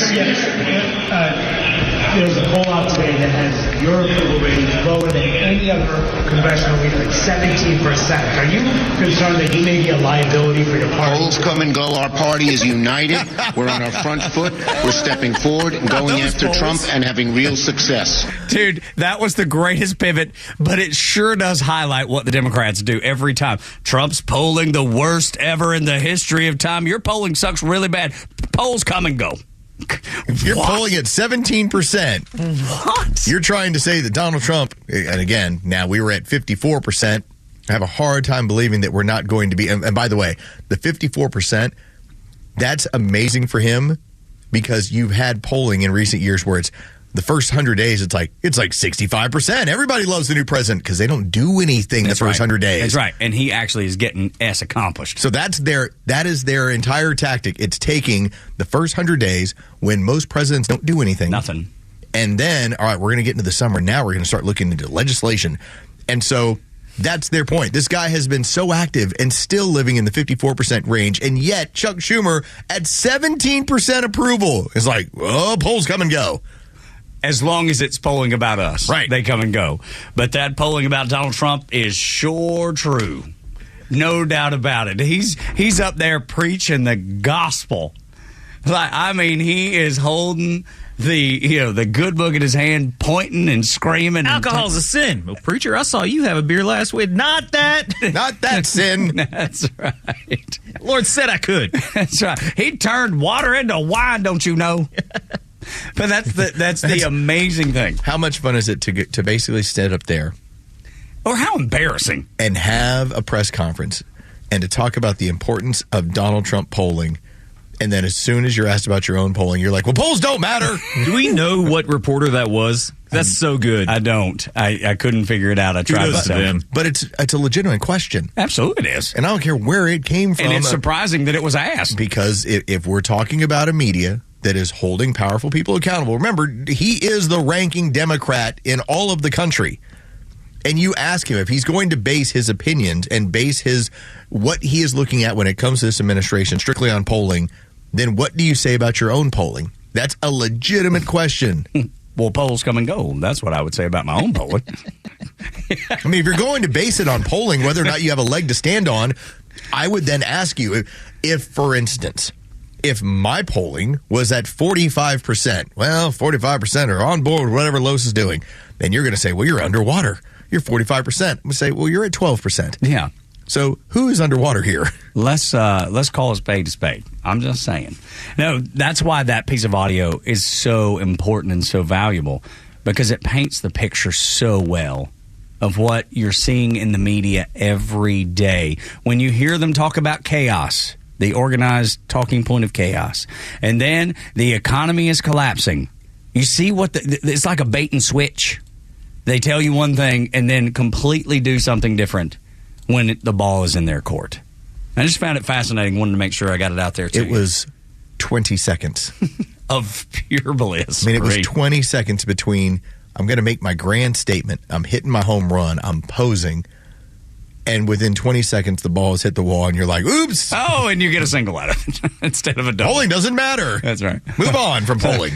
There was a poll out today that has your approval rating lower than any other congressional leader, like 17%. Are you concerned that he may be a liability for your party? Polls come and go. Our party is united. We're on our front foot. We're stepping forward and going after polls. Trump and having real success. Dude, that was the greatest pivot, but it sure does highlight what the Democrats do every time. Trump's polling the worst ever in the history of time. Your polling sucks really bad. Polls come and go. You're polling at 17%. What? You're trying to say that Donald Trump, and again, now we were at 54%. I have a hard time believing that we're not going to be. And by the way, the 54%, that's amazing for him because you've had polling in recent years where it's the first 100 days, it's like 65%. Everybody loves the new president because they don't do anything the first 100 days. That's right. And he actually is getting S accomplished. So that is their entire tactic. It's taking the first 100 days when most presidents don't do anything. Nothing. And then, all right, we're going to get into the summer. Now we're going to start looking into legislation. And so that's their point. This guy has been so active and still living in the 54% range. And yet Chuck Schumer at 17% approval is like, oh, polls come and go. As long as it's polling about us. Right. They come and go. But that polling about Donald Trump is sure true. No doubt about it. He's up there preaching the gospel. He is holding the good book in his hand, pointing and screaming. Alcohol's a sin. Well, preacher, I saw you have a beer last week. Not that sin. That's right. Lord said I could. That's right. He turned water into wine, don't you know? But that's the amazing thing. How much fun is it to basically stand up there? Or how embarrassing. And have a press conference and to talk about the importance of Donald Trump polling. And then as soon as you're asked about your own polling, you're like, well, polls don't matter. Do we know what reporter that was? That's so good. I don't. I couldn't figure it out. I tried myself. But it's a legitimate question. Absolutely it is. And I don't care where it came from. And it's surprising that it was asked. Because if we're talking about a media that is holding powerful people accountable. Remember, he is the ranking Democrat in all of the country. And you ask him if he's going to base his opinions and base what he is looking at when it comes to this administration strictly on polling, then what do you say about your own polling? That's a legitimate question. Well, polls come and go. That's what I would say about my own polling. I mean, if you're going to base it on polling, whether or not you have a leg to stand on, I would then ask you if, for instance, if my polling was at 45%, well, 45% are on board with whatever Los is doing, then you're going to say, well, you're underwater. You're 45%. I'm going to say, well, you're at 12%. Yeah. So who is underwater here? Let's call a spade a spade. I'm just saying. No, that's why that piece of audio is so important and so valuable, because it paints the picture so well of what you're seeing in the media every day. When you hear them talk about chaos, the organized talking point of chaos, and then the economy is collapsing, you see it's like a bait and switch. They tell you one thing and then completely do something different when the ball is in their court. I just found it fascinating. Wanted to make sure I got it out there, too. It was 20 seconds. Of pure bliss. I mean, it was 20 seconds between, I'm going to make my grand statement, I'm hitting my home run, I'm posing, and within 20 seconds, the ball has hit the wall, and you're like, oops. Oh, and you get a single out of it instead of a double. Polling doesn't matter. That's right. Move on from polling.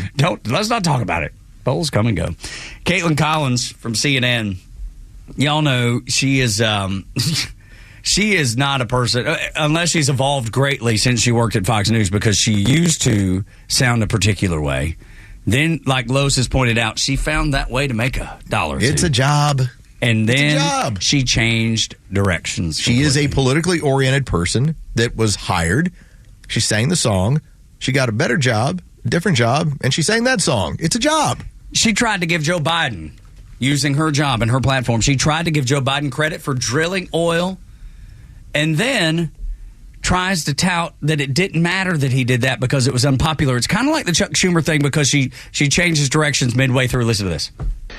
Let's not talk about it. Polls come and go. Caitlin Collins from CNN. Y'all know she is she is not a person, unless she's evolved greatly since she worked at Fox News, because she used to sound a particular way. Then, like Los has pointed out, she found that way to make $1. It's a job. And then she changed directions. She is a politically oriented person that was hired. She sang the song. She got a better job, a different job, and she sang that song. It's a job. She tried to give Joe Biden, using her job and her platform, she tried to give Joe Biden credit for drilling oil, and then tries to tout that it didn't matter that he did that because it was unpopular. It's kind of like the Chuck Schumer thing, because she changes directions midway through. Listen to this.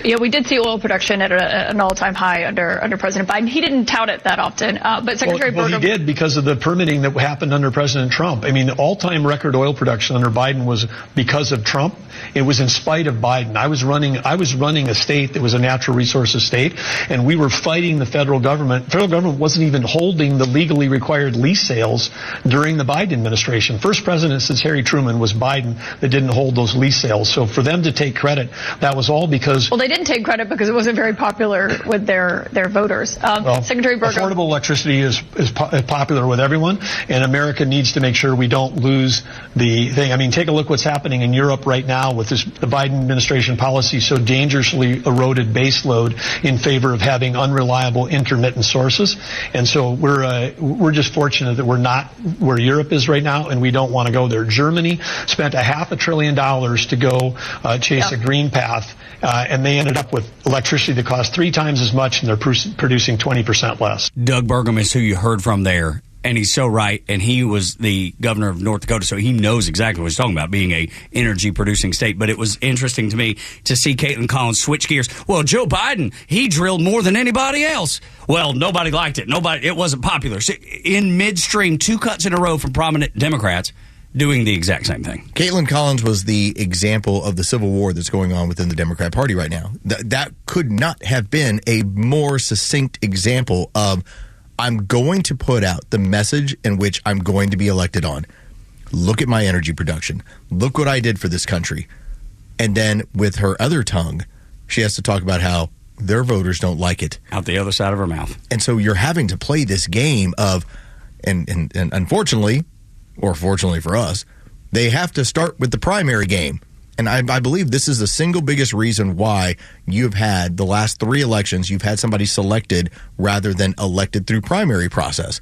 Yeah, we did see oil production at an all-time high under President Biden. He didn't tout it that often, but Secretary Burgum... Well, he did because of the permitting that happened under President Trump. I mean, the all-time record oil production under Biden was because of Trump. It was in spite of Biden. I was running a state that was a natural resources state, and we were fighting the federal government. The federal government wasn't even holding the legally required lease sales during the Biden administration. First president since Harry Truman was Biden that didn't hold those lease sales. So for them to take credit, that was all because... Well, they didn't take credit because it wasn't very popular with their voters. Secretary Burgum... Affordable electricity is popular with everyone, and America needs to make sure we don't lose the thing. I mean, take a look what's happening in Europe right now with the Biden administration policy so dangerously eroded baseload in favor of having unreliable intermittent sources. And so we're just fortunate that we're not where Europe is right now, and we don't want to go there. Germany spent $500 billion to go chase a green path, and they ended up with electricity that cost 3 times as much, and they're producing 20% less. Doug Burgum is who you heard from there, and he's so right. And he was the governor of North Dakota, so he knows exactly what he's talking about, being a energy-producing state. But it was interesting to me to see Caitlin Collins switch gears. Well, Joe Biden, he drilled more than anybody else. Well, nobody liked it. It wasn't popular. So in midstream, 2 cuts in a row from prominent Democrats doing the exact same thing. Caitlin Collins was the example of the civil war that's going on within the Democrat Party right now. That could not have been a more succinct example of, I'm going to put out the message in which I'm going to be elected on. Look at my energy production. Look what I did for this country. And then with her other tongue, she has to talk about how their voters don't like it. Out the other side of her mouth. And so you're having to play this game of, and unfortunately, or fortunately for us, they have to start with the primary game. And I believe this is the single biggest reason why you've had the last 3 elections, you've had somebody selected rather than elected through primary process.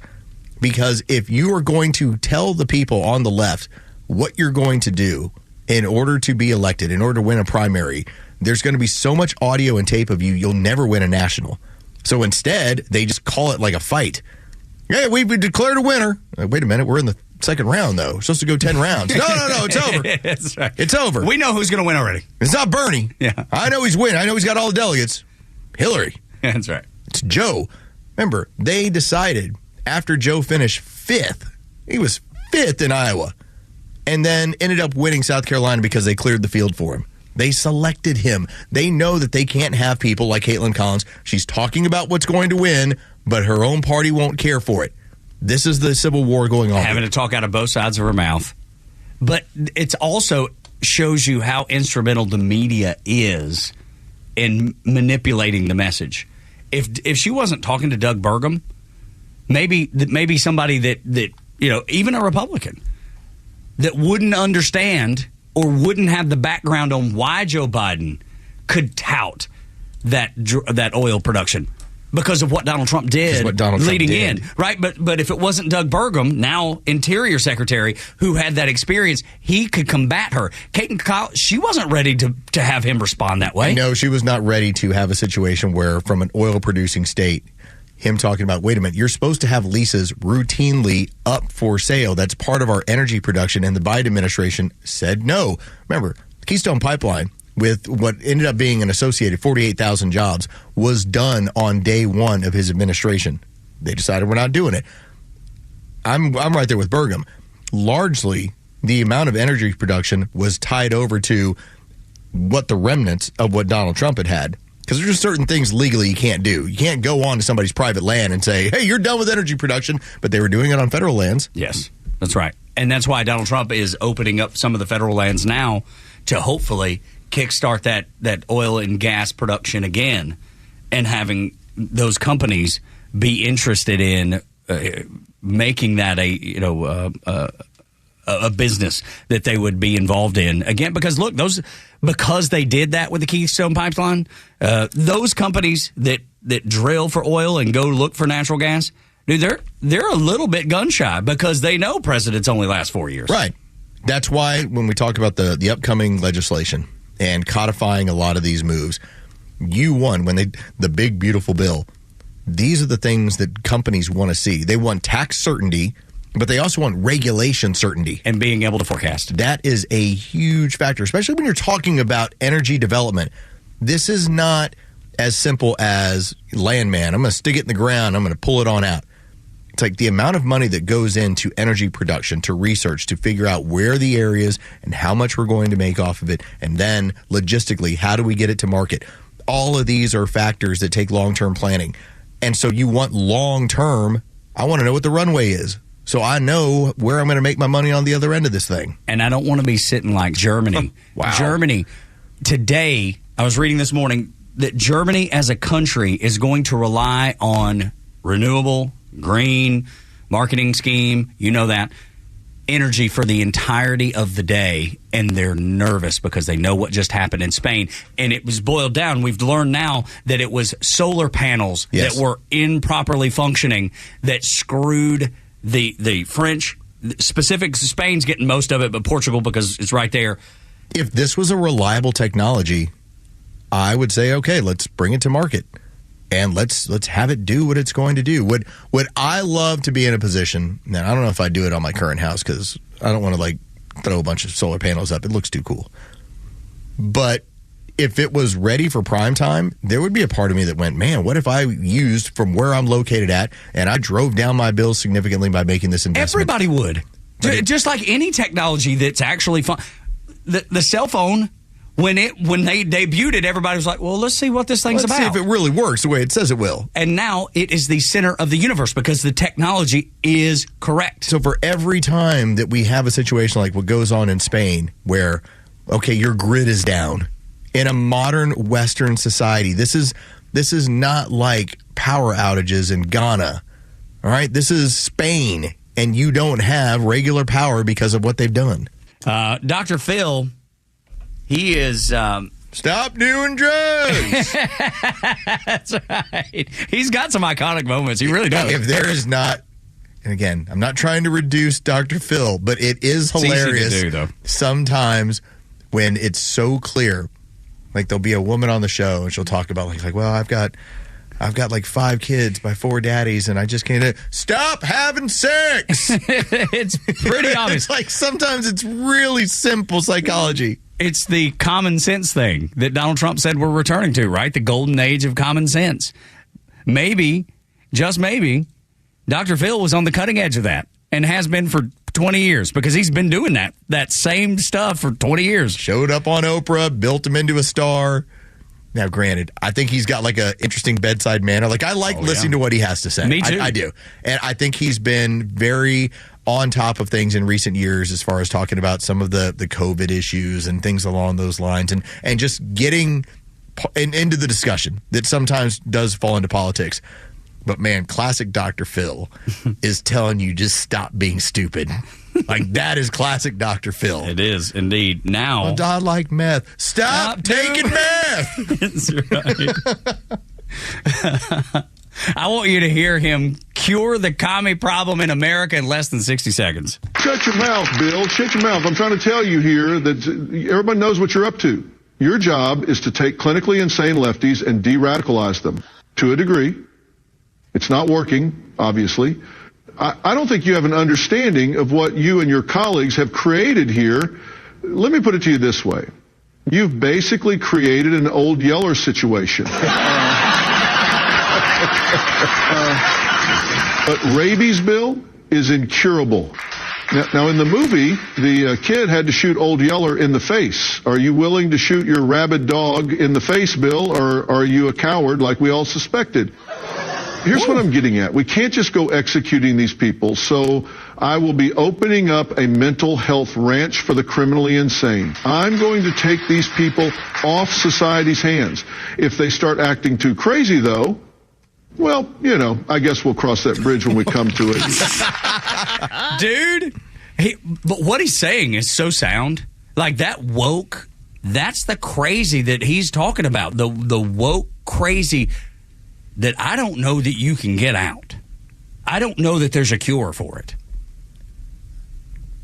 Because if you are going to tell the people on the left what you're going to do in order to be elected, in order to win a primary, there's going to be so much audio and tape of you'll never win a national. So instead, they just call it like a fight. Hey, we declared a winner. Wait a minute, we're in the second round, though. We're supposed to go 10 rounds. No, it's over. That's right. It's over. We know who's going to win already. It's not Bernie. Yeah. I know he's winning. I know he's got all the delegates. Hillary. That's right. It's Joe. Remember, they decided after Joe finished 5th, he was 5th in Iowa, and then ended up winning South Carolina because they cleared the field for him. They selected him. They know that they can't have people like Caitlin Collins. She's talking about what's going to win, but her own party won't care for it. This is the civil war going on. Having to talk out of both sides of her mouth. But it also shows you how instrumental the media is in manipulating the message. If she wasn't talking to Doug Burgum, maybe somebody that even a Republican that wouldn't understand or wouldn't have the background on why Joe Biden could tout that oil production because of what Donald Trump did leading in, right? But if it wasn't Doug Burgum, now Interior Secretary, who had that experience, he could combat her. Kate Kyle, she wasn't ready to have him respond that way. No, she was not ready to have a situation where, from an oil-producing state, him talking about, wait a minute, you're supposed to have leases routinely up for sale. That's part of our energy production, and the Biden administration said no. Remember, the Keystone Pipeline, with what ended up being an associated 48,000 jobs, was done on day one of his administration. They decided we're not doing it. I'm right there with Burgum. Largely, the amount of energy production was tied over to what the remnants of what Donald Trump had. Because there's just certain things legally you can't do. You can't go on to somebody's private land and say, hey, you're done with energy production. But they were doing it on federal lands. Yes, that's right. And that's why Donald Trump is opening up some of the federal lands now to hopefully kickstart that oil and gas production again, and having those companies be interested in making that a business that they would be involved in again. Because look, because they did that with the Keystone Pipeline, those companies that drill for oil and go look for natural gas, dude, they're a little bit gun shy because they know presidents only last 4 years. Right. That's why when we talk about the upcoming legislation and codifying a lot of these moves, the big beautiful bill, these are the things that companies want to see. They want tax certainty, but they also want regulation certainty. And being able to forecast. That is a huge factor, especially when you're talking about energy development. This is not as simple as landman. I'm going to stick it in the ground. I'm going to pull it on out. It's like the amount of money that goes into energy production, to research, to figure out where the areas and how much we're going to make off of it. And then logistically, how do we get it to market? All of these are factors that take long-term planning. And so you want long-term, I want to know what the runway is, so I know where I'm going to make my money on the other end of this thing. And I don't want to be sitting like Germany. Wow. Germany, today, I was reading this morning that Germany as a country is going to rely on renewable, green, marketing scheme, energy for the entirety of the day. And they're nervous because they know what just happened in Spain. And it was boiled down. We've learned now that it was solar panels that were improperly functioning that screwed the French, specific Spain's getting most of it, but Portugal, because it's right there. If this was a reliable technology, I would say, okay, let's bring it to market and let's have it do what it's going to do. Would I love to be in a position, now I don't know if I'd do it on my current house because I don't want to throw a bunch of solar panels up. It looks too cool. But if it was ready for prime time, there would be a part of me that went, man, what if I used from where I'm located at and I drove down my bills significantly by making this investment? Everybody would. Just like any technology that's actually fun. The cell phone, when they debuted it, everybody was like, well, let's see what this thing's about. Let's see if it really works the way it says it will. And now it is the center of the universe because the technology is correct. So for every time that we have a situation like what goes on in Spain where, okay, your grid is down, in a modern Western society, this is not like power outages in Ghana, all right? This is Spain, and you don't have regular power because of what they've done. Dr. Phil, he is... Stop doing drugs! That's right. He's got some iconic moments. He really does. If there is not... And again, I'm not trying to reduce Dr. Phil, but it is hilarious easy to do, though. Sometimes when it's so clear. Like there'll be a woman on the show and she'll talk about like well, I've got like 5 kids by 4 daddies and I just can't stop having sex. It's pretty obvious. It's like sometimes it's really simple psychology. It's the common sense thing that Donald Trump said we're returning to, right? The golden age of common sense. Maybe, just maybe, Dr. Phil was on the cutting edge of that and has been for 20 years because he's been doing that same stuff for 20 years. Showed up on Oprah, built him into a star. Now, granted, I think he's got like an interesting bedside manner. Like I like listening to what he has to say. Me too. I do. And I think he's been very on top of things in recent years as far as talking about some of the COVID issues and things along those lines and just getting into the discussion that sometimes does fall into politics. But man, classic Dr. Phil is telling you just stop being stupid. Like, that is classic Dr. Phil. It is, indeed. Now. I like meth. Stop taking meth. That's right. I want you to hear him cure the commie problem in America in less than 60 seconds. Shut your mouth, Bill. Shut your mouth. I'm trying to tell you here that everybody knows what you're up to. Your job is to take clinically insane lefties and de-radicalize them to a degree. It's not working, obviously. I don't think you have an understanding of what you and your colleagues have created here. Let me put it to you this way. You've basically created an old Yeller situation. But rabies, Bill, is incurable. Now, in the movie, the kid had to shoot Old Yeller in the face. Are you willing to shoot your rabid dog in the face, Bill, or are you a coward like we all suspected? Here's what I'm getting at. We can't just go executing these people, so I will be opening up a mental health ranch for the criminally insane. I'm going to take these people off society's hands. If they start acting too crazy, though, well, I guess we'll cross that bridge when we come to it. Dude, but what he's saying is so sound. Like, that woke, that's the crazy that he's talking about. The woke crazy that I don't know that you can get out. I don't know that there's a cure for it.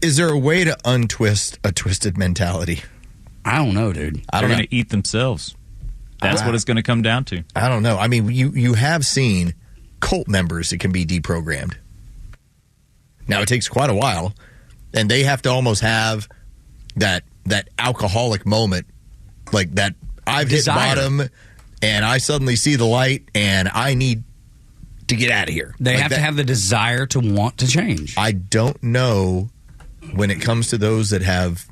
Is there a way to untwist a twisted mentality? I don't know, dude. They're going to eat themselves. That's what it's going to come down to. I don't know. I mean, you have seen cult members that can be deprogrammed. Now, it takes quite a while, and they have to almost have that alcoholic moment, like that I've hit bottom, and I suddenly see the light, and I need to get out of here. They have to have the desire to want to change. I don't know when it comes to those that have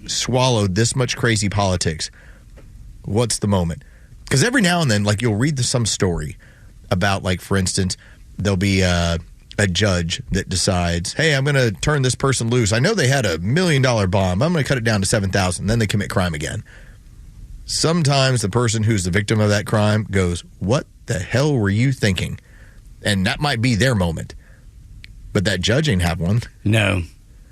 swallowed this much crazy politics. What's the moment? Because every now and then, like, you'll read some story about, like, for instance, there'll be a judge that decides, hey, I'm going to turn this person loose. I know they had $1 million bomb. I'm going to cut it down to 7,000. Then they commit crime again. Sometimes the person who's the victim of that crime goes, what the hell were you thinking? And that might be their moment. But that judge ain't have one. No.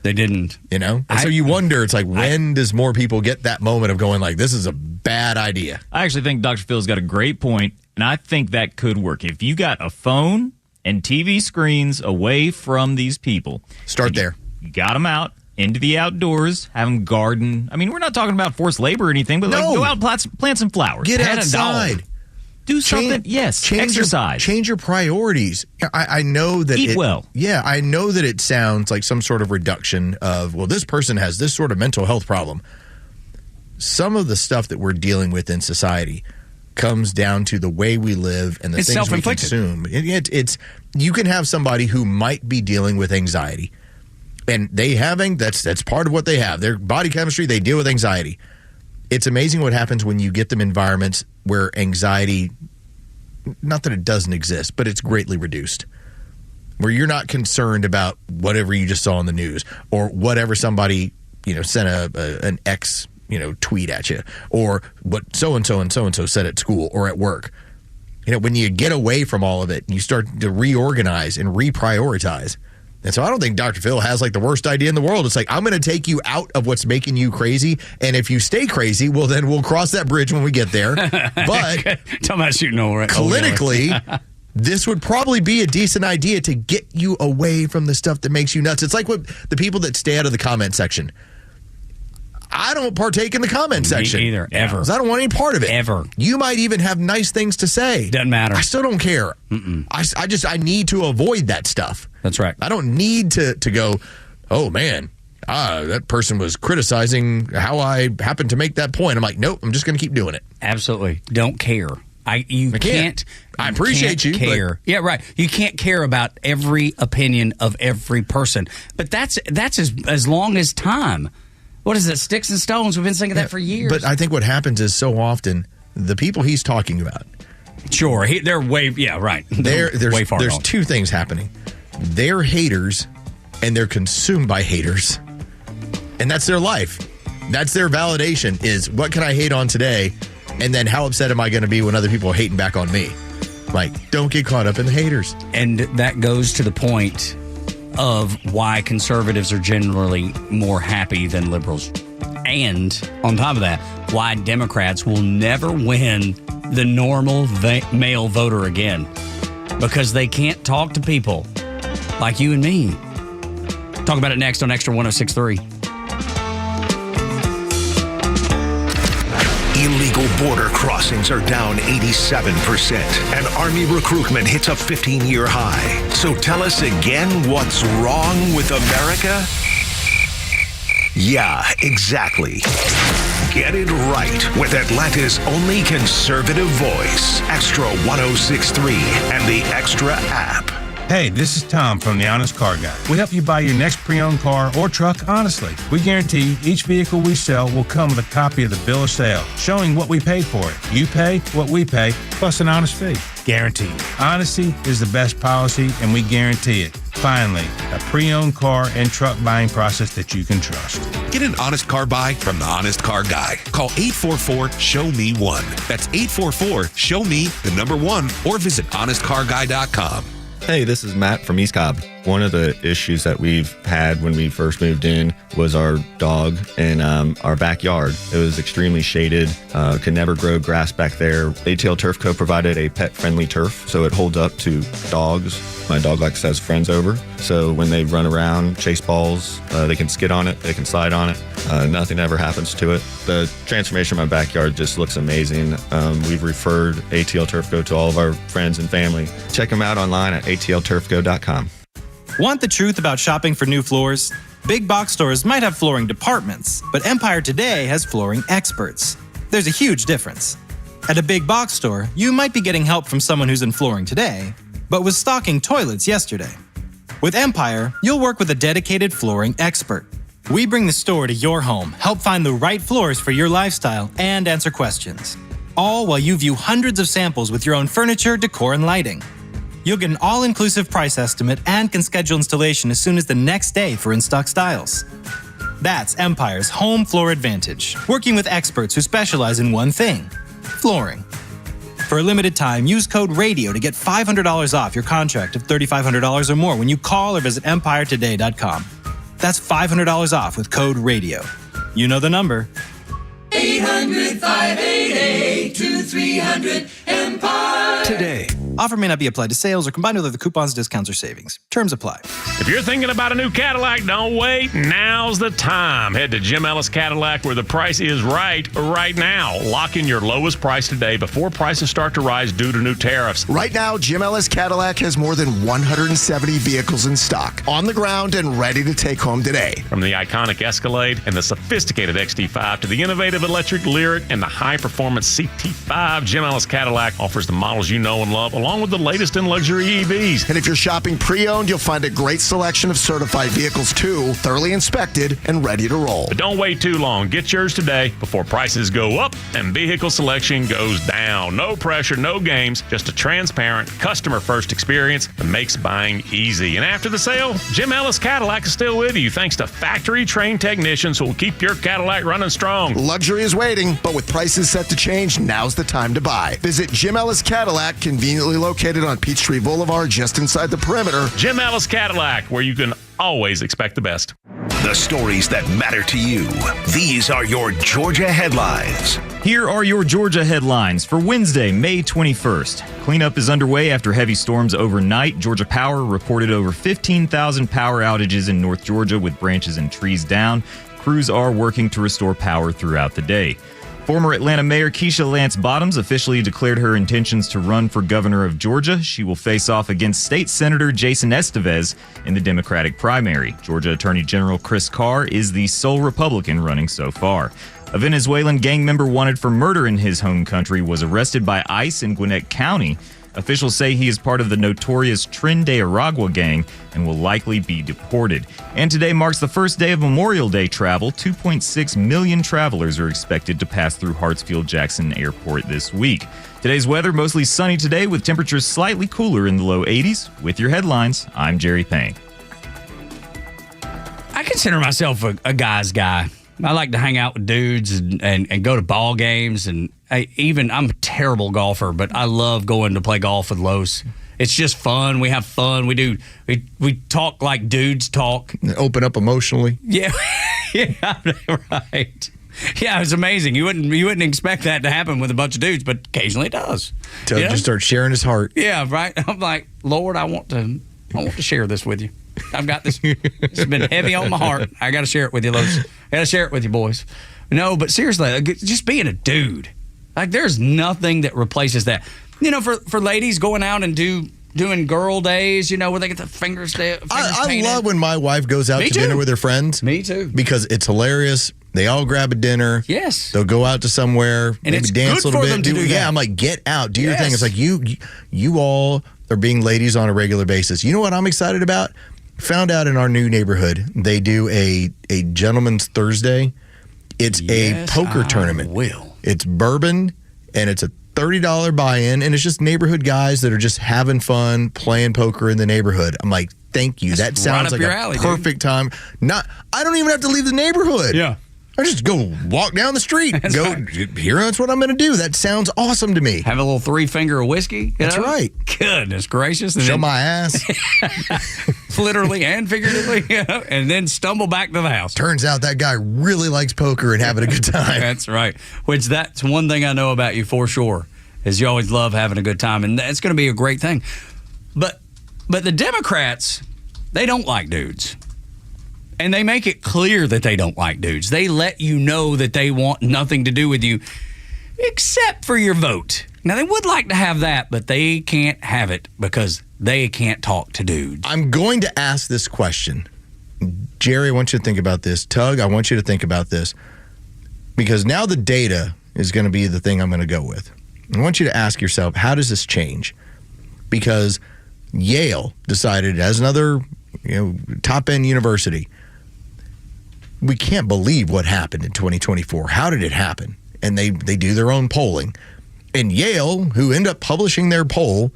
They didn't. And so you wonder, it's like, when does more people get that moment of going like, this is a bad idea? I actually think Dr. Phil's got a great point, and I think that could work. If you got a phone and TV screens away from these people. Start there. You got them out into the outdoors, have them garden. I mean, we're not talking about forced labor or anything, but like, go out and plant some flowers. Get outside. Do something, exercise. Change your priorities. I know that Eat well. Yeah, I know that it sounds like some sort of reduction of, well, this person has this sort of mental health problem. Some of the stuff that we're dealing with in society comes down to the way we live and the things we consume. It's you can have somebody who might be dealing with anxiety, and that's part of what they have. Their body chemistry, they deal with anxiety. It's amazing what happens when you get them environments where anxiety, not that it doesn't exist, but it's greatly reduced. Where you're not concerned about whatever you just saw on the news or whatever somebody, sent an ex, tweet at you, or what so-and-so and so-and-so said at school or at work. When you get away from all of it, you start to reorganize and reprioritize. And so I don't think Dr. Phil has like the worst idea in the world. It's like, I'm going to take you out of what's making you crazy. And if you stay crazy, well, then we'll cross that bridge when we get there. But talking about shooting over clinically, this would probably be a decent idea to get you away from the stuff that makes you nuts. It's like what the people that stay out of the comment section. I don't partake in the comment section. Me either, ever. 'Cause I don't want any part of it. Ever. You might even have nice things to say. Doesn't matter. I still don't care. I need to avoid that stuff. That's right. I don't need to go, oh, man, that person was criticizing how I happened to make that point. I'm like, nope, I'm just going to keep doing it. Absolutely. Don't care. You can't. I appreciate you. Care. Yeah, right. You can't care about every opinion of every person. But that's as long as time. What is it? Sticks and stones. We've been saying that for years. But I think what happens is so often the people he's talking about. Sure. They're way, yeah, right. There's way far There's gone. two things happening. They're haters and they're consumed by haters. And that's their life. That's their validation is what can I hate on today? And then how upset am I going to be when other people are hating back on me? Like, don't get caught up in the haters. And that goes to the point of why conservatives are generally more happy than liberals. And on top of that, why Democrats will never win the normal male voter again. Because they can't talk to people like you and me. Talk about it next on Extra 106.3. Illegal border crossings are down 87%, and Army recruitment hits a 15-year high. So tell us again, what's wrong with America? Yeah, exactly. Get it right with Atlanta's only conservative voice, Extra 106.3 and the Extra app. Hey, this is Tom from The Honest Car Guy. We help you buy your next pre-owned car or truck honestly. We guarantee each vehicle we sell will come with a copy of the bill of sale, showing what we paid for it. You pay what we pay, plus an honest fee. Guaranteed. Honesty is the best policy, and we guarantee it. Finally, a pre-owned car and truck buying process that you can trust. Get an honest car buy from The Honest Car Guy. Call 844-SHOW-ME-1. That's 844-SHOW-ME-1, or visit honestcarguy.com. Hey, this is Matt from East Cobb. One of the issues that we've had when we first moved in was our dog in our backyard. It was extremely shaded, could never grow grass back there. ATL Turf Co. provided a pet-friendly turf, so it holds up to dogs. My dog likes to have friends over, so when they run around, chase balls, they can skid on it, they can slide on it. Nothing ever happens to it. The transformation of my backyard just looks amazing. We've referred ATL Turf Co. to all of our friends and family. Check them out online at atlturfco.com. Want the truth about shopping for new floors? Big box stores might have flooring departments, but Empire Today has flooring experts. There's a huge difference. At a big box store, you might be getting help from someone who's in flooring today, but was stocking toilets yesterday. With Empire, you'll work with a dedicated flooring expert. We bring the store to your home, help find the right floors for your lifestyle, and answer questions. All while you view hundreds of samples with your own furniture, decor, and lighting. You'll get an all-inclusive price estimate and can schedule installation as soon as the next day for in-stock styles. That's Empire's Home Floor Advantage, working with experts who specialize in one thing: flooring. For a limited time, use code RADIO to get $500 off your contract of $3,500 or more when you call or visit EmpireToday.com. That's $500 off with code RADIO. You know the number. 800-588-2300 Empire. Offer may not be applied to sales or combined with other coupons, discounts, or savings. Terms apply. If you're thinking about a new Cadillac, don't wait. Now's the time. Head to Jim Ellis Cadillac where the price is right now. Lock in your lowest price today before prices start to rise due to new tariffs. Right now, Jim Ellis Cadillac has more than 170 vehicles in stock, on the ground and ready to take home today. From the iconic Escalade and the sophisticated XT5 to the innovative electric Lyriq and the high-performance CT5, Jim Ellis Cadillac offers the models you know and love, along with the latest in luxury EVs. And if you're shopping pre-owned, you'll find a great selection of certified vehicles too, thoroughly inspected and ready to roll. But don't wait too long. Get yours today before prices go up and vehicle selection goes down. No pressure, no games, just a transparent, customer-first experience that makes buying easy. And after the sale, Jim Ellis Cadillac is still with you thanks to factory-trained technicians who will keep your Cadillac running strong. Luxury is waiting, but with prices set to change, now's the time to buy. Visit Jim Ellis Cadillac, conveniently located on Peachtree Boulevard, just inside the perimeter. Jim Ellis Cadillac, where you can always expect the best. The stories that matter to you. These are your Georgia headlines. Here are your Georgia headlines for Wednesday, May 21st. Cleanup is underway after heavy storms overnight. Georgia Power reported over 15,000 power outages in North Georgia with branches and trees down. Crews are working to restore power throughout the day. Former Atlanta Mayor Keisha Lance Bottoms officially declared her intentions to run for governor of Georgia. She will face off against State Senator Jason Estevez in the Democratic primary. Georgia Attorney General Chris Carr is the sole Republican running so far. A Venezuelan gang member wanted for murder in his home country was arrested by ICE in Gwinnett County. Officials say he is part of the notorious Tren de Aragua gang and will likely be deported. And today marks the first day of Memorial Day travel. 2.6 million travelers are expected to pass through Hartsfield-Jackson Airport this week. Today's weather, mostly sunny today with temperatures slightly cooler in the low 80s. With your headlines, I'm Jerry Payne. I consider myself a guy's guy. I like to hang out with dudes and go to ball games and I'm a terrible golfer, but I love going to play golf with Los. It's just fun. We have fun. We talk like dudes talk. Open up emotionally. Yeah, yeah, right. Yeah, it's amazing. You wouldn't expect that to happen with a bunch of dudes, but occasionally it does. Tug just starts sharing his heart. Yeah, right. I'm like, Lord, I want to share this with you. I've got this. It's been heavy on my heart. I got to share it with you, Los. I got to share it with you, boys. No, but seriously, just being a dude, like there's nothing that replaces that. For ladies going out and doing girl days, where they get the fingers painted. I love when my wife goes out to dinner with her friends. Me too. Because it's hilarious. They all grab a dinner. Yes. They'll go out to somewhere, and maybe it's dance good a little for bit. them to do that. Yeah, I'm like, get out, do your thing. It's like you all are being ladies on a regular basis. You know what I'm excited about? Found out in our new neighborhood, they do a gentleman's Thursday. It's a poker tournament. It's bourbon, and it's a $30 buy-in, and it's just neighborhood guys that are just having fun playing poker in the neighborhood. I'm like, thank you. That sounds like a perfect time. I don't even have to leave the neighborhood. Yeah. I just go walk down the street. That's what I'm going to do. That sounds awesome to me. Have a little 3-finger of whiskey. That's right. Goodness gracious. Show my ass. Literally and figuratively. And then stumble back to the house. Turns out that guy really likes poker and having a good time. That's right. Which that's one thing I know about you for sure, is you always love having a good time. And that's going to be a great thing. But the Democrats, they don't like dudes. And they make it clear that they don't like dudes. They let you know that they want nothing to do with you except for your vote. Now, they would like to have that, but they can't have it because they can't talk to dudes. I'm going to ask this question. Jerry, I want you to think about this. Tug, I want you to think about this. Because now the data is going to be the thing I'm going to go with. I want you to ask yourself, how does this change? Because Yale decided, as another top-end university, we can't believe what happened in 2024. How did it happen? And they do their own polling. And Yale, who ended up publishing their poll,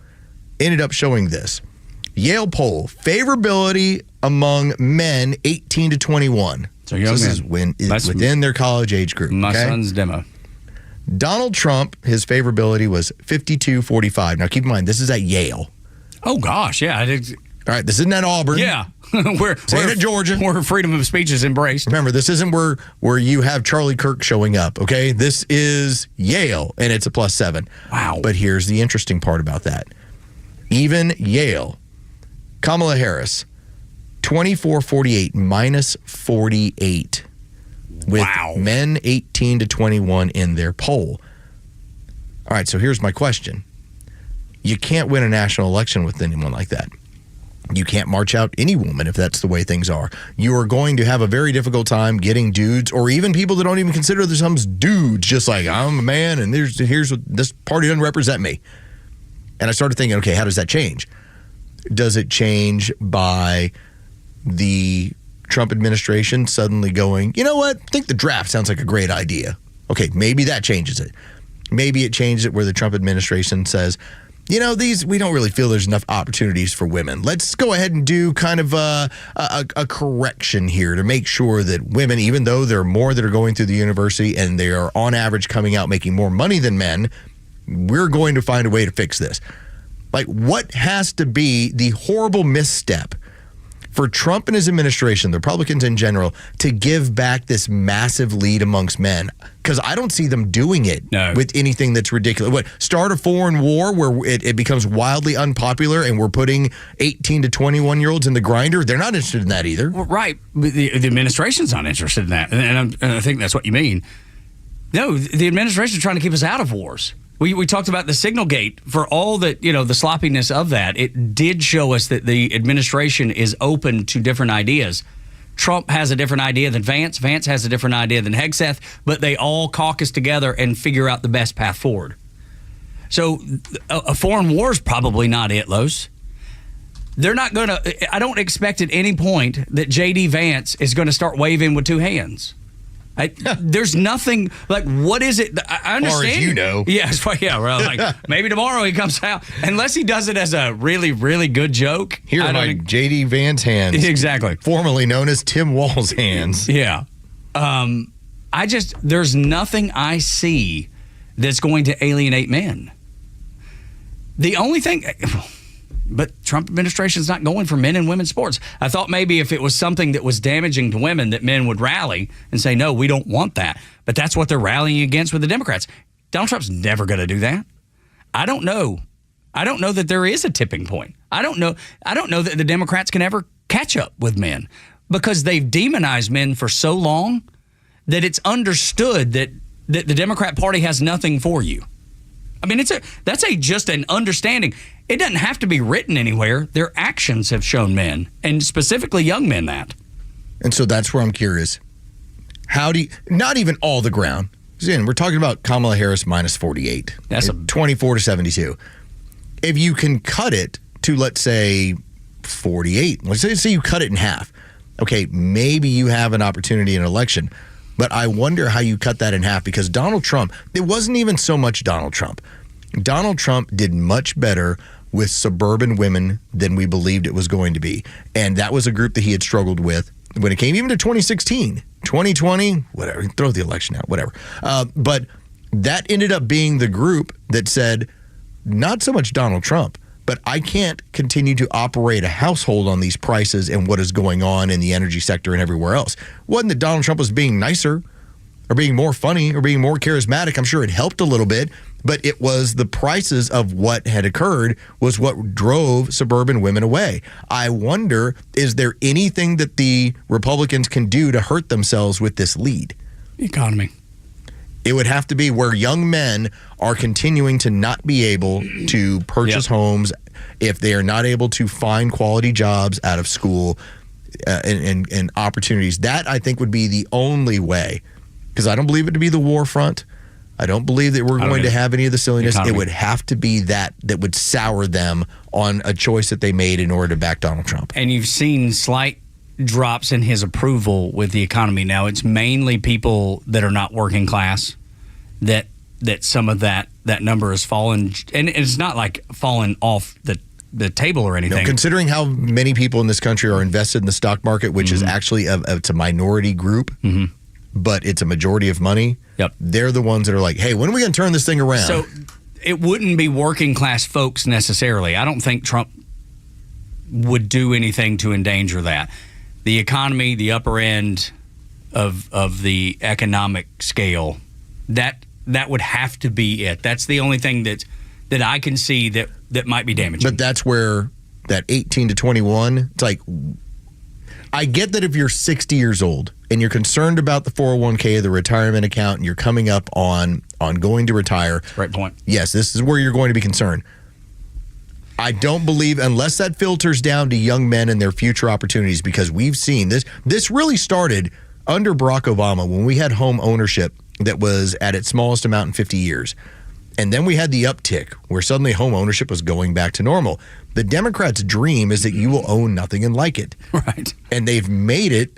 ended up showing this. Yale poll, favorability among men 18 to 21. So this is within their college age group. My son's demo. Donald Trump, his favorability was 52-45. Now, keep in mind, this is at Yale. Oh, gosh, yeah. All right, this isn't at Auburn. Yeah. We're at Georgia. Where freedom of speech is embraced. Remember, this isn't where you have Charlie Kirk showing up, okay? This is Yale, and it's a +7. Wow. But here's the interesting part about that. Even Yale, Kamala Harris, 24-48, -48, with men 18 to 21 in their poll. All right, so here's my question. You can't win a national election with anyone like that. You can't march out any woman if that's the way things are. You are going to have a very difficult time getting dudes, or even people that don't even consider themselves dudes, just like, I'm a man and here's what this party doesn't represent me. And I started thinking, okay, how does that change? Does it change by the Trump administration suddenly going, you know what, I think the draft sounds like a great idea. Okay, maybe that changes it. Maybe it changes it where the Trump administration says, we don't really feel there's enough opportunities for women. Let's go ahead and do kind of a correction here to make sure that women, even though there are more that are going through the university and they are on average coming out making more money than men, we're going to find a way to fix this. Like, what has to be the horrible misstep for Trump and his administration, the Republicans in general, to give back this massive lead amongst men? Because I don't see them doing it with anything that's ridiculous. What, start a foreign war where it becomes wildly unpopular and we're putting 18 to 21-year-olds in the grinder? They're not interested in that either. Well, right. The administration's not interested in that. And I think that's what you mean. No, the administration's trying to keep us out of wars. We talked about the Signal Gate. For all that, the sloppiness of that, it did show us that the administration is open to different ideas. Trump has a different idea than Vance. Vance has a different idea than Hegseth, but they all caucus together and figure out the best path forward. So a foreign war is probably not it, Los. They're not going to, I don't expect at any point that J.D. Vance is going to start waving with two hands. There's nothing, like, what is it? I understand. Or as you know. Yes, yeah, well, like, maybe tomorrow he comes out. Unless he does it as a really, really good joke. Here are my J.D. Vance hands. Exactly. Formerly known as Tim Walz hands. Yeah. There's nothing I see that's going to alienate men. The only thing, but Trump administration is not going for men and women's sports. I thought maybe if it was something that was damaging to women that men would rally and say, no, we don't want that. But that's what they're rallying against with the Democrats. Donald Trump's never going to do that. I don't know that there is a tipping point. I don't know that the Democrats can ever catch up with men because they've demonized men for so long that it's understood that the Democrat Party has nothing for you. I mean, that's just an understanding. It doesn't have to be written anywhere. Their actions have shown men, and specifically young men, that. And so that's where I'm curious. How do you, not even all the ground. We're talking about Kamala Harris minus 48. That's 24 to 72. If you can cut it to, let's say, 48, let's say you cut it in half. Okay, maybe you have an opportunity in an election. But I wonder how you cut that in half because Donald Trump, it wasn't even so much Donald Trump. Donald Trump did much better with suburban women than we believed it was going to be. And that was a group that he had struggled with when it came even to 2016, 2020, whatever, throw the election out, whatever. But that ended up being the group that said, not so much Donald Trump, but I can't continue to operate a household on these prices and what is going on in the energy sector and everywhere else. It wasn't that Donald Trump was being nicer or being more funny or being more charismatic. I'm sure it helped a little bit, but it was the prices of what had occurred was what drove suburban women away. I wonder, is there anything that the Republicans can do to hurt themselves with this lead? Economy. It would have to be where young men are continuing to not be able to purchase homes if they are not able to find quality jobs out of school and opportunities. That, I think, would be the only way, because I don't believe it to be the war front. I don't believe that we're going to have any of the silliness. It would have to be that would sour them on a choice that they made in order to back Donald Trump. And you've seen slight drops in his approval with the economy. Now, it's mainly people that are not working class that some of that number has fallen, and it's not like fallen off the table or anything. No, considering how many people in this country are invested in the stock market, which is actually it's a minority group, but it's a majority of money. Yep. They're the ones that are like, hey, when are we going to turn this thing around? So it wouldn't be working class folks necessarily. I don't think Trump would do anything to endanger that. The economy, the upper end of the economic scale, that would have to be it. That's the only thing that I can see that might be damaging. But that's where that 18 to 21, it's like, I get that if you're 60 years old and you're concerned about the 401k, the retirement account, and you're coming up on going to retire. Right point. Yes, this is where you're going to be concerned. I don't believe, unless that filters down to young men and their future opportunities, because we've seen this. This really started under Barack Obama when we had home ownership that was at its smallest amount in 50 years. And then we had the uptick where suddenly home ownership was going back to normal. The Democrats' dream is that you will own nothing and like it. Right. And they've made it,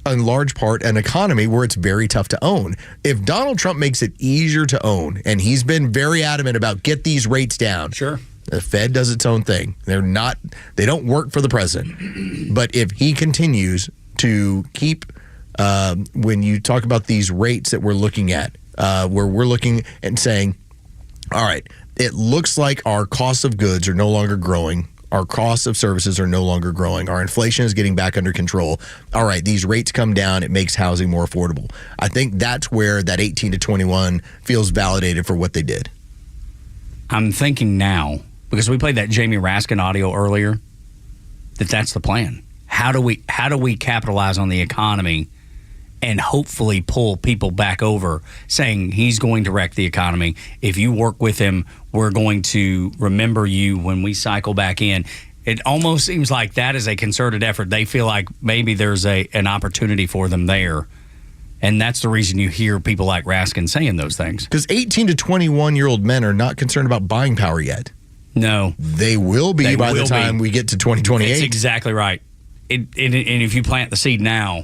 in large part, an economy where it's very tough to own. If Donald Trump makes it easier to own, and he's been very adamant about get these rates down. Sure. The Fed does its own thing. They don't work for the president. But if he continues to keep, when you talk about these rates that we're looking at, where we're looking and saying, all right, it looks like our costs of goods are no longer growing. Our costs of services are no longer growing. Our inflation is getting back under control. All right, these rates come down. It makes housing more affordable. I think that's where that 18 to 21 feels validated for what they did. I'm thinking now, because we played that Jamie Raskin audio earlier, that's the plan. How do we capitalize on the economy and hopefully pull people back over, saying he's going to wreck the economy. If you work with him, we're going to remember you when we cycle back in. It almost seems like that is a concerted effort. They feel like maybe there's an opportunity for them there. And that's the reason you hear people like Raskin saying those things. Because 18 to 21-year-old men are not concerned about buying power yet. No. They will be by the time we get to 2028. That's exactly right. And if you plant the seed now,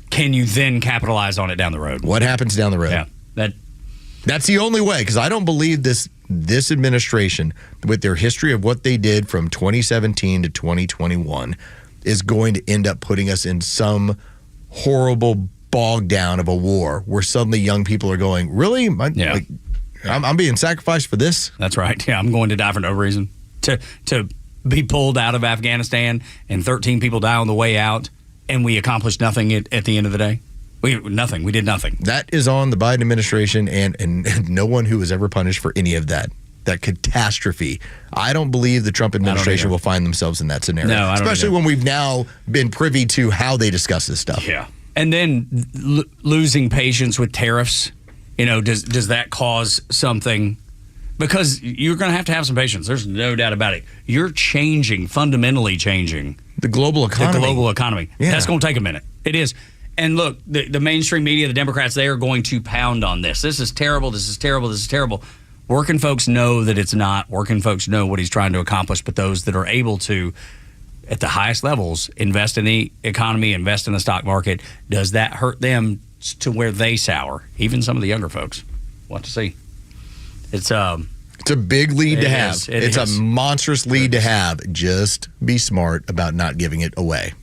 can you then capitalize on it down the road? What happens down the road? Yeah, that's the only way, because I don't believe this administration, with their history of what they did from 2017 to 2021, is going to end up putting us in some horrible bog down of a war where suddenly young people are going, really? I'm being sacrificed for this. That's right. Yeah, I'm going to die for no reason. To be pulled out of Afghanistan and 13 people die on the way out, and we accomplished nothing at the end of the day. We did nothing. That is on the Biden administration and no one who was ever punished for any of that catastrophe. I don't believe the Trump administration will find themselves in that scenario. No, I don't especially either. when we've now been privy to how they discuss this stuff. Yeah. And then losing patience with tariffs, does that cause something? Because you're going to have some patience. There's no doubt about it. You're fundamentally changing. The global economy. Yeah. That's going to take a minute. It is. And look, the mainstream media, the Democrats, they are going to pound on this. This is terrible. This is terrible. This is terrible. Working folks know that it's not. Working folks know what he's trying to accomplish. But those that are able to, at the highest levels, invest in the economy, invest in the stock market, does that hurt them to where they sour? Even some of the younger folks. We'll have to see. It's a big lead to have. It's is. a monstrous lead to have. Just be smart about not giving it away.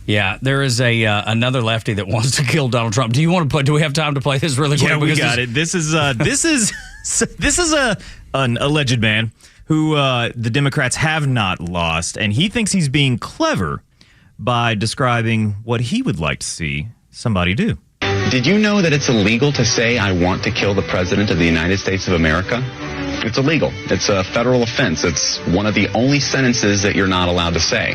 Yeah, there is another lefty that wants to kill Donald Trump. Do you want to play? Do we have time to play this really quick? Yeah, we got it. This is an alleged man who the Democrats have not lost, and he thinks he's being clever by describing what he would like to see somebody do. Did you know that it's illegal to say, I want to kill the President of the United States of America? It's illegal. It's a federal offense. It's one of the only sentences that you're not allowed to say.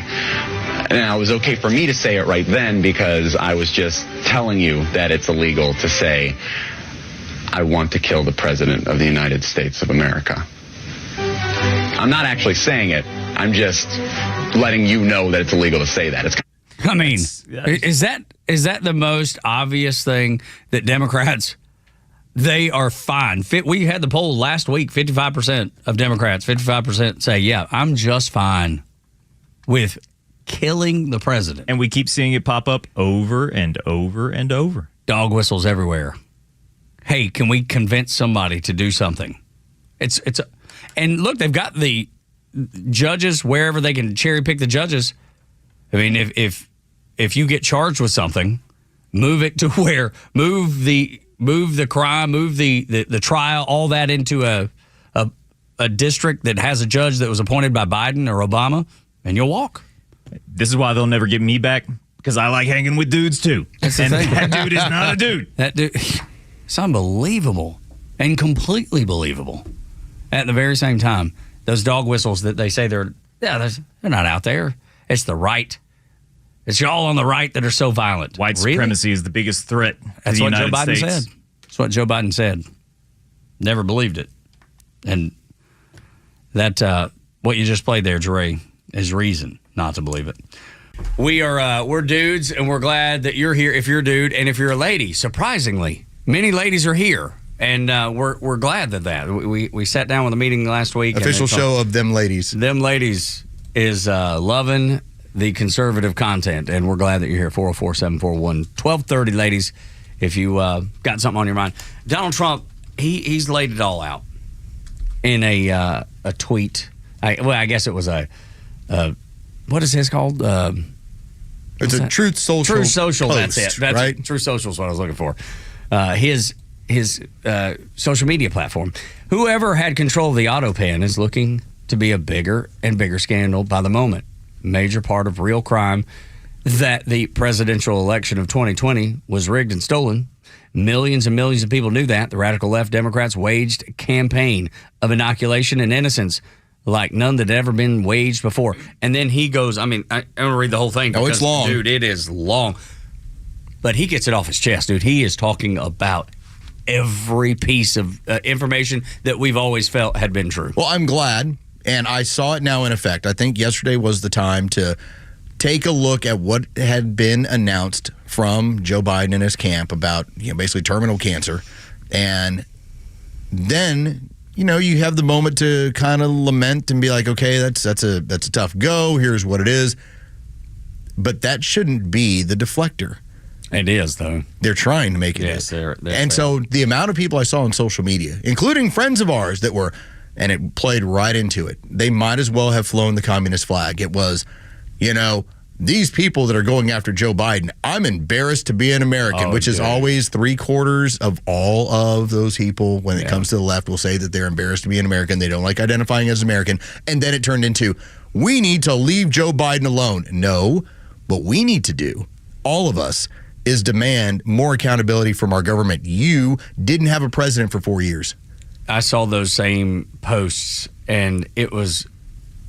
Now, it was okay for me to say it right then because I was just telling you that it's illegal to say, I want to kill the President of the United States of America. I'm not actually saying it. I'm just letting you know that it's illegal to say that. Is that the most obvious thing that Democrats, they are fine? We had the poll last week, 55% of Democrats, 55% say, yeah, I'm just fine with killing the president. And we keep seeing it pop up over and over and over. Dog whistles everywhere. Hey, can we convince somebody to do something? And look, they've got the judges wherever they can cherry pick the judges. I mean, if you get charged with something, move it to where move the crime, move the trial, all that into a district that has a judge that was appointed by Biden or Obama, and you'll walk. This is why they'll never get me back, because I like hanging with dudes too. That's the thing. That dude is not a dude. That dude, it's unbelievable and completely believable. At the very same time, those dog whistles that they say they're not out there. It's the right. It's y'all on the right that are so violent. White supremacy is the biggest threat to the United States. That's what Joe Biden said. Never believed it. And that what you just played there, Dre, is reason not to believe it. We're dudes, and we're glad that you're here if you're a dude, and if you're a lady. Surprisingly, many ladies are here, and we're glad that we sat down with a meeting last week. Official show of them ladies. Them ladies is loving the conservative content, and we're glad that you're here. 404-741-1230, ladies, if you got something on your mind. Donald Trump, he's laid it all out in a tweet. I guess it was a what is this called? It's a Truth Social. Truth Social. Post, that's it. That's right? Truth Social is what I was looking for. His social media platform. Whoever had control of the auto pen is looking to be a bigger and bigger scandal by the moment. Major part of real crime that the presidential election of 2020 was rigged and stolen. Millions and millions of people knew that. The radical left Democrats waged a campaign of inoculation and innocence like none that had ever been waged before. And then he goes, I'm going to read the whole thing. Oh, it's long. Dude, it is long. But he gets it off his chest, dude. He is talking about every piece of information that we've always felt had been true. Well, I'm glad, and I saw it now in effect. I think yesterday was the time to take a look at what had been announced from Joe Biden and his camp about, basically terminal cancer. And then, you have the moment to kind of lament and be like, okay, that's a tough go. Here's what it is. But that shouldn't be the deflector. It is, though. They're trying to make it. Yes, they're and so the amount of people I saw on social media, including friends of ours that were, and it played right into it, they might as well have flown the communist flag. It was, these people that are going after Joe Biden, I'm embarrassed to be an American, which is always 3/4 of all of those people when it comes to the left will say that they're embarrassed to be an American. They don't like identifying as American. And then it turned into, we need to leave Joe Biden alone. No, what we need to do, all of us, is demand more accountability from our government. You didn't have a president for 4 years. I saw those same posts, and it was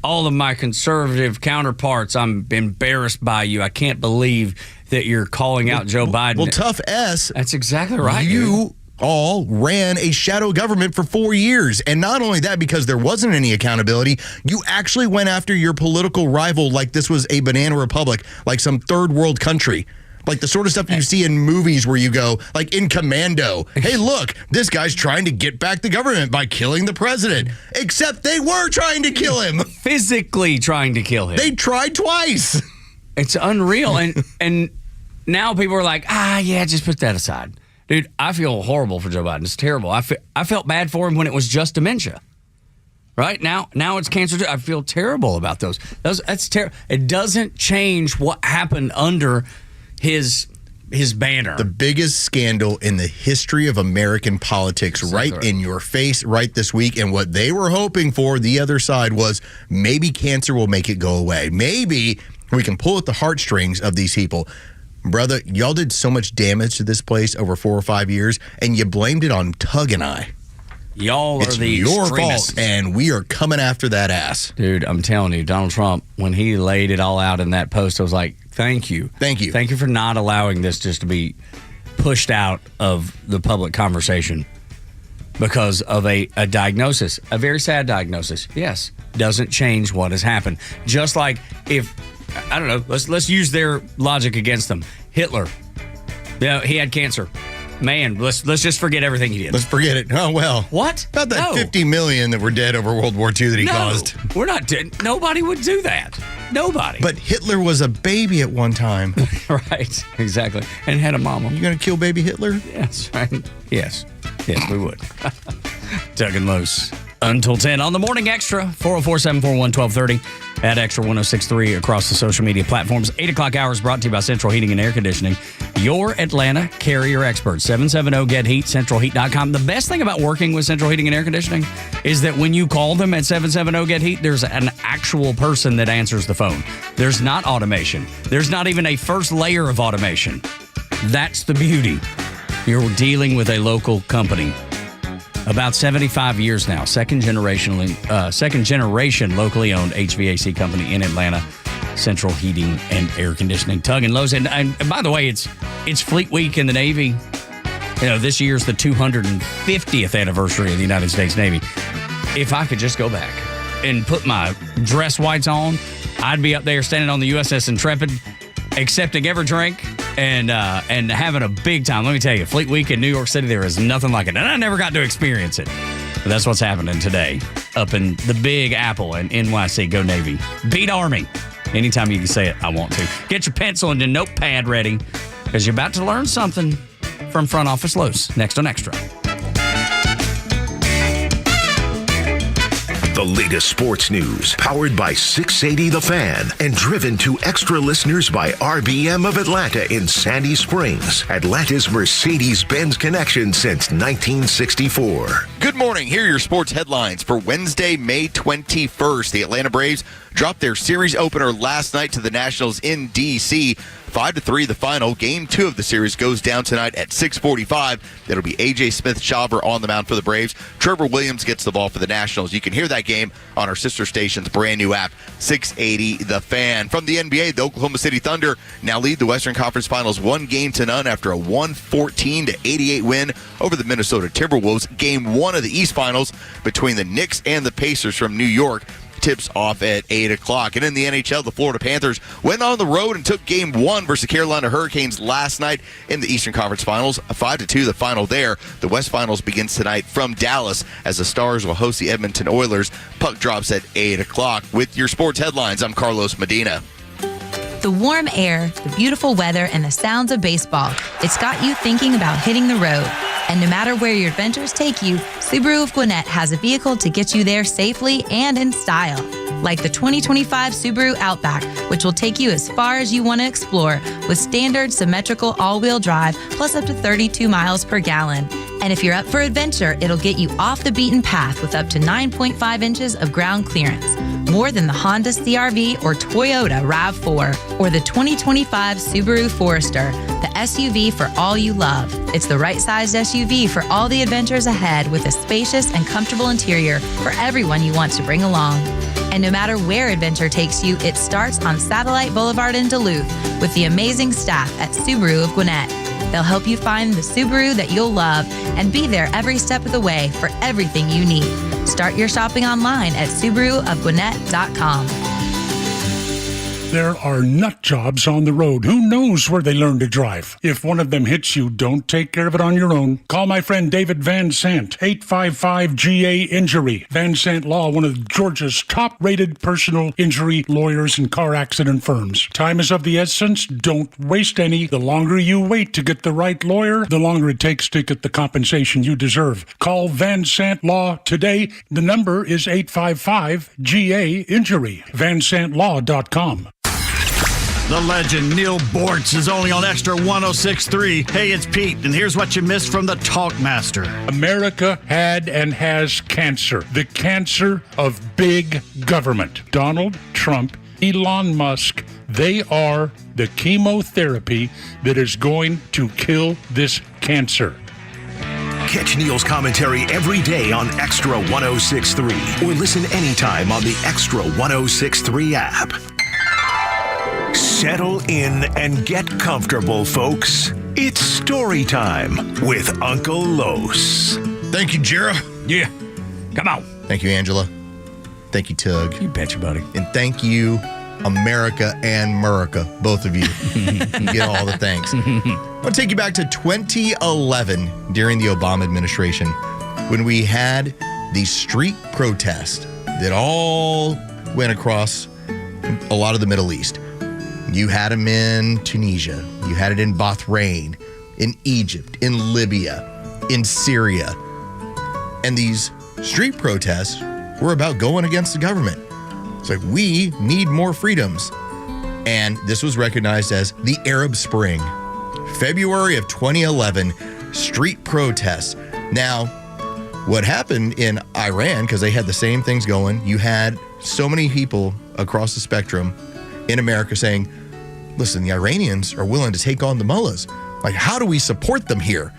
all of my conservative counterparts. I'm embarrassed by you. I can't believe that you're calling out Joe Biden. Well, tough S. That's exactly right. You all ran a shadow government for 4 years. And not only that, because there wasn't any accountability, you actually went after your political rival like this was a banana republic, like some third world country. Like the sort of stuff you see in movies where you go, like in Commando, hey, look, this guy's trying to get back the government by killing the president. Except they were trying to kill him. Physically trying to kill him. They tried twice. It's unreal. And now people are like, yeah, just put that aside. Dude, I feel horrible for Joe Biden. It's terrible. I felt bad for him when it was just dementia. Right? Now it's cancer too. I feel terrible about those. That's terrible. It doesn't change what happened under his banner. The biggest scandal in the history of American politics, right in your face, right this week. And what they were hoping for, the other side, was maybe cancer will make it go away. Maybe we can pull at the heartstrings of these people. Brother, y'all did so much damage to this place over 4 or 5 years, and you blamed it on Tug and I. Y'all it's are the your extremists. fault, and we are coming after that ass. Dude, I'm telling you, Donald Trump, when he laid it all out in that post, I was like, thank you. Thank you. Thank you for not allowing this just to be pushed out of the public conversation because of a diagnosis, a very sad diagnosis. Yes, doesn't change what has happened. Just like if, I don't know, let's use their logic against them. Hitler, he had cancer. Man, let's just forget everything he did. Let's forget it. Oh, well. What? About that 50 million that were dead over World War II that he caused. We're not dead. Nobody would do that. Nobody. But Hitler was a baby at one time. Right, exactly. And had a mama. You going to kill baby Hitler? Yes, right. Yes, we would. Tug and Los. Until 10 on the Morning Extra, 404-741-1230 at Extra 1063 across the social media platforms. 8 o'clock hours brought to you by Central Heating and Air Conditioning, your Atlanta carrier expert. 770-GET-HEAT, centralheat.com. The best thing about working with Central Heating and Air Conditioning is that when you call them at 770-GET-HEAT, there's an actual person that answers the phone. There's not automation. There's not even a first layer of automation. That's the beauty. You're dealing with a local company. About 75 years now, second generation locally owned HVAC company in Atlanta, Central Heating and Air Conditioning. Tug and Los. And by the way, it's Fleet Week in the Navy. This year's the 250th anniversary of the United States Navy. If I could just go back and put my dress whites on, I'd be up there standing on the USS Intrepid, accepting every drink and having a big time. Let me tell you, Fleet Week in New York City, there is nothing like it. And I never got to experience it. But that's what's happening today up in the Big Apple in NYC. Go Navy. Beat Army. Anytime you can say it, I want to. Get your pencil and your notepad ready because you're about to learn something from Front Office Los. Next on Extra. The latest sports news, powered by 680 The Fan, and driven to Extra listeners by RBM of Atlanta in Sandy Springs, Atlanta's Mercedes-Benz connection since 1964. Good morning. Here are your sports headlines for Wednesday, May 21st. The Atlanta Braves dropped their series opener last night to the Nationals in D.C. 5-3 the final. Game 2 of the series goes down tonight at 6:45. That'll be A.J. Smith-Shawver on the mound for the Braves. Trevor Williams gets the ball for the Nationals. You can hear that game on our sister station's brand new app, 680 The Fan. From the NBA, the Oklahoma City Thunder now lead the Western Conference Finals 1-0 after a 114-88 win over the Minnesota Timberwolves. Game 1 of the East Finals between the Knicks and the Pacers from New York tips off at 8 o'clock. And in the NHL, the Florida Panthers went on the road and took Game 1 versus the Carolina Hurricanes last night in the Eastern Conference Finals. 5-2 the final there. The West Finals begins tonight from Dallas as the Stars will host the Edmonton Oilers. Puck drops at 8 o'clock. With your sports headlines, I'm Carlos Medina. The warm air, the beautiful weather, and the sounds of baseball. It's got you thinking about hitting the road. And no matter where your adventures take you, Subaru of Gwinnett has a vehicle to get you there safely and in style. like the 2025 Subaru Outback, which will take you as far as you want to explore with standard symmetrical all-wheel drive plus up to 32 miles per gallon. And if you're up for adventure, it'll get you off the beaten path with up to 9.5 inches of ground clearance, more than the Honda CR-V or Toyota RAV4, or the 2025 Subaru Forester, the SUV for all you love. It's the right-sized SUV for all the adventures ahead, with a spacious and comfortable interior for everyone you want to bring along. And no matter where adventure takes you, it starts on Satellite Boulevard in Duluth with the amazing staff at Subaru of Gwinnett. They'll help you find the Subaru that you'll love and be there every step of the way for everything you need. Start your shopping online at SubaruofGwinnett.com. There are nut jobs on the road. Who knows where they learn to drive? If one of them hits you, don't take care of it on your own. Call my friend David Van Sant, 855-GA-INJURY. Van Sant Law, one of Georgia's top-rated personal injury lawyers and car accident firms. Time is of the essence. Don't waste any. The longer you wait to get the right lawyer, the longer it takes to get the compensation you deserve. Call Van Sant Law today. The number is 855-GA-INJURY. VanSantLaw.com. The legend Neil Bortz is only on Extra 106.3. Hey, it's Pete, and here's what you missed from the Talkmaster. America had and has cancer. The cancer of big government. Donald Trump, Elon Musk, they are the chemotherapy that is going to kill this cancer. Catch Neil's commentary every day on Extra 106.3 or listen anytime on the Extra 106.3 app. Settle in and get comfortable, folks. It's story time with Uncle Los. Thank you, Jera. Yeah. Come on. Thank you, Angela. Thank you, Tug. You betcha, buddy. And thank you, America and Murica, both of you. You get all the thanks. I want to take you back to 2011 during the Obama administration when we had the street protest that all went across a lot of the Middle East. You had them in Tunisia. You had it in Bahrain, in Egypt, in Libya, in Syria. And these street protests were about going against the government. It's like, we need more freedoms. And this was recognized as the Arab Spring. February of 2011, street protests. Now, what happened in Iran, because they had the same things going, you had so many people across the spectrum in America saying, listen, the Iranians are willing to take on the mullahs. Like, how do we support them here?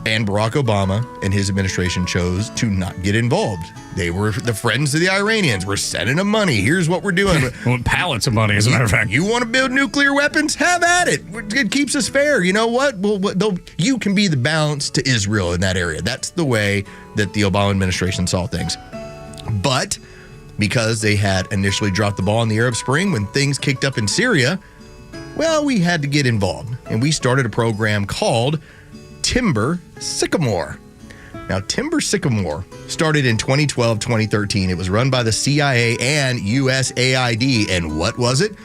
And Barack Obama and his administration chose to not get involved. They were the friends of the Iranians. We're sending them money. Here's what we're doing. Pallets of money, as a matter of fact. You want to build nuclear weapons? Have at it. It keeps us fair. You know what? You can be the balance to Israel in that area. That's the way that the Obama administration saw things. But because they had initially dropped the ball in the Arab Spring when things kicked up in Syria, well, we had to get involved. And we started a program called Timber Sycamore. Now, Timber Sycamore started in 2012, 2013. It was run by the CIA and USAID. And what was it?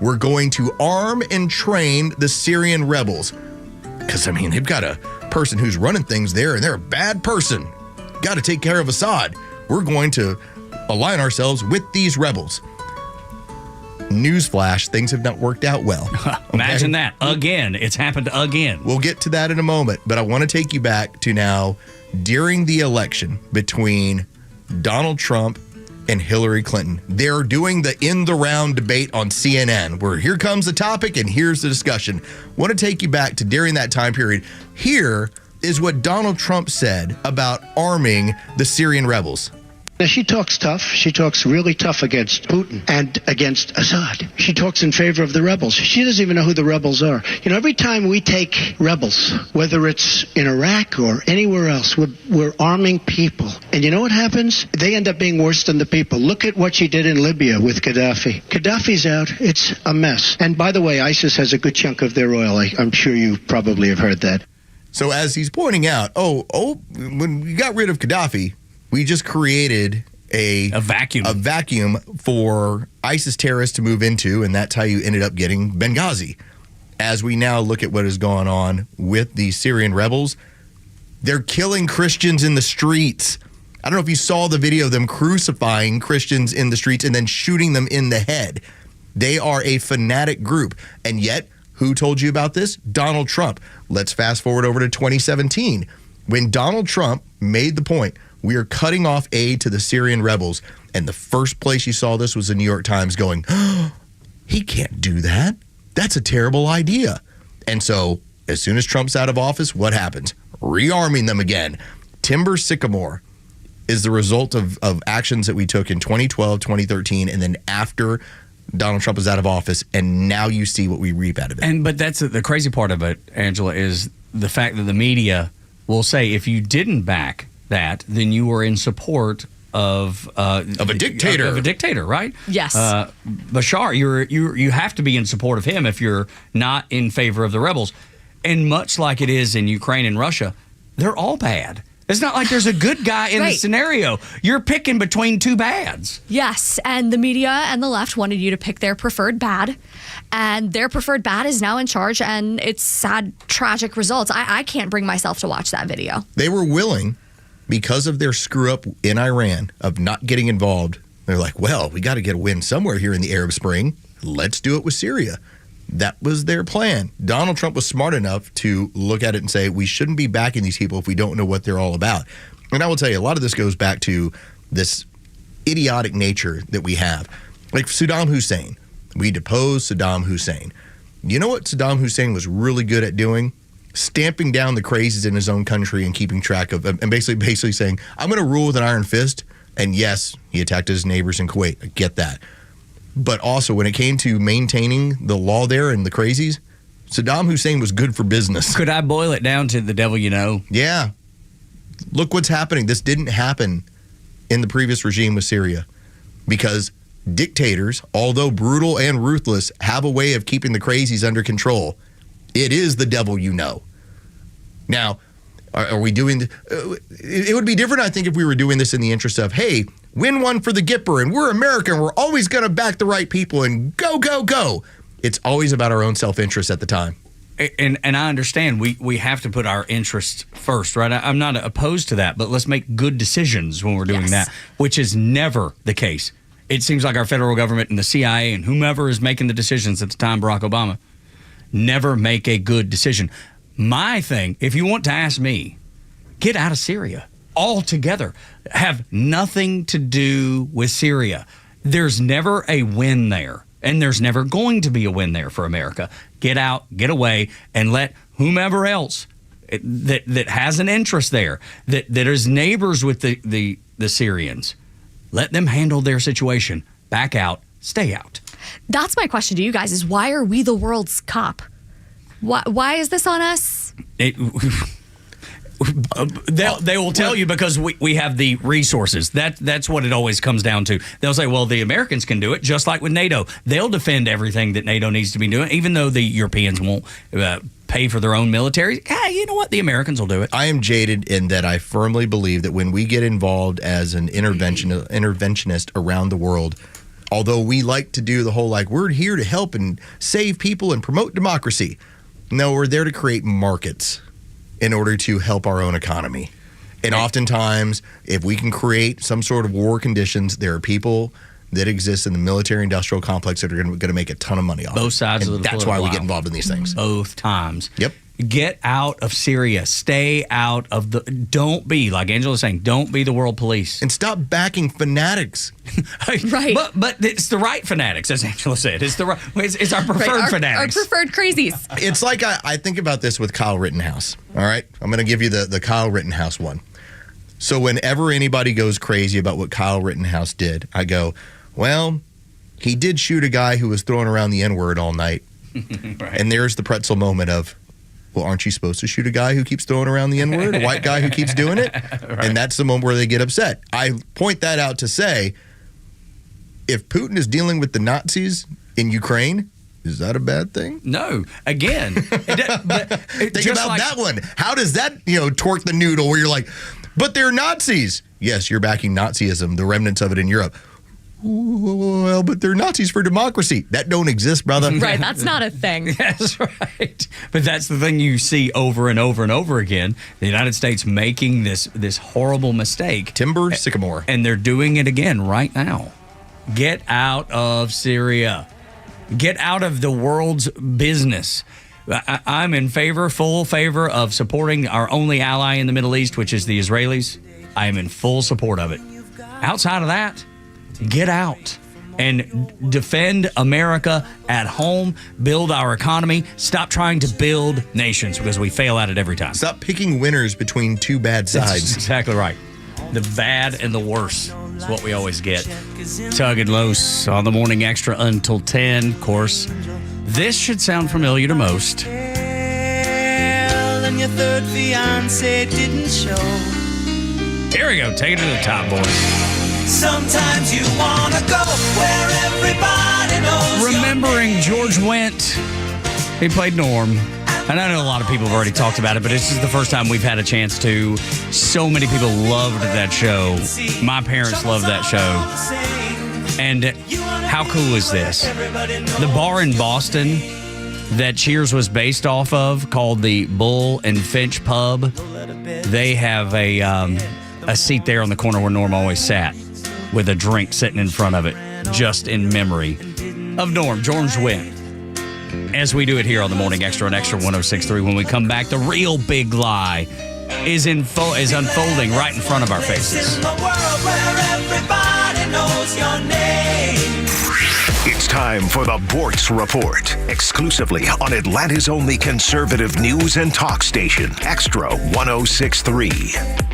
We're going to arm and train the Syrian rebels. Because, I mean, they've got a person who's running things there, and they're a bad person. Got to take care of Assad. We're going to align ourselves with these rebels. Newsflash, things have not worked out well. Okay? Imagine that. Again. It's happened again. We'll get to that in a moment, but I want to take you back to now during the election between Donald Trump and Hillary Clinton. They're doing the in the round debate on CNN, where here comes the topic and here's the discussion. I want to take you back to during that time period. Here is what Donald Trump said about arming the Syrian rebels. Now, she talks tough. She talks really tough against Putin and against Assad. She talks in favor of the rebels. She doesn't even know who the rebels are. You know, every time we take rebels, whether it's in Iraq or anywhere else, we're arming people. And you know what happens? They end up being worse than the people. Look at what she did in Libya with Gaddafi. Gaddafi's out. It's a mess. And by the way, ISIS has a good chunk of their oil. I'm sure you probably have heard that. So as he's pointing out, when we got rid of Gaddafi, we just created a vacuum for ISIS terrorists to move into, and that's how you ended up getting Benghazi. As we now look at what is going on with the Syrian rebels, they're killing Christians in the streets. I don't know if you saw the video of them crucifying Christians in the streets and then shooting them in the head. They are a fanatic group. And yet, who told you about this? Donald Trump. Let's fast forward over to 2017. When Donald Trump made the point, we are cutting off aid to the Syrian rebels. And the first place you saw this was the New York Times going, oh, he can't do that. That's a terrible idea. And so as soon as Trump's out of office, what happens? Rearming them again. Timber Sycamore is the result of actions that we took in 2012, 2013, and then after Donald Trump was out of office, and now you see what we reap out of it. But that's the crazy part of it, Angela, is the fact that the media will say if you didn't back that, then you were in support of a dictator. Of a dictator, right? Yes. Bashar, you have to be in support of him if you're not in favor of the rebels. And much like it is in Ukraine and Russia, they're all bad. It's not like there's a good guy in the scenario. You're picking between two bads. Yes, and the media and the left wanted you to pick their preferred bad, and their preferred bad is now in charge, and it's sad, tragic results. I can't bring myself to watch that video. They were willing, because of their screw-up in Iran of not getting involved. They're like, well, we got to get a win somewhere here in the Arab Spring. Let's do it with Syria. That was their plan. Donald Trump was smart enough to look at it and say, we shouldn't be backing these people if we don't know what they're all about. And I will tell you, a lot of this goes back to this idiotic nature that we have. Like Saddam Hussein. We deposed Saddam Hussein. You know what Saddam Hussein was really good at doing? Stamping down the crazies in his own country and keeping track of them, and basically saying, I'm going to rule with an iron fist. And yes, he attacked his neighbors in Kuwait. I get that. But also, when it came to maintaining the law there and the crazies, Saddam Hussein was good for business. Could I boil it down to the devil you know? Yeah. Look what's happening. This didn't happen in the previous regime with Syria because dictators, although brutal and ruthless, have a way of keeping the crazies under control. It is the devil you know. Now, are we doing... it would be different, I think, if we were doing this in the interest of, hey, win one for the Gipper, and we're American, we're always going to back the right people, and go, go, go. It's always about our own self-interest at the time. And I understand we have to put our interests first, right? I'm not opposed to that, but let's make good decisions when we're doing that, which is never the case. It seems like our federal government and the CIA and whomever is making the decisions at the time, Barack Obama, never make a good decision. My thing, if you want to ask me, get out of Syria altogether. Have nothing to do with Syria. There's never a win there, and there's never going to be a win there for America. Get out, get away, and let whomever else that has an interest there, that is neighbors with the Syrians, let them handle their situation. Back out, stay out. That's my question to you guys, is why are we the world's cop? Why is this on us? They will tell you because we have the resources. That's what it always comes down to. They'll say, well, the Americans can do it, just like with NATO. They'll defend everything that NATO needs to be doing, even though the Europeans won't pay for their own military. You know what? The Americans will do it. I am jaded in that I firmly believe that when we get involved as an interventionist around the world, although we like to do the whole, like, we're here to help and save people and promote democracy. No, we're there to create markets in order to help our own economy. And oftentimes, if we can create some sort of war conditions, there are people that exist in the military-industrial complex that are going to make a ton of money off both sides of the That's why we get involved in these things. Both times. Yep. Get out of Syria. Stay out of the... Don't be, like Angela's saying, don't be the world police. And stop backing fanatics. Right. But it's the right fanatics, as Angela said. It's our preferred fanatics. Our preferred crazies. It's like I think about this with Kyle Rittenhouse. All right? I'm going to give you the Kyle Rittenhouse one. So whenever anybody goes crazy about what Kyle Rittenhouse did, I go, well, he did shoot a guy who was throwing around the N-word all night. Right. And there's the pretzel moment of, well, aren't you supposed to shoot a guy who keeps throwing around the N-word, a white guy who keeps doing it? Right. And that's the moment where they get upset. I point that out to say, if Putin is dealing with the Nazis in Ukraine, is that a bad thing? No. Again. Think about that one. How does that, torque the noodle where you're like, but they're Nazis. Yes, you're backing Nazism, the remnants of it in Europe. Well, but they're Nazis for democracy. That don't exist, brother. Right, that's not a thing. That's right. But that's the thing you see over and over and over again. The United States making this horrible mistake. Timber sycamore. And they're doing it again right now. Get out of Syria. Get out of the world's business. I'm in full favor of supporting our only ally in the Middle East, which is the Israelis. I am in full support of it. Outside of that, get out and defend America at home, build our economy, stop trying to build nations because we fail at it every time. Stop picking winners between two bad sides. That's exactly right. The bad and the worse is what we always get. Tug and Los on the Morning Extra until 10. Of course, this should sound familiar to most. And your third fiance didn't show. Here we go. Take it to the top, boys. Sometimes you want to go where everybody knows. Remembering George Wendt. He played Norm. And I know a lot of people have already talked about it, but this is the first time we've had a chance to. So many people loved that show. My parents loved that show. And how cool is this? The bar in Boston that Cheers was based off of, called the Bull and Finch Pub, they have a seat there on the corner where Norm always sat with a drink sitting in front of it, just in memory of Norm, George Wendt. As we do it here on the Morning Extra on Extra 106.3, when we come back, the real big lie is unfolding right in front of our faces. It's time for the Bortz Report, exclusively on Atlanta's only conservative news and talk station, Extra 106.3.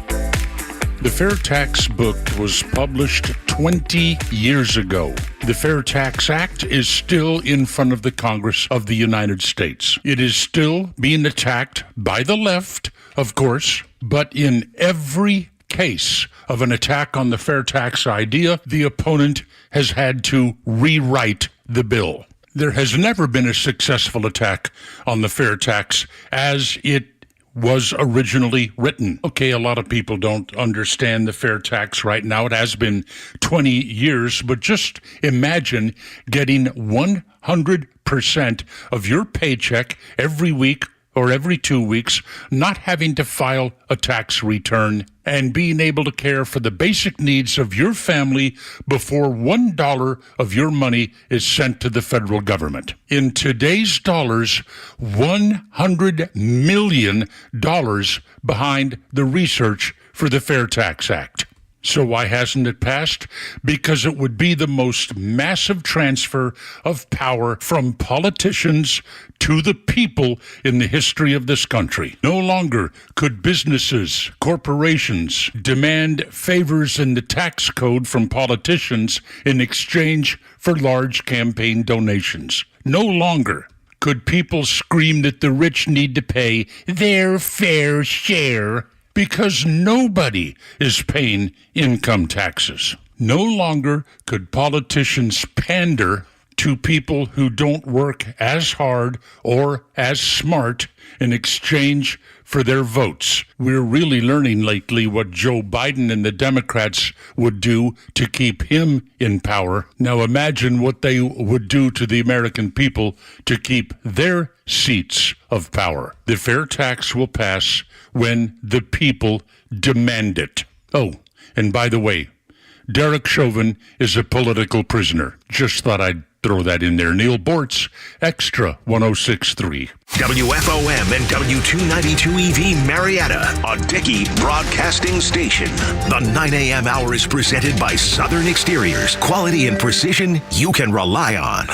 The Fair Tax book was published 20 years ago. The Fair Tax Act is still in front of the Congress of the United States. It is still being attacked by the left, of course, but in every case of an attack on the fair tax idea, the opponent has had to rewrite the bill. There has never been a successful attack on the fair tax as it was originally written. Okay, a lot of people don't understand the fair tax right now. It has been 20 years, but just imagine getting 100% of your paycheck every week or every 2 weeks, not having to file a tax return, and being able to care for the basic needs of your family before $1 of your money is sent to the federal government. In today's dollars, $100 million behind the research for the Fair Tax Act. So why hasn't it passed? Because it would be the most massive transfer of power from politicians to the people in the history of this country. No longer could businesses, corporations demand favors in the tax code from politicians in exchange for large campaign donations. No longer could people scream that the rich need to pay their fair share, because nobody is paying income taxes. No longer could politicians pander to people who don't work as hard or as smart in exchange for their votes. We're really learning lately what Joe Biden and the Democrats would do to keep him in power. Now imagine what they would do to the American people to keep their seats of power. The fair tax will pass when the people demand it. Oh, and by the way, Derek Chauvin is a political prisoner. Just thought I'd throw that in there. Neil Bortz, Extra 106.3. WFOM and W292 EV Marietta, a Dickey broadcasting station. The 9 a.m. hour is presented by Southern Exteriors. Quality and precision you can rely on.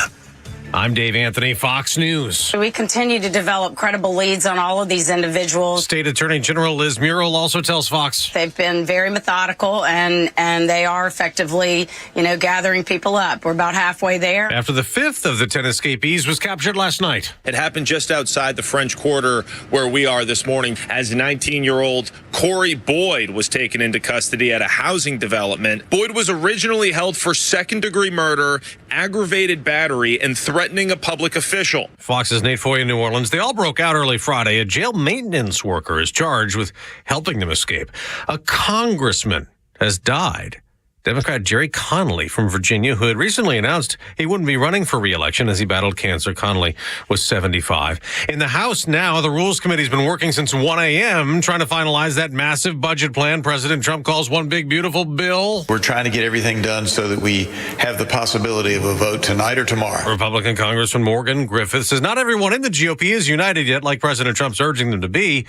I'm Dave Anthony, Fox News. We continue to develop credible leads on all of these individuals. State Attorney General Liz Muriel also tells Fox they've been very methodical and they are effectively, gathering people up. We're about halfway there. After the fifth of the 10 escapees was captured last night. It happened just outside the French Quarter where we are this morning as 19-year-old Corey Boyd was taken into custody at a housing development. Boyd was originally held for second-degree murder, aggravated battery, and threatening a public official. Fox's Nate Foy in New Orleans. They all broke out early Friday. A jail maintenance worker is charged with helping them escape. A congressman has died. Democrat Jerry Connolly from Virginia, who had recently announced he wouldn't be running for re-election as he battled cancer. Connolly was 75. In the House now, the Rules Committee's been working since 1 a.m. trying to finalize that massive budget plan President Trump calls one big, beautiful bill. We're trying to get everything done so that we have the possibility of a vote tonight or tomorrow. Republican Congressman Morgan Griffith says not everyone in the GOP is united yet, like President Trump's urging them to be,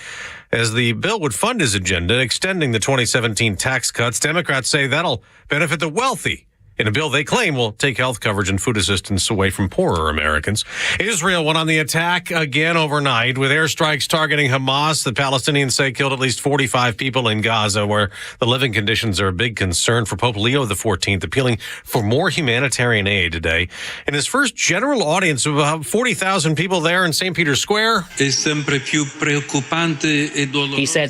as the bill would fund his agenda, extending the 2017 tax cuts. Democrats say that'll benefit the wealthy in a bill they claim will take health coverage and food assistance away from poorer Americans. Israel went on the attack again overnight with airstrikes targeting Hamas. The Palestinians say killed at least 45 people in Gaza, where the living conditions are a big concern for Pope Leo XIV, appealing for more humanitarian aid today. In his first general audience of about 40,000 people there in St. Peter's Square, he said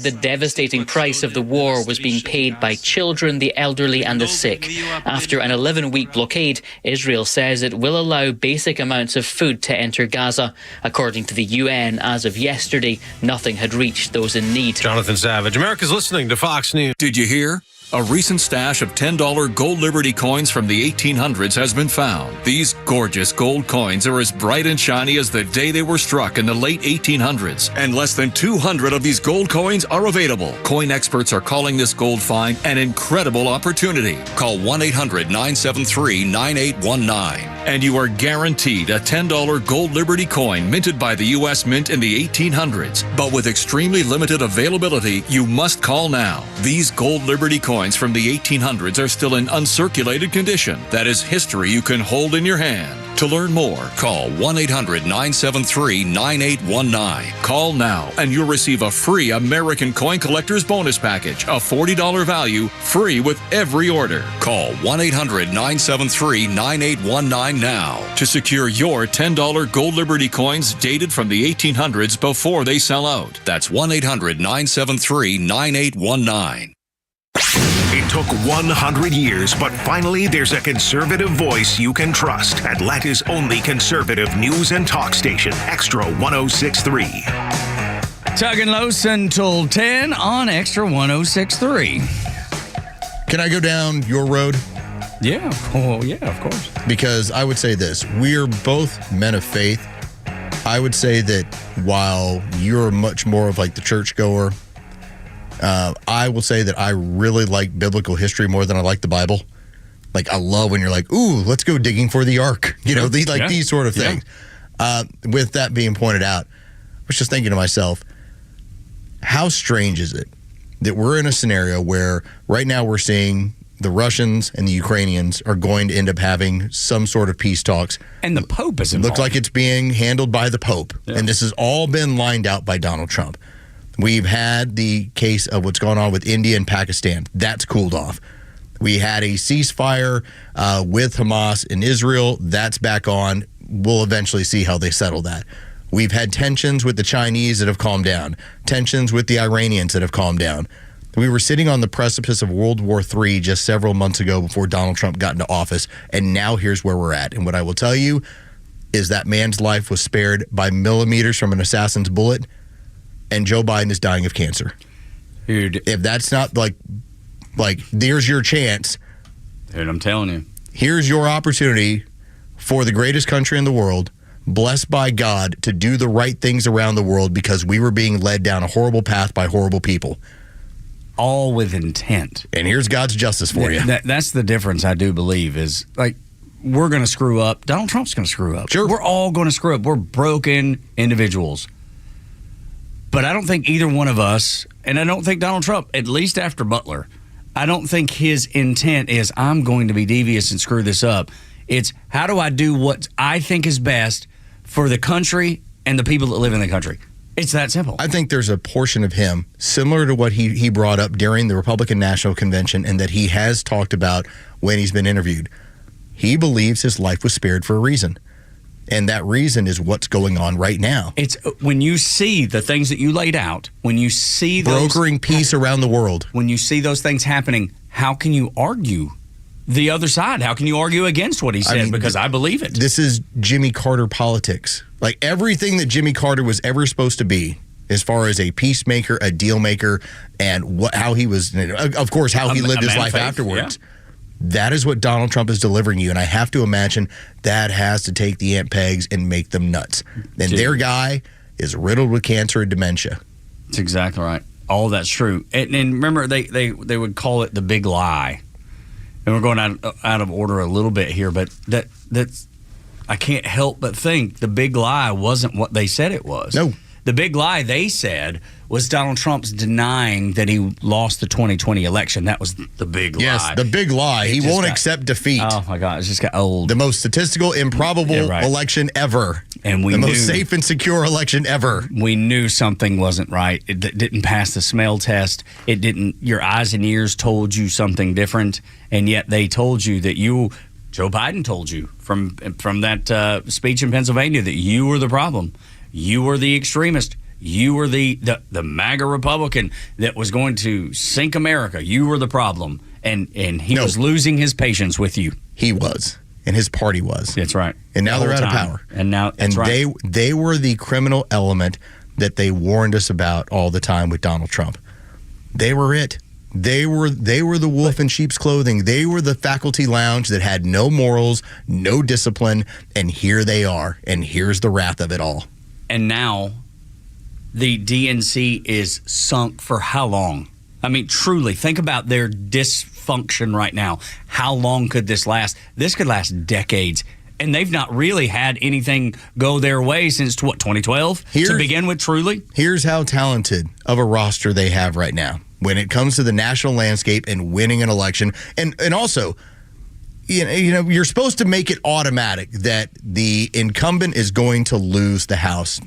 the devastating price of the war was being paid by children, the elderly, and the sick. After an 11-week blockade, Israel says it will allow basic amounts of food to enter Gaza. According to the UN, as of yesterday, nothing had reached those in need. Jonathan Savage, America's listening to Fox News. Did you hear? A recent stash of $10 gold Liberty coins from the 1800s has been found. These gorgeous gold coins are as bright and shiny as the day they were struck in the late 1800s, and less than 200 of these gold coins are available. Coin experts are calling this gold find an incredible opportunity. Call 1-800-973-9819, and you are guaranteed a $10 gold Liberty coin minted by the U.S. Mint in the 1800s. But with extremely limited availability, you must call now. These gold Liberty coins from the 1800s are still in uncirculated condition. That is history you can hold in your hand. To learn more, call 1-800-973-9819. Call now and you'll receive a free American Coin Collector's Bonus Package, a $40 value, free with every order. Call 1-800-973-9819 now to secure your $10 gold Liberty coins dated from the 1800s before they sell out. That's 1-800-973-9819. It took 100 years, but finally there's a conservative voice you can trust. Atlanta's only conservative news and talk station, Extra 106.3. Tug and Los until 10 on Extra 106.3. Can I go down your road? Yeah. Oh, yeah, of course. Because I would say this. We're both men of faith. I would say that while you're much more of like the churchgoer, I will say that I really like biblical history more than I like the Bible. Like, I love when you're like, ooh, let's go digging for the ark. You know, these sort of things. With that being pointed out, I was just thinking to myself, how strange is it that we're in a scenario where right now we're seeing the Russians and the Ukrainians are going to end up having some sort of peace talks. And the Pope is involved. Looks like it's being handled by the Pope. Yeah. And this has all been lined out by Donald Trump. We've had the case of what's going on with India and Pakistan. That's cooled off. We had a ceasefire with Hamas in Israel. That's back on. We'll eventually see how they settle that. We've had tensions with the Chinese that have calmed down. Tensions with the Iranians that have calmed down. We were sitting on the precipice of World War III just several months ago before Donald Trump got into office. And now here's where we're at. And what I will tell you is that man's life was spared by millimeters from an assassin's bullet. And Joe Biden is dying of cancer. Dude. If that's not like there's your chance. Dude, I'm telling you. Here's your opportunity for the greatest country in the world, blessed by God, to do the right things around the world because we were being led down a horrible path by horrible people. All with intent. And here's God's justice for you. That's the difference, I do believe, is like we're going to screw up. Donald Trump's going to screw up. Sure. We're all going to screw up. We're broken individuals. But I don't think either one of us, and I don't think Donald Trump, at least after Butler, I don't think his intent is I'm going to be devious and screw this up. It's how do I do what I think is best for the country and the people that live in the country. It's that simple. I think there's a portion of him similar to what he brought up during the Republican National Convention and that he has talked about when he's been interviewed. He believes his life was spared for a reason. And that reason is what's going on right now. It's when you see the things that you laid out, when you see those brokering peace around the world. When you see those things happening, how can you argue the other side? How can you argue against what he said? Because I believe it. This is Jimmy Carter politics. Like everything that Jimmy Carter was ever supposed to be, as far as a peacemaker, a deal maker, and how he was, of course, how he lived his life afterwards. That is what Donald Trump is delivering you. And I have to imagine that has to take the Aunt Pegs and make them nuts. And their guy is riddled with cancer and dementia. That's exactly right. All that's true. And remember, they would call it the big lie. And we're going out of order a little bit here, but that's I can't help but think the big lie wasn't what they said it was. No. The big lie they said was Donald Trump's denying that he lost the 2020 election. That was the big lie. Yes, the big lie. He won't accept defeat. Oh, my God. It just got old. The most statistical, improbable election ever. And the most safe and secure election ever. We knew something wasn't right. It didn't pass the smell test. It didn't. Your eyes and ears told you something different, and yet they told you that Joe Biden told you from that speech in Pennsylvania that you were the problem. You were the extremist. You were the MAGA Republican that was going to sink America. You were the problem. And he was losing his patience with you. He was. And his party was. That's right. And now they're out of power. And now they were the criminal element that they warned us about all the time with Donald Trump. They were it. They were the wolf in sheep's clothing. They were the faculty lounge that had no morals, no discipline, and here they are. And here's the wrath of it all. And now the DNC is sunk for how long? I mean, truly, think about their dysfunction right now. How long could this last? This could last decades. And they've not really had anything go their way since, 2012 to begin with, truly? Here's how talented of a roster they have right now when it comes to the national landscape and winning an election. And also, you know, you're supposed to make it automatic that the incumbent is going to lose the House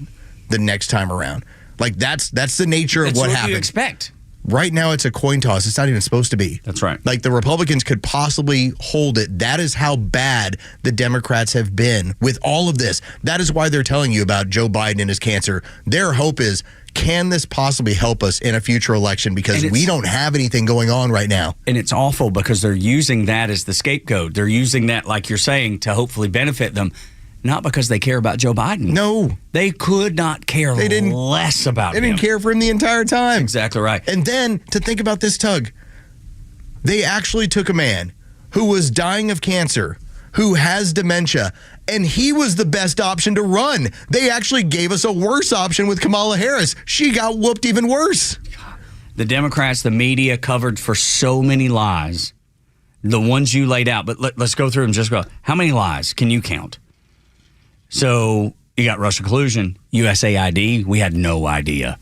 the next time around. Like, that's the nature of what happens. You expect. Right now, it's a coin toss. It's not even supposed to be. That's right. Like, the Republicans could possibly hold it. That is how bad the Democrats have been with all of this. That is why they're telling you about Joe Biden and his cancer. Their hope is, can this possibly help us in a future election? Because we don't have anything going on right now. And it's awful because they're using that as the scapegoat. They're using that, like you're saying, to hopefully benefit them. Not because they care about Joe Biden. No. They could not care less about him. They didn't care for him the entire time. Exactly right. And then, to think about this, Tug, they actually took a man who was dying of cancer, who has dementia, and he was the best option to run. They actually gave us a worse option with Kamala Harris. She got whooped even worse. The Democrats, the media covered for so many lies. The ones you laid out. But let's go through them. Just go. How many lies can you count? So you got Russia collusion, USAID. We had no idea.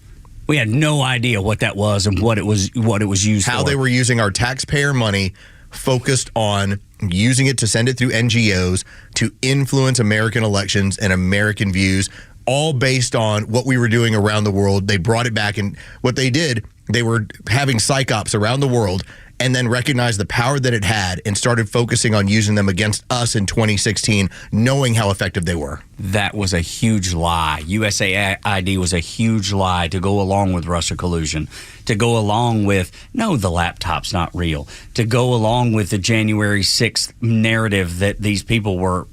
We had no idea what that was and what it was used for. How they were using our taxpayer money, focused on using it to send it through NGOs to influence American elections and American views, all based on what we were doing around the world. They brought it back, and what they did, they were having psych ops around the world and then recognized the power that it had and started focusing on using them against us in 2016, knowing how effective they were. That was a huge lie. USAID was a huge lie to go along with Russia collusion, to go along with, no, the laptop's not real, to go along with the January 6th narrative that these people were,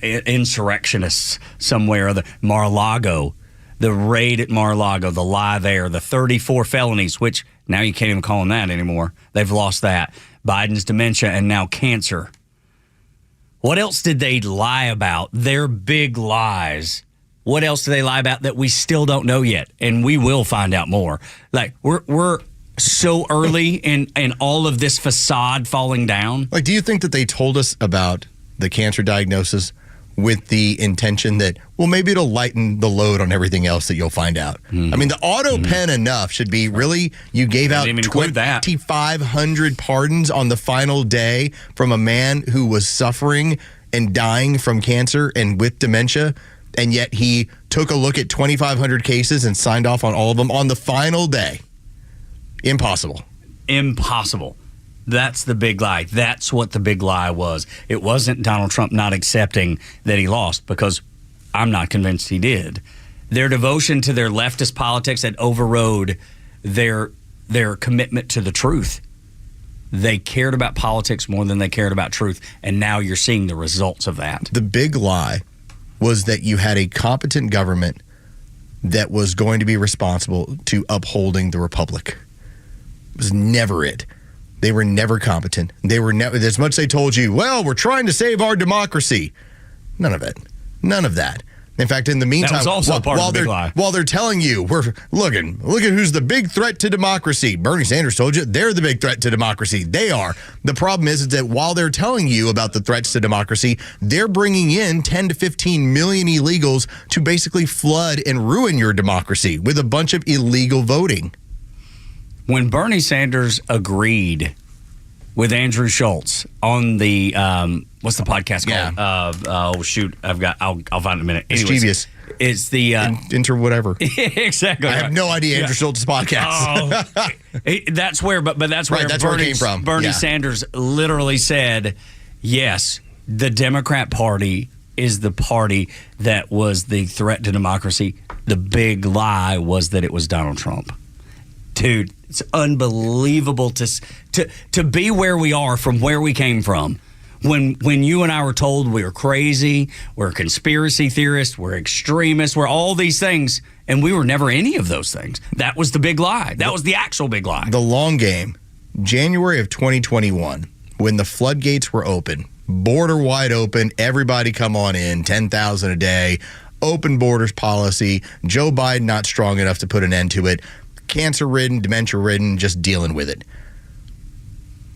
insurrectionists somewhere, the Mar-a-Lago, the raid at Mar-a-Lago, the lie there, the 34 felonies, which now you can't even call them that anymore. They've lost that. Biden's dementia and now cancer. What else did they lie about? Their big lies. What else do they lie about that we still don't know yet? And we will find out more. Like, we're so early in all of this facade falling down. Like, do you think that they told us about the cancer diagnosis with the intention that, well, maybe it'll lighten the load on everything else that you'll find out? Mm-hmm. I mean, the auto pen enough should be, really, you gave out 2,500 pardons on the final day from a man who was suffering and dying from cancer and with dementia, and yet he took a look at 2,500 cases and signed off on all of them on the final day. Impossible. Impossible. That's the big lie. That's what the big lie was. It wasn't Donald Trump not accepting that he lost, because I'm not convinced he did. Their devotion to their leftist politics had overrode their commitment to the truth. They cared about politics more than they cared about truth, and now you're seeing the results of that. The big lie was that you had a competent government that was going to be responsible to upholding the republic. It was never it. They were never competent. They were never, as much as they told you, well, we're trying to save our democracy. None of it. None of that. In fact, in the meantime, that was also part of the big lie. While they're telling you, look at who's the big threat to democracy. Bernie Sanders told you they're the big threat to democracy. They are. The problem is that while they're telling you about the threats to democracy, they're bringing in 10 to 15 million illegals to basically flood and ruin your democracy with a bunch of illegal voting. When Bernie Sanders agreed with Andrew Schultz on the what's the podcast called? I'll find it in a minute. Anyways, Mischievous. It's the Inter whatever. Exactly. I have no idea Andrew Schultz's podcast. That's where, but that's where that's where it came from. Bernie Sanders literally said, "Yes, the Democrat Party is the party that was the threat to democracy. The big lie was that it was Donald Trump." Dude, it's unbelievable to be where we are from where we came from. When you and I were told we were crazy, we're conspiracy theorists, we're extremists, we're all these things, and we were never any of those things. That was the big lie. That was the actual big lie. The long game, January of 2021, when the floodgates were open, border wide open, everybody come on in, 10,000 a day, open borders policy, Joe Biden not strong enough to put an end to it, cancer-ridden, dementia-ridden, just dealing with it.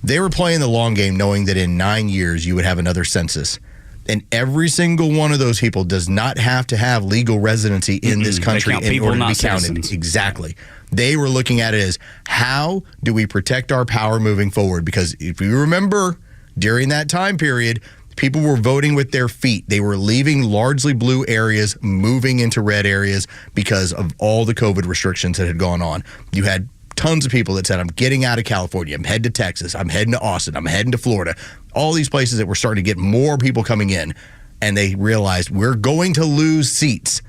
They were playing the long game knowing that in 9 years you would have another census. And every single one of those people does not have to have legal residency in this country in order to be counted. Exactly. They were looking at it as, how do we protect our power moving forward? Because if you remember, during that time period, people were voting with their feet. They were leaving largely blue areas, moving into red areas because of all the COVID restrictions that had gone on. You had tons of people that said, I'm getting out of California. I'm heading to Texas. I'm heading to Austin. I'm heading to Florida. All these places that were starting to get more people coming in. And they realized, we're going to lose seats.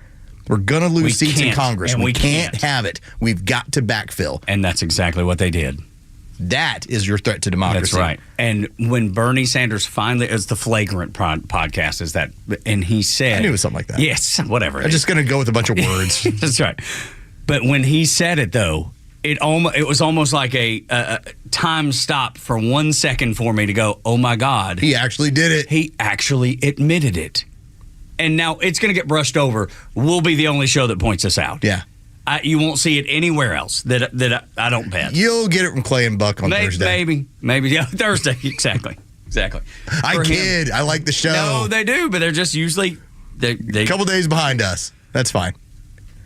We're going to lose seats in Congress. We can't have it. We've got to backfill. And that's exactly what they did. That is your threat to democracy. That's right. And when Bernie Sanders finally, it's the Flagrant podcast, is that, and he said, I knew it was something like that. Yes, whatever. I'm just going to go with a bunch of words. That's right. But when he said it, though, it was almost like a time stop for 1 second for me to go, oh my God. He actually did it. He actually admitted it. And now it's going to get brushed over. We'll be the only show that points this out. Yeah. You won't see it anywhere else that I don't bet. You'll get it from Clay and Buck on Thursday. Maybe. Yeah, Thursday. Exactly. I kid. I like the show. No, they do, but they're just usually they a couple days behind us. That's fine.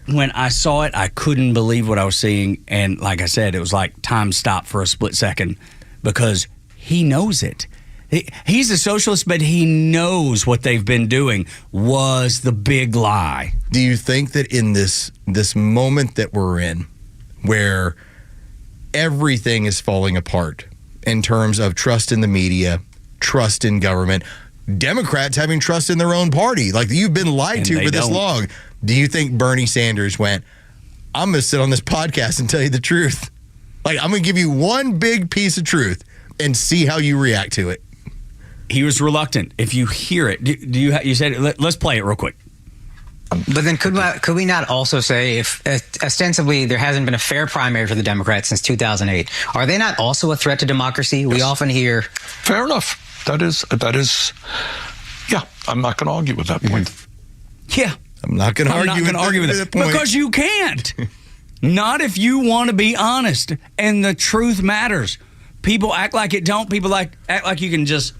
When I saw it, I couldn't believe what I was seeing, and like I said, it was like time stopped for a split second because he knows it. He's a socialist, but he knows what they've been doing was the big lie. Do you think that in this moment that we're in, where everything is falling apart in terms of trust in the media, trust in government, Democrats having trust in their own party, like you've been lied to for this long, do you think Bernie Sanders went, I'm going to sit on this podcast and tell you the truth? Like, I'm going to give you one big piece of truth and see how you react to it. He was reluctant. If you hear it, you said, let's play it real quick. But then could we not also say, if ostensibly there hasn't been a fair primary for the Democrats since 2008, are they not also a threat to democracy? Yes. We often hear. Fair enough. That is. Yeah, I'm not going to argue with that point. Yeah. I'm not going to argue with that point. Because you can't. Not if you want to be honest and the truth matters. People act like it don't. People act like you can just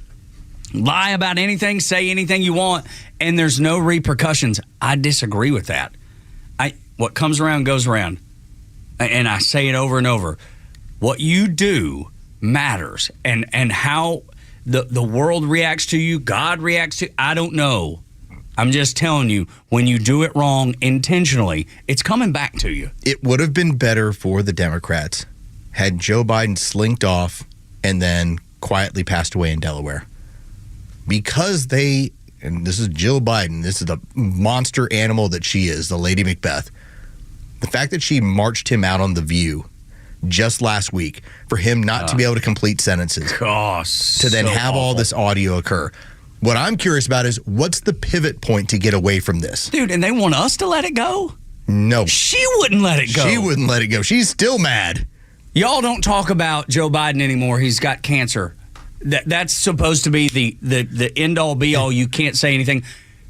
lie about anything, say anything you want, and there's no repercussions. I disagree with that. What comes around goes around. And I say it over and over. What you do matters. And how the world reacts to you, God reacts to you, I don't know. I'm just telling you, when you do it wrong intentionally, it's coming back to you. It would have been better for the Democrats had Joe Biden slinked off and then quietly passed away in Delaware. Because and this is Jill Biden, this is the monster animal that she is, the Lady Macbeth. The fact that she marched him out on The View just last week for him not to be able to complete sentences, to then have all this audio occur. What I'm curious about is, what's the pivot point to get away from this? Dude, and they want us to let it go? No. She wouldn't let it go. She wouldn't let it go. She's still mad. Y'all don't talk about Joe Biden anymore. He's got cancer. That's supposed to be the end all be all. You can't say anything.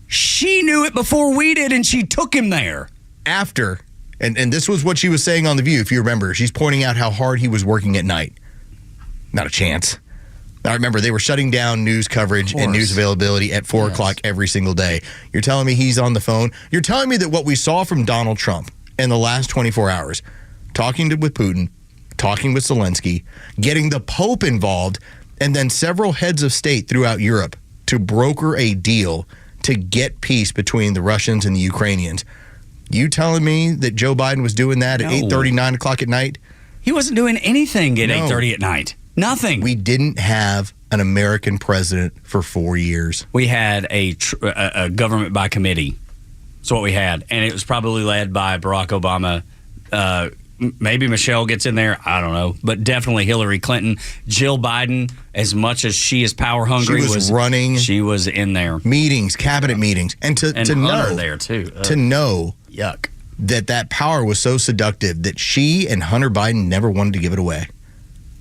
She knew it before we did, and she took him there. After, and this was what she was saying on The View, if you remember. She's pointing out how hard he was working at night. Not a chance. I remember they were shutting down news coverage and news availability at 4 o'clock every single day. You're telling me he's on the phone? You're telling me that what we saw from Donald Trump in the last 24 hours, talking with Putin, talking with Zelensky, getting the Pope involved, and then several heads of state throughout Europe to broker a deal to get peace between the Russians and the Ukrainians. You telling me that Joe Biden was doing that at 8:30, 9 o'clock at night? He wasn't doing anything at 8:30 at night. Nothing. We didn't have an American president for 4 years. We had a government by committee. That's what we had. And it was probably led by Barack Obama. Maybe Michelle gets in there. I don't know. But definitely Hillary Clinton. Jill Biden, as much as she is power hungry, she was running. She was in there. Meetings, cabinet meetings. And to know there too. To know yuck. That power was so seductive that she and Hunter Biden never wanted to give it away.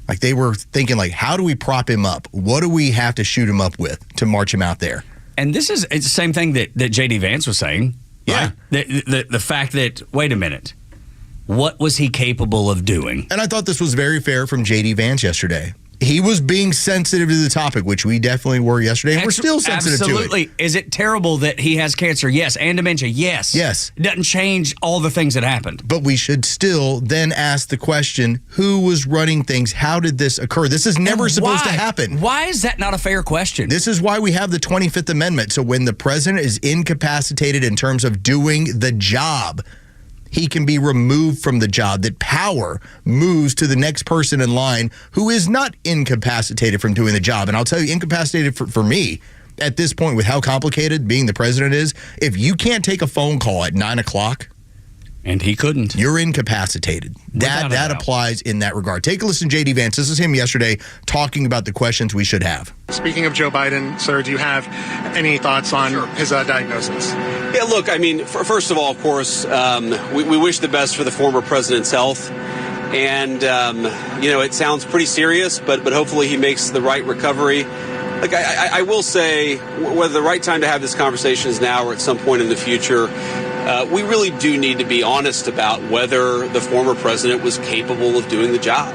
Like they were thinking, like, how do we prop him up? What do we have to shoot him up with to march him out there? And it's the same thing that J.D. Vance was saying. Yeah. Right? The fact that, wait a minute, what was he capable of doing? And I thought this was very fair from J.D. Vance yesterday. He was being sensitive to the topic, which we definitely were yesterday, and we're still sensitive to it. Absolutely. Is it terrible that he has cancer? Yes. And dementia? Yes. Yes. It doesn't change all the things that happened. But we should still then ask the question, who was running things? How did this occur? This is never supposed to happen. Why is that not a fair question? This is why we have the 25th Amendment. So when the president is incapacitated in terms of doing the job, he can be removed from the job, that power moves to the next person in line who is not incapacitated from doing the job. And I'll tell you, incapacitated for me at this point with how complicated being the president is, if you can't take a phone call at 9 o'clock, and he couldn't, you're incapacitated. That applies in that regard. Take a listen to J.D. Vance. This is him yesterday talking about the questions we should have. Speaking of Joe Biden, sir, do you have any thoughts on his diagnosis? Yeah, look, I mean, first of all, of course, we wish the best for the former president's health. And, it sounds pretty serious, but hopefully he makes the right recovery. Like, I will say, whether the right time to have this conversation is now or at some point in the future, we really do need to be honest about whether the former president was capable of doing the job.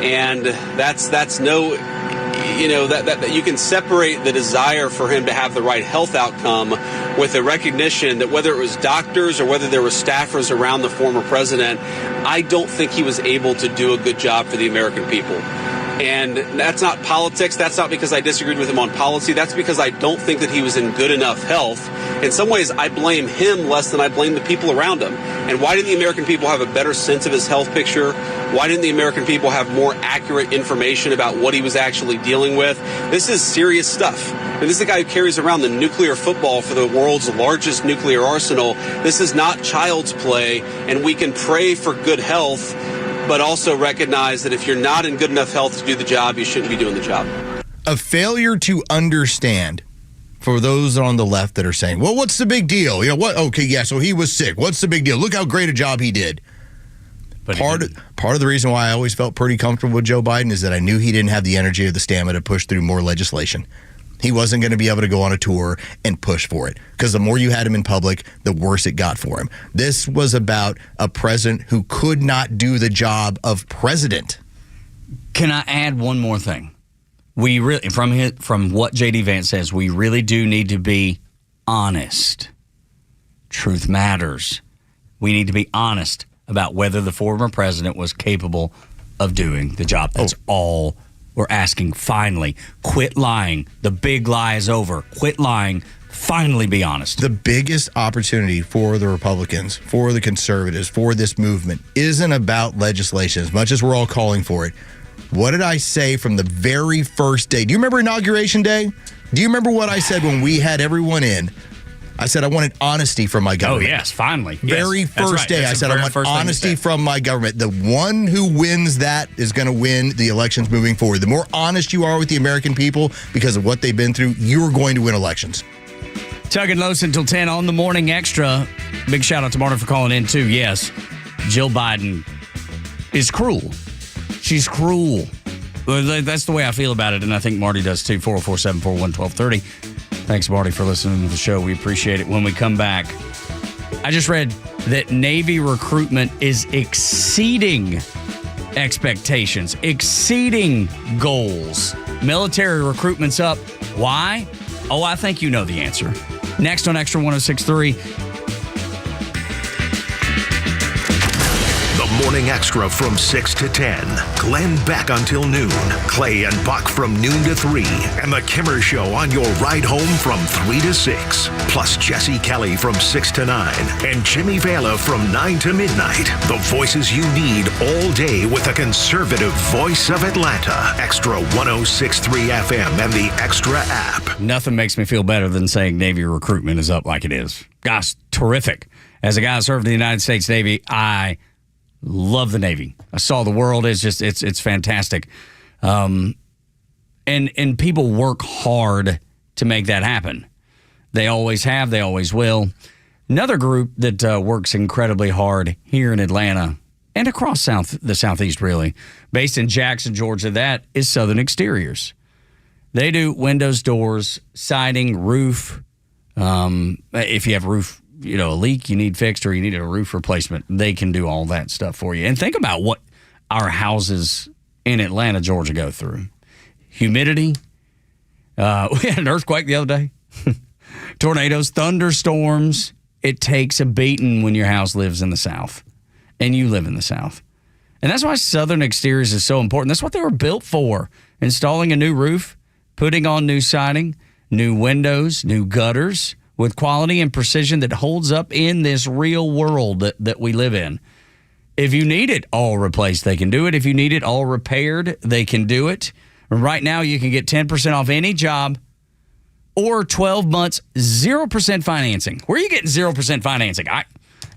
And that's no, that you can separate the desire for him to have the right health outcome with the recognition that whether it was doctors or whether there were staffers around the former president, I don't think he was able to do a good job for the American people. And that's not politics. That's not because I disagreed with him on policy. That's because I don't think that he was in good enough health. In some ways, I blame him less than I blame the people around him. And why didn't the American people have a better sense of his health picture? Why didn't the American people have more accurate information about what he was actually dealing with? This is serious stuff. And this is the guy who carries around the nuclear football for the world's largest nuclear arsenal. This is not child's play, and we can pray for good health, but also recognize that if you're not in good enough health to do the job, you shouldn't be doing the job. A failure to understand for those on the left that are saying, well, what's the big deal? Okay, yeah, so he was sick. What's the big deal? Look how great a job he did. But part of the reason why I always felt pretty comfortable with Joe Biden is that I knew he didn't have the energy or the stamina to push through more legislation. He wasn't going to be able to go on a tour and push for it, because the more you had him in public, the worse it got for him. This was about a president who could not do the job of president. Can I add one more thing? We really, from what J.D. Vance says, we really do need to be honest. Truth matters. We need to be honest about whether the former president was capable of doing the job. That's all we're asking. Finally, quit lying. The big lie is over. Quit lying. Finally be honest. The biggest opportunity for the Republicans, for the conservatives, for this movement isn't about legislation, as much as we're all calling for it. What did I say from the very first day? Do you remember Inauguration Day? Do you remember what I said when we had everyone in? I said I wanted honesty from my government. Oh, yes, finally. Very first day, I said I want honesty from my government. The one who wins that is going to win the elections moving forward. The more honest you are with the American people because of what they've been through, you're going to win elections. Tug and Los until 10 on the Morning Extra. Big shout out to Martin for calling in, too. Yes, Jill Biden is cruel. She's cruel. That's the way I feel about it, and I think Marty does too. 404-741-1230. Thanks, Marty, for listening to the show. We appreciate it. When we come back, I just read that Navy recruitment is exceeding expectations, exceeding goals. Military recruitment's up. Why? Oh, I think you know the answer. Next on Extra 106.3. Morning Extra from 6 to 10. Glenn Beck until noon. Clay and Buck from noon to 3. And the Kimmer Show on your ride home from 3 to 6. Plus Jesse Kelly from 6 to 9. And Jimmy Vela from 9 to midnight. The voices you need all day with a conservative voice of Atlanta. Extra 106.3 FM and the Extra app. Nothing makes me feel better than saying Navy recruitment is up like it is. Gosh, terrific. As a guy who served in the United States Navy, I love the Navy. I saw the world. It's fantastic. And people work hard to make that happen. They always have. They always will. Another group that works incredibly hard here in Atlanta and across the Southeast, really, based in Jackson, Georgia, that is Southern Exteriors. They do windows, doors, siding, roof. If you have roof, a leak you need fixed or you need a roof replacement, they can do all that stuff for you. And think about what our houses in Atlanta, Georgia go through. Humidity. We had an earthquake the other day. Tornadoes, thunderstorms. It takes a beating when your house lives in the South and you live in the South. And that's why Southern Exteriors is so important. That's what they were built for. Installing a new roof, putting on new siding, new windows, new gutters, with quality and precision that holds up in this real world that we live in. If you need it all replaced, they can do it. If you need it all repaired, they can do it. Right now, you can get 10% off any job or 12 months, 0% financing. Where are you getting 0% financing? I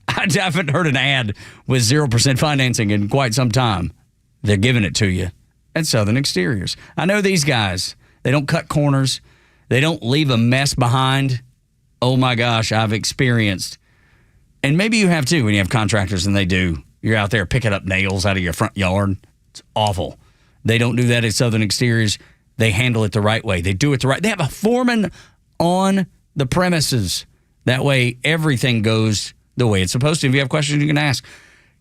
haven't heard an ad with 0% financing in quite some time. They're giving it to you at Southern Exteriors. I know these guys. They don't cut corners. They don't leave a mess behind. Oh my gosh, I've experienced, and maybe you have too when you have contractors and they do. You're out there picking up nails out of your front yard. It's awful. They don't do that at Southern Exteriors. They handle it the right way. They do it the right. They have a foreman on the premises. That way, everything goes the way it's supposed to. If you have questions, you can ask.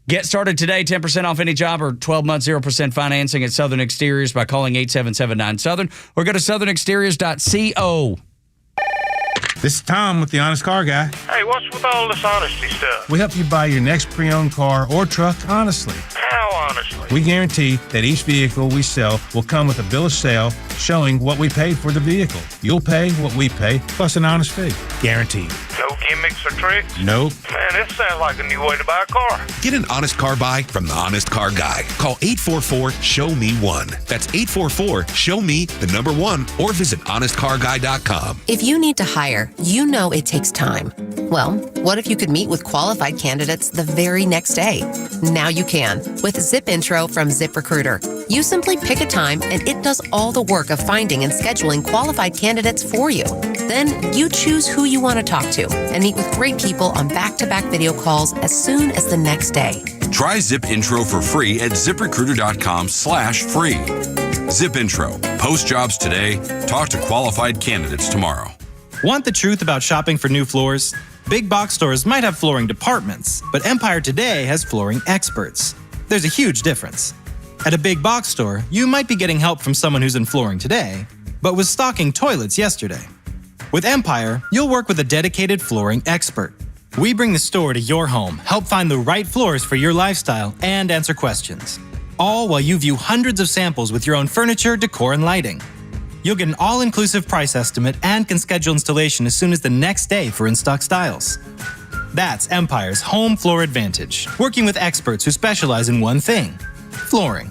Get started today. 10% off any job or 12 months, 0% financing at Southern Exteriors by calling 8779-SOUTHERN or go to southernexteriors.co. This is Tom with the Honest Car Guy. Hey, what's with all this honesty stuff? We help you buy your next pre-owned car or truck honestly. How honestly? We guarantee that each vehicle we sell will come with a bill of sale showing what we paid for the vehicle. You'll pay what we pay, plus an honest fee. Guaranteed. No gimmicks or tricks? Nope. Man, this sounds like a new way to buy a car. Get an honest car buy from the Honest Car Guy. Call 844-SHOW-ME-1. That's 844-SHOW-ME-1 or visit honestcarguy.com. If you need to hire, you know it takes time. Well, what if you could meet with qualified candidates the very next day? Now you can with Zip Intro from ZipRecruiter. You simply pick a time and it does all the work of finding and scheduling qualified candidates for you. Then you choose who you want to talk to and meet with great people on back-to-back video calls as soon as the next day. Try Zip Intro for free at ZipRecruiter.com/free. Zip Intro. Post jobs today. Talk to qualified candidates tomorrow. Want the truth about shopping for new floors? Big box stores might have flooring departments, but Empire Today has flooring experts. There's a huge difference. At a big box store, you might be getting help from someone who's in flooring today, but was stocking toilets yesterday. With Empire, you'll work with a dedicated flooring expert. We bring the store to your home, help find the right floors for your lifestyle, and answer questions. All while you view hundreds of samples with your own furniture, decor, and lighting. You'll get an all-inclusive price estimate and can schedule installation as soon as the next day for in-stock styles. That's Empire's Home Floor Advantage, working with experts who specialize in one thing, flooring.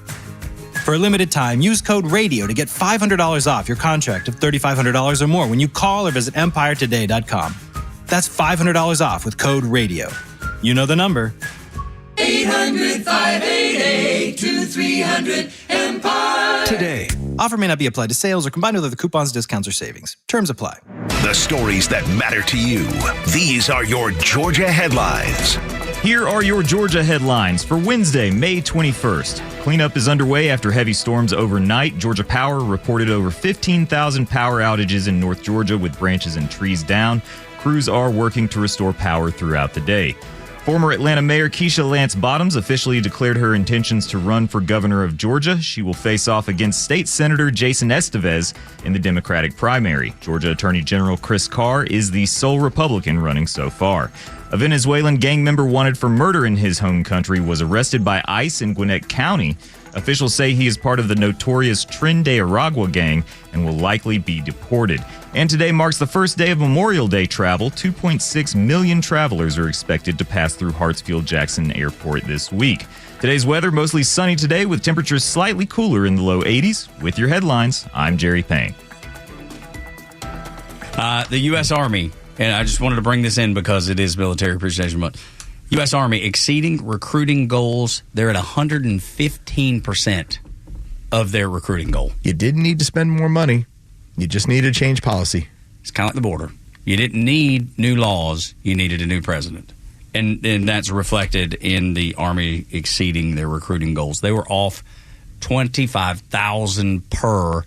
For a limited time, use code RADIO to get $500 off your contract of $3,500 or more when you call or visit EmpireToday.com. That's $500 off with code RADIO. You know the number. 800-588-2300 Today. Offer may not be applied to sales or combined with other coupons, discounts, or savings. Terms apply. The stories that matter to you. These are your Georgia headlines. Here are your Georgia headlines for Wednesday, May 21st. Cleanup is underway after heavy storms overnight. Georgia Power reported over 15,000 power outages in North Georgia with branches and trees down. Crews are working to restore power throughout the day. Former Atlanta Mayor Keisha Lance Bottoms officially declared her intentions to run for governor of Georgia. She will face off against State Senator Jason Estevez in the Democratic primary. Georgia Attorney General Chris Carr is the sole Republican running so far. A Venezuelan gang member wanted for murder in his home country was arrested by ICE in Gwinnett County. Officials say he is part of the notorious Tren de Aragua gang and will likely be deported. And today marks the first day of Memorial Day travel. 2.6 million travelers are expected to pass through Hartsfield-Jackson Airport this week. Today's weather, mostly sunny today with temperatures slightly cooler in the low 80s. With your headlines, I'm Jerry Payne. The U.S. Army, and I just wanted to bring this in because it is Military Appreciation Month. U.S. Army exceeding recruiting goals. They're at 115% of their recruiting goal. You didn't need to spend more money. You just needed to change policy. It's kind of like the border. You didn't need new laws. You needed a new president. And that's reflected in the Army exceeding their recruiting goals. They were off 25,000 per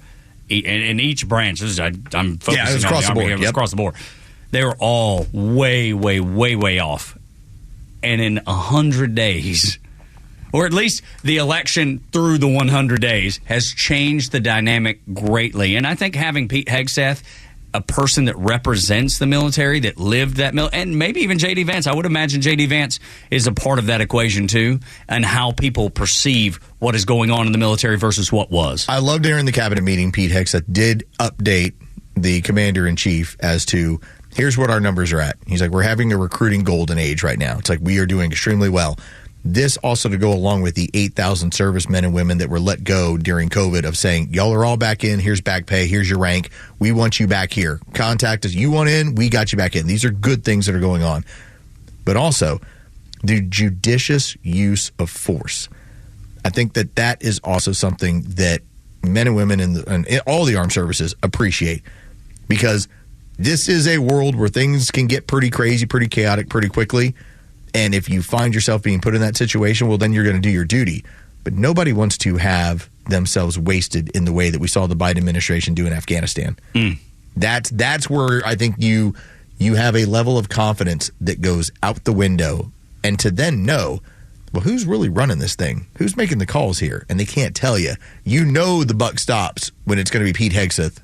in each branch. I'm focusing it was on across the board. It was across the board. They were all way, way, way, way off. And in 100 days, or at least the election through the 100 days, has changed the dynamic greatly. And I think having Pete Hegseth, a person that represents the military, that lived that and maybe even J.D. Vance, I would imagine J.D. Vance is a part of that equation too, and how people perceive what is going on in the military versus what was. I loved during the cabinet meeting, Pete Hegseth did update the commander-in-chief as to, here's what our numbers are at. He's like, we're having a recruiting golden age right now. It's like, we are doing extremely well. This also to go along with the 8,000 servicemen and women that were let go during COVID of saying, y'all are all back in, here's back pay, here's your rank, we want you back here. Contact us, you want in, we got you back in. These are good things that are going on. But also, the judicious use of force. I think that that is also something that men and women in all the armed services appreciate, because this is a world where things can get pretty crazy, pretty chaotic, pretty quickly. And if you find yourself being put in that situation, well, then you're going to do your duty. But nobody wants to have themselves wasted in the way that we saw the Biden administration do in Afghanistan. That's where I think you have a level of confidence that goes out the window. And to then know, well, who's really running this thing? Who's making the calls here? And they can't tell you. You know the buck stops when it's going to be Pete Hegseth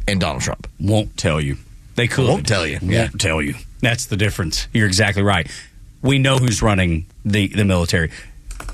and Donald Trump. Won't tell you. They could. Won't tell you. Won't tell you. That's the difference. You're exactly right. We know who's running the military.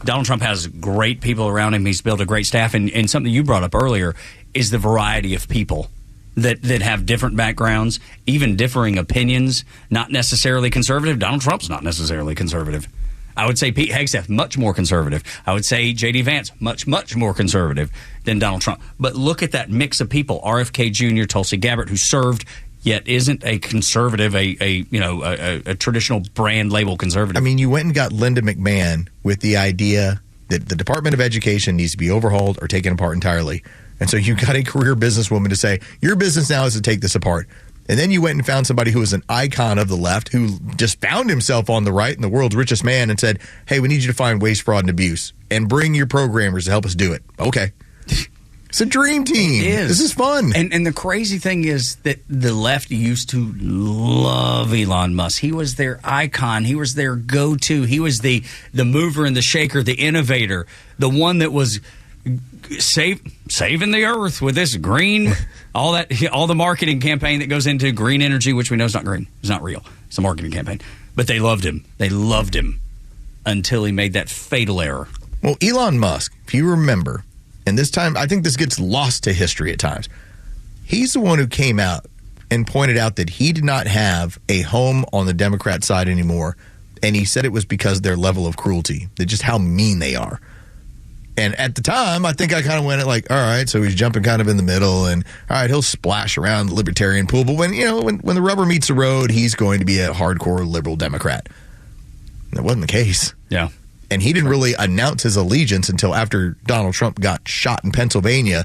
Donald Trump has great people around him. He's built a great staff. And something you brought up earlier is the variety of people that have different backgrounds, even differing opinions, not necessarily conservative. Donald Trump's not necessarily conservative. I would say Pete Hegseth, much more conservative. I would say J.D. Vance, much, much more conservative than Donald Trump. But look at that mix of people. RFK Jr., Tulsi Gabbard, who served yet isn't a conservative, a traditional brand label conservative. I mean, you went and got Linda McMahon with the idea that the Department of Education needs to be overhauled or taken apart entirely. And so you got a career businesswoman to say, your business now is to take this apart. And then you went and found somebody who was an icon of the left, who just found himself on the right and the world's richest man and said, hey, we need you to find waste, fraud, and abuse and bring your programmers to help us do it. Okay. It's a dream team. It is. This is fun. And the crazy thing is that the left used to love Elon Musk. He was their icon. He was their go-to. He was the mover and the shaker, the innovator, the one that was saving the earth with this green, all the marketing campaign that goes into green energy, which we know is not green. It's not real. It's a marketing campaign. But they loved him. They loved him until he made that fatal error. Well, Elon Musk, if you remember, and this time, I think this gets lost to history at times. He's the one who came out and pointed out that he did not have a home on the Democrat side anymore. And he said it was because of their level of cruelty, that just how mean they are. And at the time, I think I kind of went at like, all right, so he's jumping kind of in the middle, and all right, he'll splash around the libertarian pool. But when the rubber meets the road, he's going to be a hardcore liberal Democrat. And that wasn't the case. Yeah. And he didn't really announce his allegiance until after Donald Trump got shot in Pennsylvania,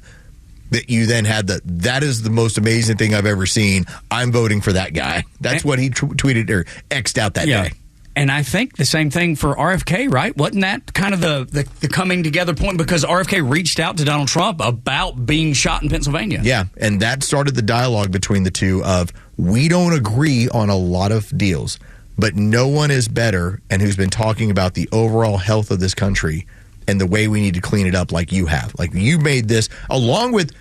that you then had that is the most amazing thing I've ever seen. I'm voting for that guy. That's what he tweeted or X'd out that day. And I think the same thing for RFK, right? Wasn't that kind of the coming together point? Because RFK reached out to Donald Trump about being shot in Pennsylvania. Yeah, and that started the dialogue between the two of, we don't agree on a lot of deals, but no one is better and who's been talking about the overall health of this country and the way we need to clean it up like you have. Like, you made this, along with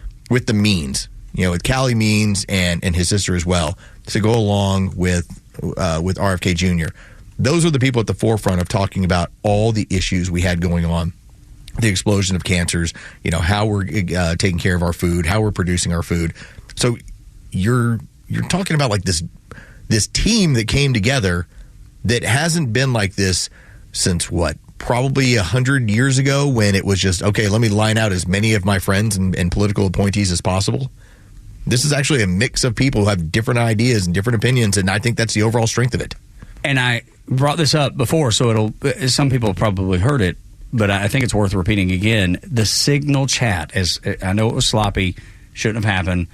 the Means, with Callie Means and his sister as well, to go along with RFK Jr. Those are the people at the forefront of talking about all the issues we had going on, the explosion of cancers, how we're taking care of our food, how we're producing our food. So you're talking about like this team that came together that hasn't been like this since what? Probably 100 years ago, when it was just, okay, let me line out as many of my friends and political appointees as possible. This is actually a mix of people who have different ideas and different opinions, and I think that's the overall strength of it. And I brought this up before, so some people have probably heard it, but I think it's worth repeating again. The Signal chat, as I know it was sloppy, shouldn't have happened.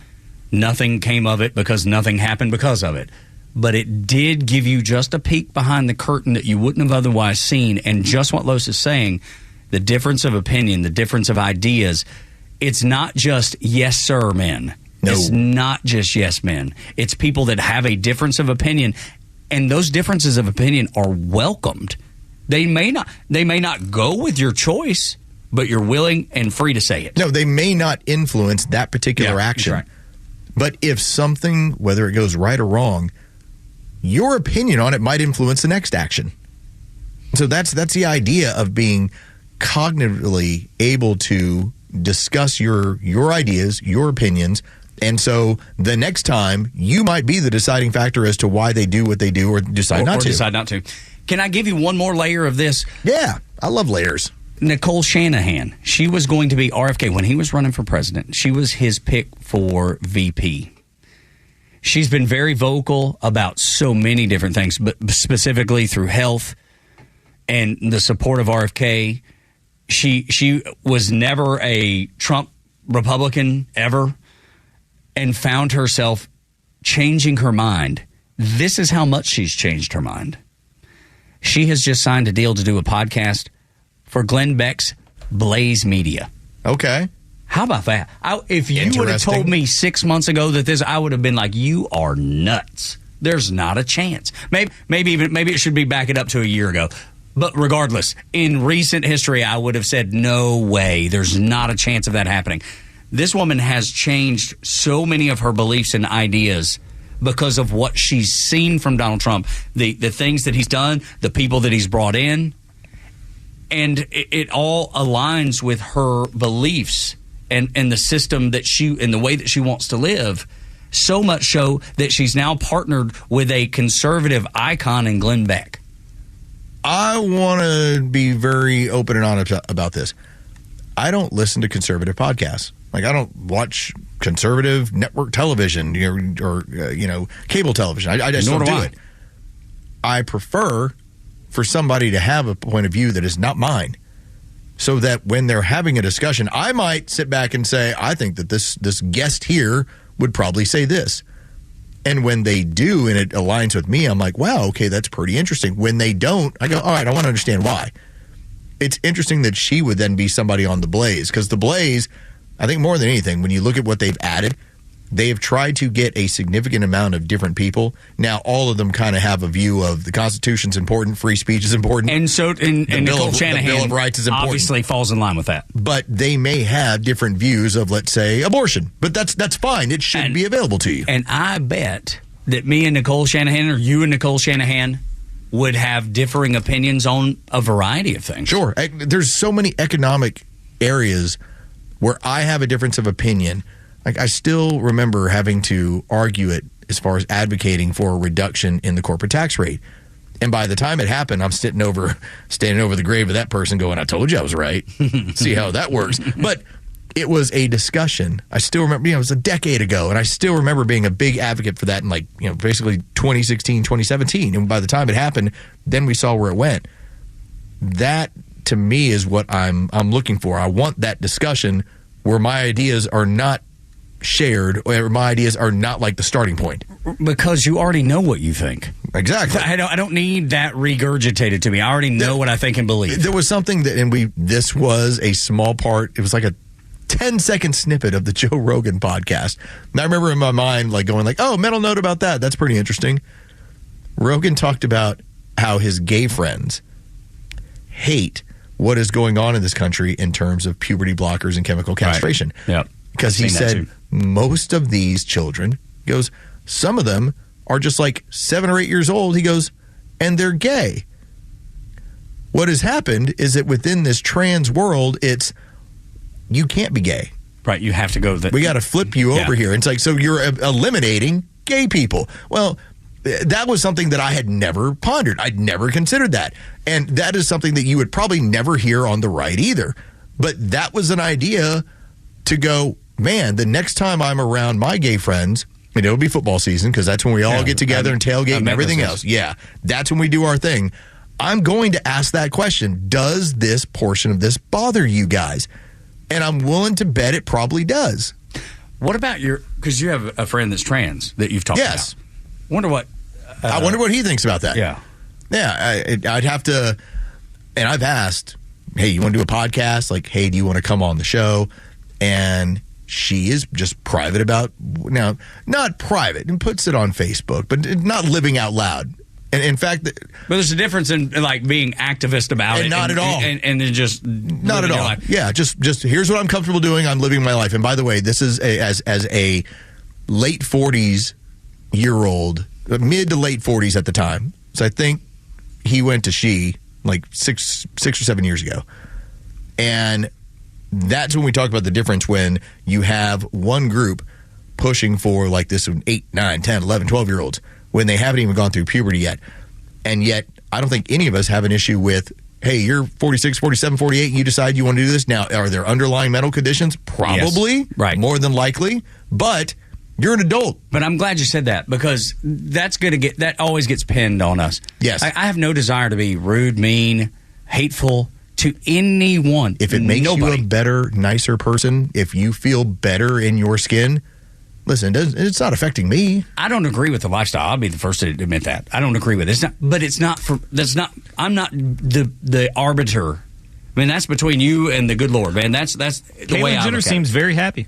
Nothing came of it because nothing happened because of it. But it did give you just a peek behind the curtain that you wouldn't have otherwise seen. And just what Los is saying, the difference of opinion, the difference of ideas, it's not just yes, sir, men. No. It's not just yes, men. It's people that have a difference of opinion. And those differences of opinion are welcomed. They may not go with your choice, but you're willing and free to say it. No, they may not influence that particular action. Right. But if something, whether it goes right or wrong, your opinion on it might influence the next action. So that's the idea of being cognitively able to discuss your ideas, your opinions. And so the next time, you might be the deciding factor as to why they do what they do or decide not to. Decide not to. Can I give you one more layer of this? Yeah, I love layers. Nicole Shanahan, she was going to be RFK. When he was running for president, she was his pick for VP. She's been very vocal about so many different things, but specifically through health and the support of RFK. She was never a Trump Republican ever, and found herself changing her mind. This is how much she's changed her mind. She has just signed a deal to do a podcast for Glenn Beck's Blaze Media. Okay. How about that? If you would have told me 6 months ago that I would have been like, you are nuts. There's not a chance. Maybe it should be back it up to a year ago. But regardless, in recent history, I would have said, no way. There's not a chance of that happening. This woman has changed so many of her beliefs and ideas because of what she's seen from Donald Trump, the things that he's done, the people that he's brought in, and it all aligns with her beliefs and the system that and the way that she wants to live. So much so that she's now partnered with a conservative icon in Glenn Beck. I want to be very open and honest about this. I don't listen to conservative podcasts. Like, I don't watch conservative network television or cable television. I just don't do it. I prefer for somebody to have a point of view that is not mine, so that when they're having a discussion, I might sit back and say, I think that this guest here would probably say this. And when they do and it aligns with me, I'm like, wow, okay, that's pretty interesting. When they don't, I go, all right, I want to understand why. It's interesting that she would then be somebody on the Blaze, because the Blaze, I think more than anything, when you look at what they've added, they have tried to get a significant amount of different people. Now, all of them kind of have a view of the Constitution's important, free speech is important. And so, and Nicole Shanahan the Bill of Rights is important. Obviously falls in line with that. But they may have different views of, let's say, abortion. But that's fine. It should be available to you. And I bet that me and Nicole Shanahan, or you and Nicole Shanahan, would have differing opinions on a variety of things. Sure. There's so many economic areas where I have a difference of opinion. Like, I still remember having to argue it as far as advocating for a reduction in the corporate tax rate. And by the time it happened, I'm standing over the grave of that person going, I told you I was right. See how that works. But it was a discussion. I still remember, it was a decade ago, and I still remember being a big advocate for that in basically 2016, 2017. And by the time it happened, then we saw where it went. That, to me, is what I'm looking for. I want that discussion where my ideas are not shared or my ideas are not like the starting point. Because you already know what you think. Exactly. I don't need that regurgitated to me. I already know what I think and believe. There was something that, this was a small part. It was like a 10-second snippet of the Joe Rogan podcast. And I remember in my mind going oh, mental note about that. That's pretty interesting. Rogan talked about how his gay friends hate what is going on in this country in terms of puberty blockers and chemical castration. Right. Yep. Because he said most of these children, he goes, some of them are just 7 or 8 years old. He goes, and they're gay. What has happened is that within this trans world, it's you can't be gay. Right. You have to go. We got to flip you over here. It's so you're eliminating gay people. Well, that was something that I had never pondered. I'd never considered that. And that is something that you would probably never hear on the right either. But that was an idea to go, man, the next time I'm around my gay friends, and it'll be football season because that's when we all get together and tailgate and everything else. Yeah, that's when we do our thing. I'm going to ask that question. Does this portion of this bother you guys? And I'm willing to bet it probably does. What about because you have a friend that's trans that you've talked about. Wonder what... I wonder what he thinks about that. Yeah. Yeah, I'd have to... And I've asked, hey, you want to do a podcast? Hey, do you want to come on the show? And she is just private about... Now, not private, and puts it on Facebook, but not living out loud. And in fact... But there's a difference in being activist about it. Not at all. And then just... Not at all. Yeah, just here's what I'm comfortable doing. I'm living my life. And by the way, this is as a late 40s year-old, mid to late 40s at the time. So I think he went to she 6 or 7 years ago. And that's when we talk about the difference when you have one group pushing for this 8, 9, 10, 11, 12-year-olds when they haven't even gone through puberty yet. And yet, I don't think any of us have an issue with, hey, you're 46, 47, 48, and you decide you want to do this. Now, are there underlying mental conditions? Probably. Yes. Right. More than likely. But you're an adult. But I'm glad you said that because that always gets pinned on us. Yes. I have no desire to be rude, mean, hateful to anyone. If it makes you a better, nicer person, if you feel better in your skin, listen, it's not affecting me. I don't agree with the lifestyle. I'll be the first to admit that. I don't agree with it. I'm not the arbiter. I mean, that's between you and the good Lord, man. That's the way I look at it. Jenner seems very happy.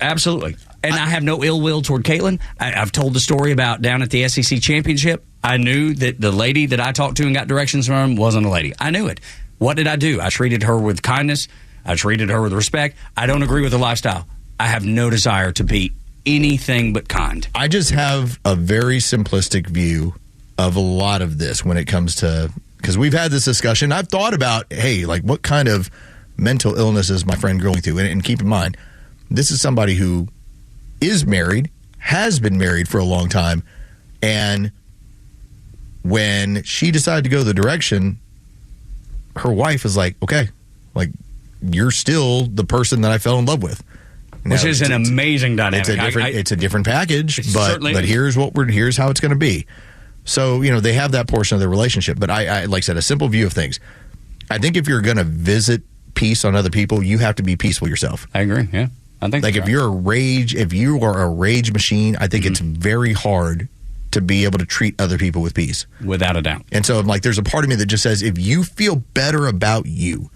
Absolutely. And I have no ill will toward Caitlin. I've told the story about down at the SEC championship. I knew that the lady that I talked to and got directions from wasn't a lady. I knew it. What did I do? I treated her with kindness. I treated her with respect. I don't agree with the lifestyle. I have no desire to be anything but kind. I just have a very simplistic view of a lot of this when it comes to, because we've had this discussion. I've thought about, hey, what kind of mental illness is my friend going through? And keep in mind, this is somebody who is married, has been married for a long time, and when she decided to go the direction, her wife is okay, you're still the person that I fell in love with. Which is an amazing dynamic. It's a different package, but here's how it's going to be. So, they have that portion of the relationship. But I like I said, a simple view of things. I think if you're going to visit peace on other people, you have to be peaceful yourself. I agree. Yeah. I think if you are a rage machine, I think it's very hard to be able to treat other people with peace. Without a doubt. And so there's a part of me that just says, if you feel better about you,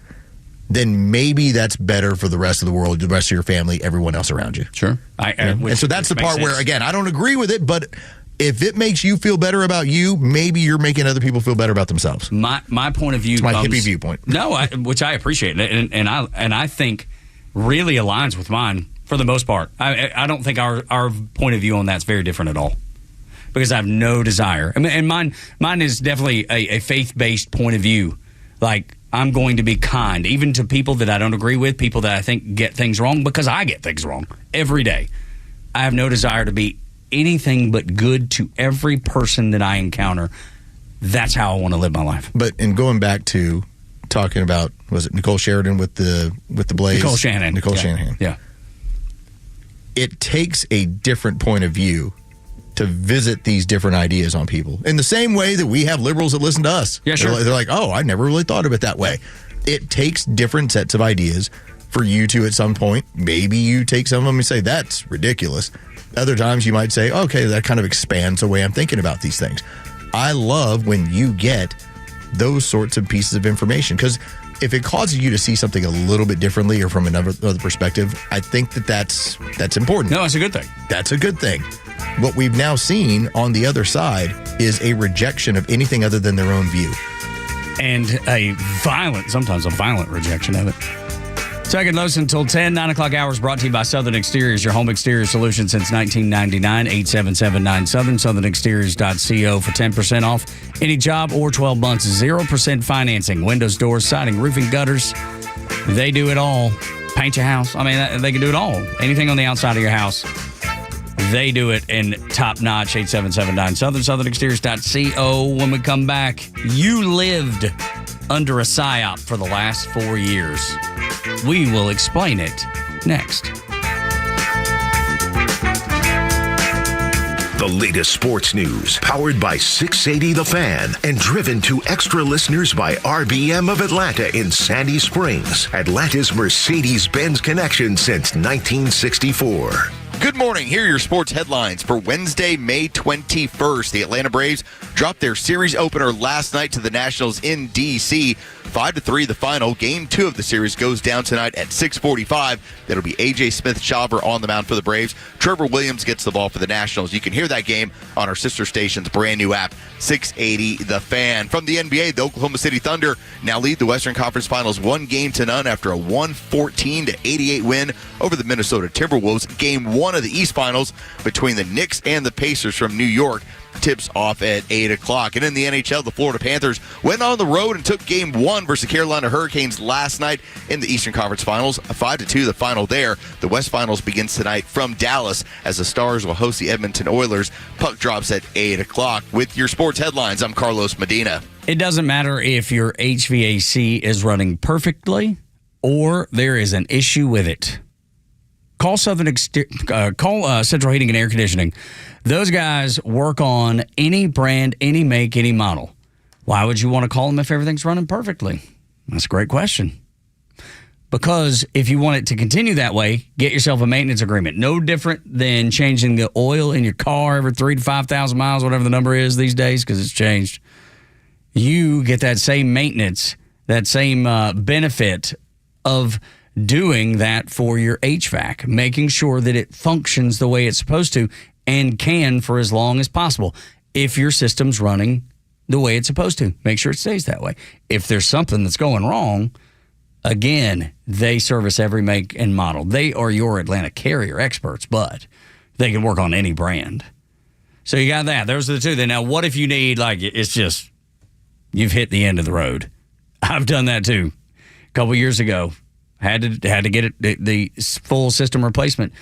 then maybe that's better for the rest of the world, the rest of your family, everyone else around you. Sure. And so that's the part where, again, I don't agree with it, but if it makes you feel better about you, maybe you're making other people feel better about themselves. My point of view, my hippie viewpoint. No, which I appreciate, and I think really aligns with mine for the most part. I don't think our point of view on that's very different at all, because I have no desire. I mean, and mine is definitely a faith-based point of view. I'm going to be kind, even to people that I don't agree with, people that I think get things wrong, because I get things wrong every day. I have no desire to be anything but good to every person that I encounter. That's how I want to live my life. But in going back to talking about, was it Nicole Sheridan with the Blaze? Nicole Shanahan. Shanahan. Yeah. It takes a different point of view to visit these different ideas on people. In the same way that we have liberals that listen to us. Yeah, sure. They're like, oh, I never really thought of it that way. It takes different sets of ideas for you to at some point. Maybe you take some of them and say, that's ridiculous. Other times you might say, okay, that kind of expands the way I'm thinking about these things. I love when you get those sorts of pieces of information, because if it causes you to see something a little bit differently or from another perspective, I think that's important. No, it's a good thing. That's a good thing. What we've now seen on the other side is a rejection of anything other than their own view. And sometimes a violent rejection of it. Tug and Los until 10, 9 o'clock hours brought to you by Southern Exteriors, your home exterior solution since 1999. 8779 Southern, southernexteriors.co for 10% off any job or 12 months. 0% financing, windows, doors, siding, roofing, gutters. They do it all. Paint your house. I mean, they can do it all. Anything on the outside of your house, they do it in top notch. 8779 Southern, southernexteriors.co. When we come back, you lived under a psyop for the last 4 years. We will explain it next. The latest sports news, powered by 680 The Fan and driven to extra listeners by RBM of Atlanta in Sandy Springs, Atlanta's Mercedes-Benz connection since 1964. Good morning. Here are your sports headlines for Wednesday, May 21st. The Atlanta Braves dropped their series opener last night to the Nationals in D.C. 5-3 the final. Game 2 of the series goes down tonight at 6:45. That'll be A.J. Smith-Shawver on the mound for the Braves. Trevor Williams gets the ball for the Nationals. You can hear that game on our sister station's brand new app, 680 The Fan. From the NBA, the Oklahoma City Thunder now lead the Western Conference Finals 1-0 after a 114-88 win over the Minnesota Timberwolves. Game 1 of the East Finals between the Knicks and the Pacers from New York tips off at 8 o'clock. And in the NHL, the Florida Panthers went on the road and took Game 1 versus the Carolina Hurricanes last night in the Eastern Conference Finals. 5-2 the final there. The West Finals begins tonight from Dallas as the Stars will host the Edmonton Oilers. Puck drops at 8 o'clock. With your sports headlines, I'm Carlos Medina. It doesn't matter if your HVAC is running perfectly or there is an issue with it. Call Central Heating and Air Conditioning. Those guys work on any brand, any make, any model. Why would you want to call them if everything's running perfectly? That's a great question. Because if you want it to continue that way, get yourself a maintenance agreement. No different than changing the oil in your car every 3,000 to 5,000 miles, whatever the number is these days, because it's changed. You get that same maintenance, that same benefit of doing that for your HVAC, making sure that it functions the way it's supposed to and can for as long as possible. If your system's running the way it's supposed to, make sure it stays that way. If there's something that's going wrong, again, they service every make and model. They are your Atlanta Carrier experts, but they can work on any brand. So you got that. Those are the two. Then now, what if you need, like, it's just, you've hit the end of the road? I've done that too. A couple years ago, had to get it, the full system replacement.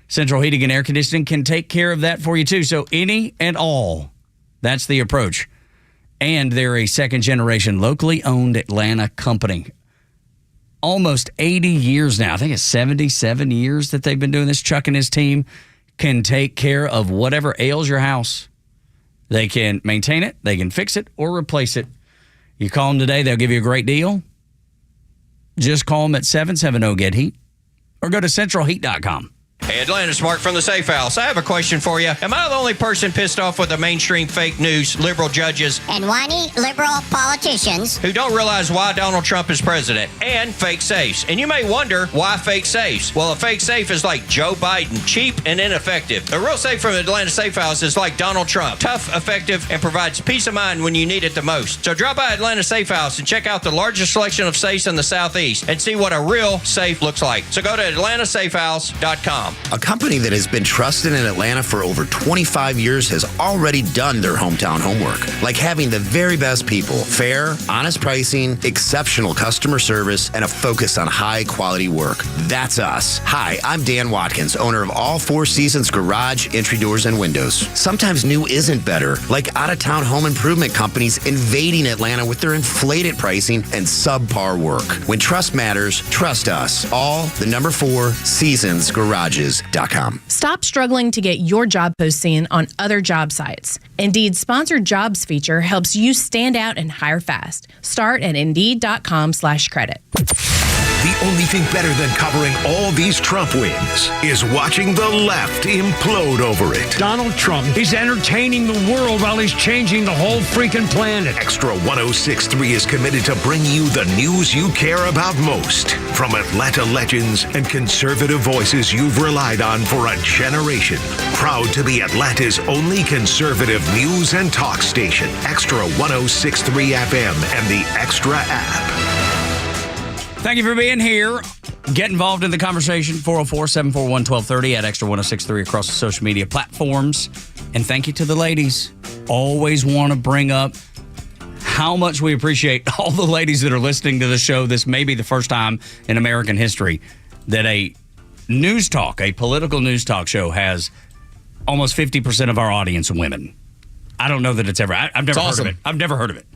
Central Heating and Air Conditioning can take care of that for you too. So any and all, that's the approach. And they're a second-generation, locally owned Atlanta company. Almost 80 years now. I think it's 77 years that they've been doing this. Chuck and his team can take care of whatever ails your house. They can maintain it, they can fix it, or replace it. You call them today, they'll give you a great deal. Just call them at 770-GET-HEAT or go to centralheat.com. Hey, Atlanta's Mark from the Safe House. I have a question for you. Am I the only person pissed off with the mainstream fake news, liberal judges, and whiny liberal politicians who don't realize why Donald Trump is president, and fake safes? And you may wonder, why fake safes? Well, a fake safe is like Joe Biden, cheap and ineffective. A real safe from Atlanta Safe House is like Donald Trump, tough, effective, and provides peace of mind when you need it the most. So drop by Atlanta Safe House and check out the largest selection of safes in the Southeast and see what a real safe looks like. So go to atlantasafehouse.com. A company that has been trusted in Atlanta for over 25 years has already done their hometown homework, like having the very best people, fair, honest pricing, exceptional customer service, and a focus on high-quality work. That's us. Hi, I'm Dan Watkins, owner of All Four Seasons Garage, Entry Doors, and Windows. Sometimes new isn't better, like out-of-town home improvement companies invading Atlanta with their inflated pricing and subpar work. When trust matters, trust us. All the number 4 Seasons Garages. Stop struggling to get your job post seen on other job sites. Indeed's sponsored jobs feature helps you stand out and hire fast. Start at Indeed.com/credit. The only anything better than covering all these Trump wins is watching the left implode over it. Donald Trump is entertaining the world while he's changing the whole freaking planet. Extra 106.3 is committed to bring you the news you care about most. From Atlanta legends and conservative voices you've relied on for a generation. Proud to be Atlanta's only conservative news and talk station. Extra 106.3 FM and the Extra app. Thank you for being here. Get involved in the conversation, 404-741-1230 at Extra 106.3 across the social media platforms. And thank you to the ladies. Always want to bring up how much we appreciate all the ladies that are listening to the show. This may be the first time in American history that a political news talk show has almost 50% of our audience women. I don't know that it's ever. I've never heard of it. I've never heard of it.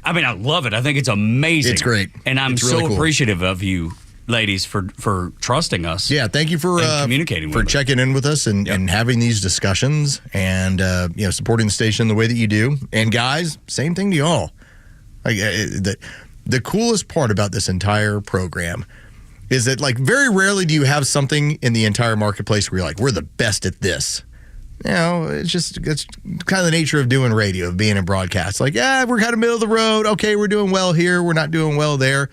I mean, I love it. I think it's amazing. It's great. And I'm really so cool. appreciative of you, ladies, for trusting us. Yeah, thank you for communicating for with us. checking in with us and having these discussions and supporting the station the way that you do. And guys, same thing to y'all. Like the coolest part about this entire program is that very rarely do you have something in the entire marketplace where you're like, we're the best at this. It's kind of the nature of doing radio, of being in broadcast. We're kind of middle of the road. Okay, we're doing well here. We're not doing well there.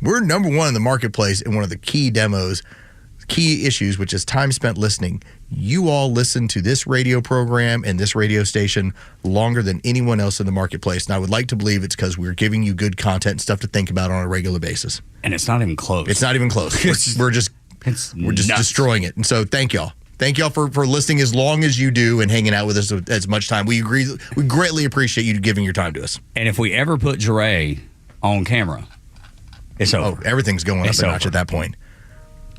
We're number one in the marketplace in one of the key issues, which is time spent listening. You all listen to this radio program and this radio station longer than anyone else in the marketplace. And I would like to believe it's because we're giving you good content and stuff to think about on a regular basis. And it's not even close. It's not even close. We're just destroying it. And so thank y'all. Thank y'all for listening as long as you do and hanging out with us as much time. We greatly appreciate you giving your time to us. And if we ever put Jure on camera, it's over. Everything's going up a notch at that point.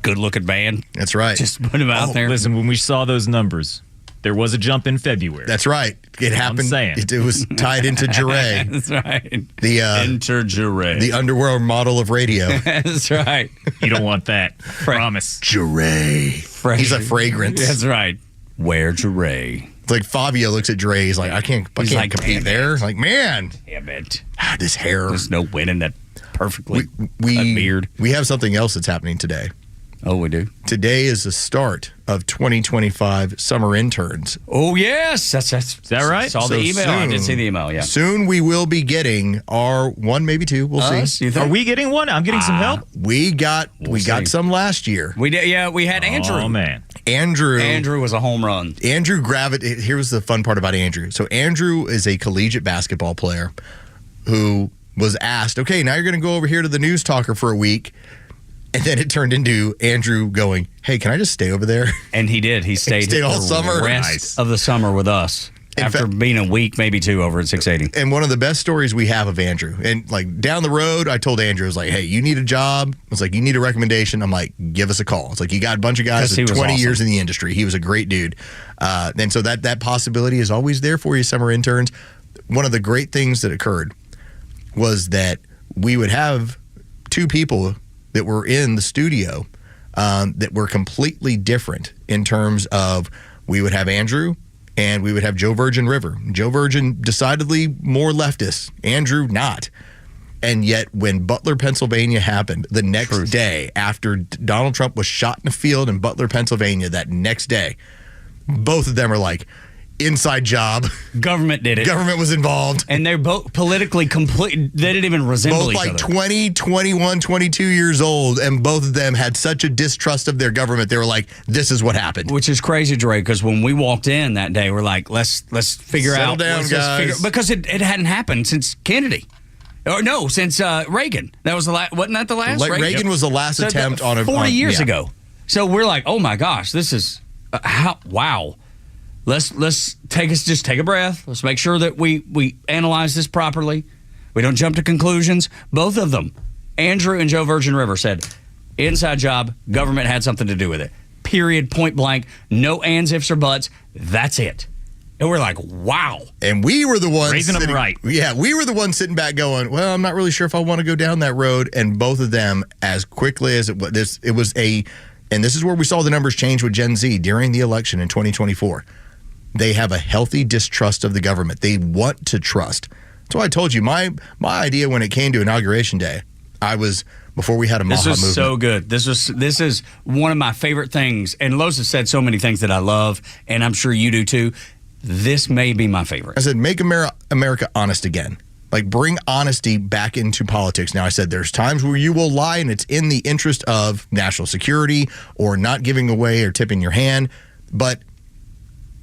Good looking band. That's right. Just put him out there. Listen, when we saw those numbers, there was a jump in February. That's right. It happened. I'm saying. It was tied into Jure. That's right. Enter Jure. The underworld model of radio. That's right. You don't want that. Promise. Jure. He's a fragrance. That's right. Wear Jure. It's like Fabio looks at Jure. He's like, I can't compete there. Like, man. Damn it. This hair. There's no winning that perfectly. That beard. We have something else that's happening today. Oh, we do? Today is the start of 2025 summer interns. Oh, yes. Is that right? Saw the email. I did see the email, yeah. Soon we will be getting our one, maybe two. We'll see. Are we getting one? I'm getting some help. We got some last year. We did. Yeah, we had Andrew. Oh, man. Andrew was a home run. Andrew Here was the fun part about Andrew. So Andrew is a collegiate basketball player who was asked, okay, now you're going to go over here to the news talker for a week. And then it turned into Andrew going, hey, can I just stay over there? And he did. He stayed all summer. The rest of the summer with us. After being a week, maybe two, over at 680. And one of the best stories we have of Andrew. And down the road, I told Andrew, I was like, hey, you need a job? I was like, you need a recommendation? I'm like, give us a call. It's like, you got a bunch of guys with 20 years in the industry. He was a great dude. And so that possibility is always there for you, summer interns. One of the great things that occurred was that we would have two people that were in the studio that were completely different in terms of, we would have Andrew and we would have Joe Virgin River. Joe Virgin decidedly more leftist, Andrew not. And yet when Butler, Pennsylvania happened the next day after Donald Trump was shot in a field in Butler, Pennsylvania, that next day, both of them are like, inside job. Government did it. Government was involved. And they're both politically complete. They didn't even resemble each other. Both 20, 21, 22 years old, and both of them had such a distrust of their government. They were like, this is what happened. Which is crazy, Dre, because when we walked in that day, we're like, let's figure Settle out. down, guys. Because it hadn't happened since Kennedy. Or no, since Reagan. That was the last. Wasn't that the last? Reagan was the last attempt on 40 years ago. So we're like, oh my gosh, this is wow. Let's take a breath. Let's make sure that we analyze this properly. We don't jump to conclusions. Both of them, Andrew and Joe Virgin River, said inside job, government had something to do with it. Period, point blank. No ands, ifs, or buts. That's it. And we're like, wow. And we were the ones raising them right. Yeah, we were the ones sitting back going, well, I'm not really sure if I want to go down that road. And both of them, as quickly as it was and this is where we saw the numbers change with Gen Z during the election in 2024. They have a healthy distrust of the government. They want to trust. That's why I told you my idea when it came to Inauguration Day before we had a Maha movement. This is so good. This is one of my favorite things. And Los has said so many things that I love, and I'm sure you do too. This may be my favorite. I said, make America honest again. Like, bring honesty back into politics. Now, I said there's times where you will lie and it's in the interest of national security or not giving away or tipping your hand. But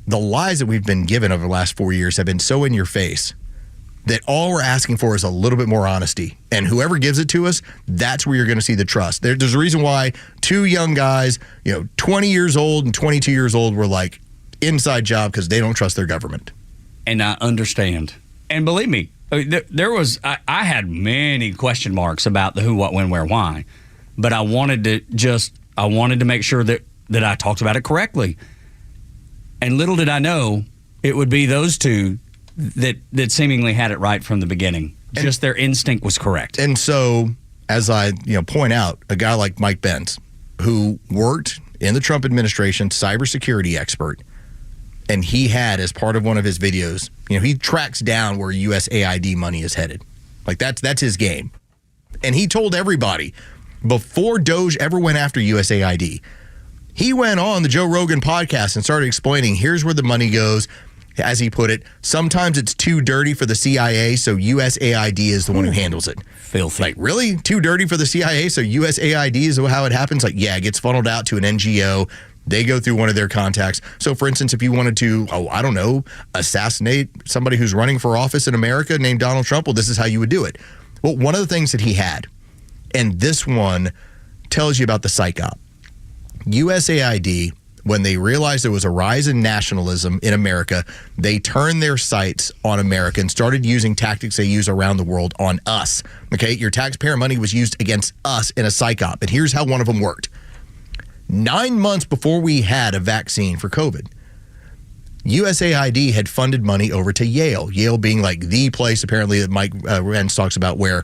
the lies that we've been given over the last 4 years have been so in your face that all we're asking for is a little bit more honesty. And whoever gives it to us, that's where you're going to see the trust. There's a reason why two young guys, 20 years old and 22 years old, were like, inside job because they don't trust their government. And I understand. And believe me, I had many question marks about the who, what, when, where, why. But I wanted to make sure that I talked about it correctly. And little did I know it would be those two that seemingly had it right from the beginning. Just their instinct was correct. And so, as I point out, a guy like Mike Benz, who worked in the Trump administration, cybersecurity expert, and he had, as part of one of his videos, he tracks down where USAID money is headed. Like, that's his game. And he told everybody, before Doge ever went after USAID, he went on the Joe Rogan podcast and started explaining, here's where the money goes. As he put it, sometimes it's too dirty for the CIA, so USAID is the one who handles it. Filthy. Like, really? Too dirty for the CIA, so USAID is how it happens? Like, yeah, it gets funneled out to an NGO. They go through one of their contacts. So, for instance, if you wanted to, assassinate somebody who's running for office in America named Donald Trump, well, this is how you would do it. Well, one of the things that he had, and this one tells you about the psych op. USAID, when they realized there was a rise in nationalism in America, they turned their sights on America and started using tactics they use around the world on us. Okay, your taxpayer money was used against us in a psych op. And here's how one of them worked. 9 months before we had a vaccine for COVID, USAID had funded money over to Yale. Yale being like the place, apparently, that Mike Rentz talks about, where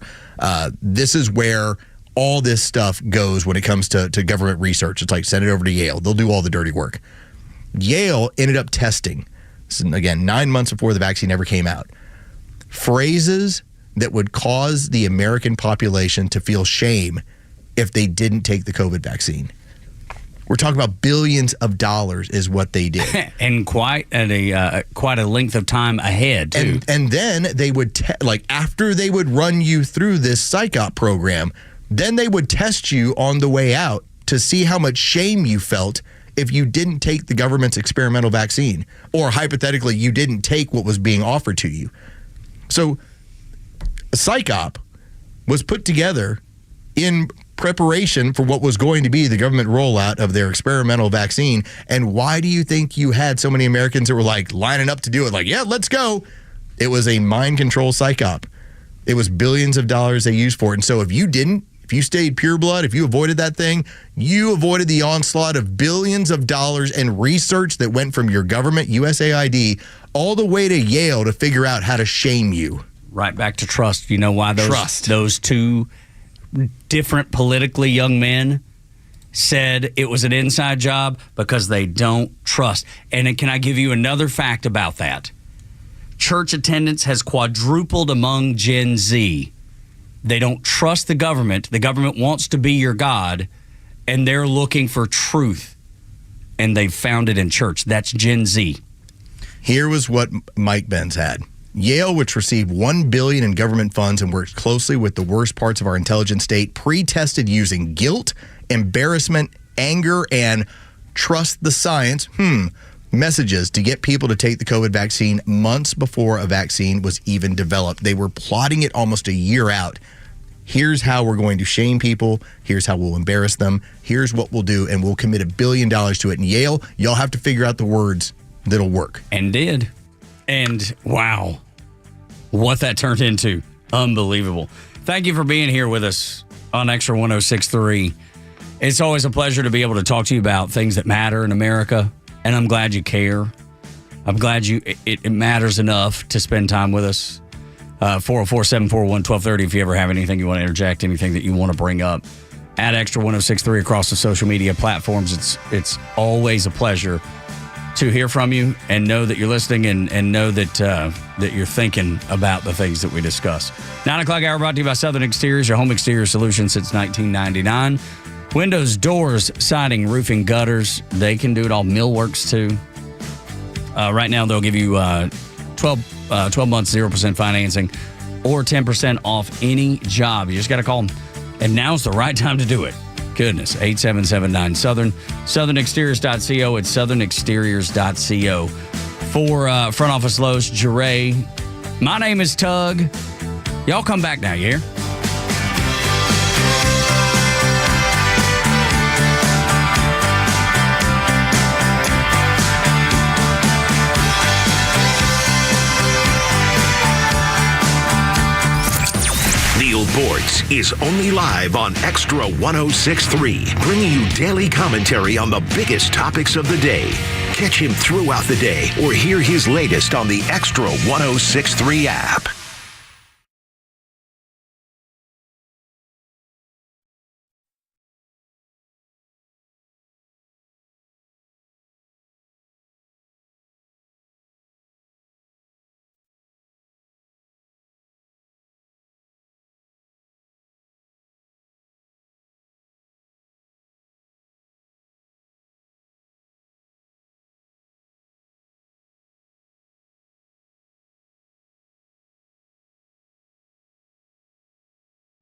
this is where all this stuff goes when it comes to government research. It's like, send it over to Yale. They'll do all the dirty work. Yale ended up testing, again, 9 months before the vaccine ever came out, phrases that would cause the American population to feel shame if they didn't take the COVID vaccine. We're talking about billions of dollars is what they did. And quite a length of time ahead, too. And then they would, after they would run you through this psych op program, then they would test you on the way out to see how much shame you felt if you didn't take the government's experimental vaccine, or hypothetically, you didn't take what was being offered to you. So a psych op was put together in preparation for what was going to be the government rollout of their experimental vaccine. And why do you think you had so many Americans that were like lining up to do it? Like, yeah, let's go. It was a mind control psych op. It was billions of dollars they used for it. And so if you stayed pure blood, if you avoided that thing, you avoided the onslaught of billions of dollars in research that went from your government, USAID, all the way to Yale to figure out how to shame you. Right back to trust. You know why those two different politically young men said it was an inside job? Because they don't trust. And can I give you another fact about that? Church attendance has quadrupled among Gen Z. They don't trust the government. The government wants to be your God, and they're looking for truth. And they've found it in church. That's Gen Z. Here was what Mike Benz had. Yale, which received $1 billion in government funds and worked closely with the worst parts of our intelligence state, pre-tested using guilt, embarrassment, anger, and trust the science messages to get people to take the COVID vaccine months before a vaccine was even developed. They were plotting it almost a year out. Here's how we're going to shame people. Here's how we'll embarrass them. Here's what we'll do, and we'll commit $1 billion to it. In Yale, y'all have to figure out the words that'll work. And did. And wow, what that turned into. Unbelievable. Thank you for being here with us on Xtra 106.3. It's always a pleasure to be able to talk to you about things that matter in America, and I'm glad you care. I'm glad it matters enough to spend time with us. 404-741-1230 if you ever have anything you want to interject, anything that you want to bring up. At Xtra 106.3 across the social media platforms. It's always a pleasure to hear from you and know that you're listening and know that that you're thinking about the things that we discuss. 9 o'clock hour brought to you by Southern Exteriors, your home exterior solution since 1999. Windows, doors, siding, roofing, gutters. They can do it all. Millworks, too. Right now, they'll give you 12 months, 0% financing or 10% off any job. You just got to call them. And now's the right time to do it. Goodness, 8779 Southern. SouthernExteriors.co. It's SouthernExteriors.co. For Front Office Lowe's, Jeray. My name is Tug. Y'all come back now, you hear? Neil Bortz is only live on Extra 106.3, bringing you daily commentary on the biggest topics of the day. Catch him throughout the day or hear his latest on the Extra 106.3 app.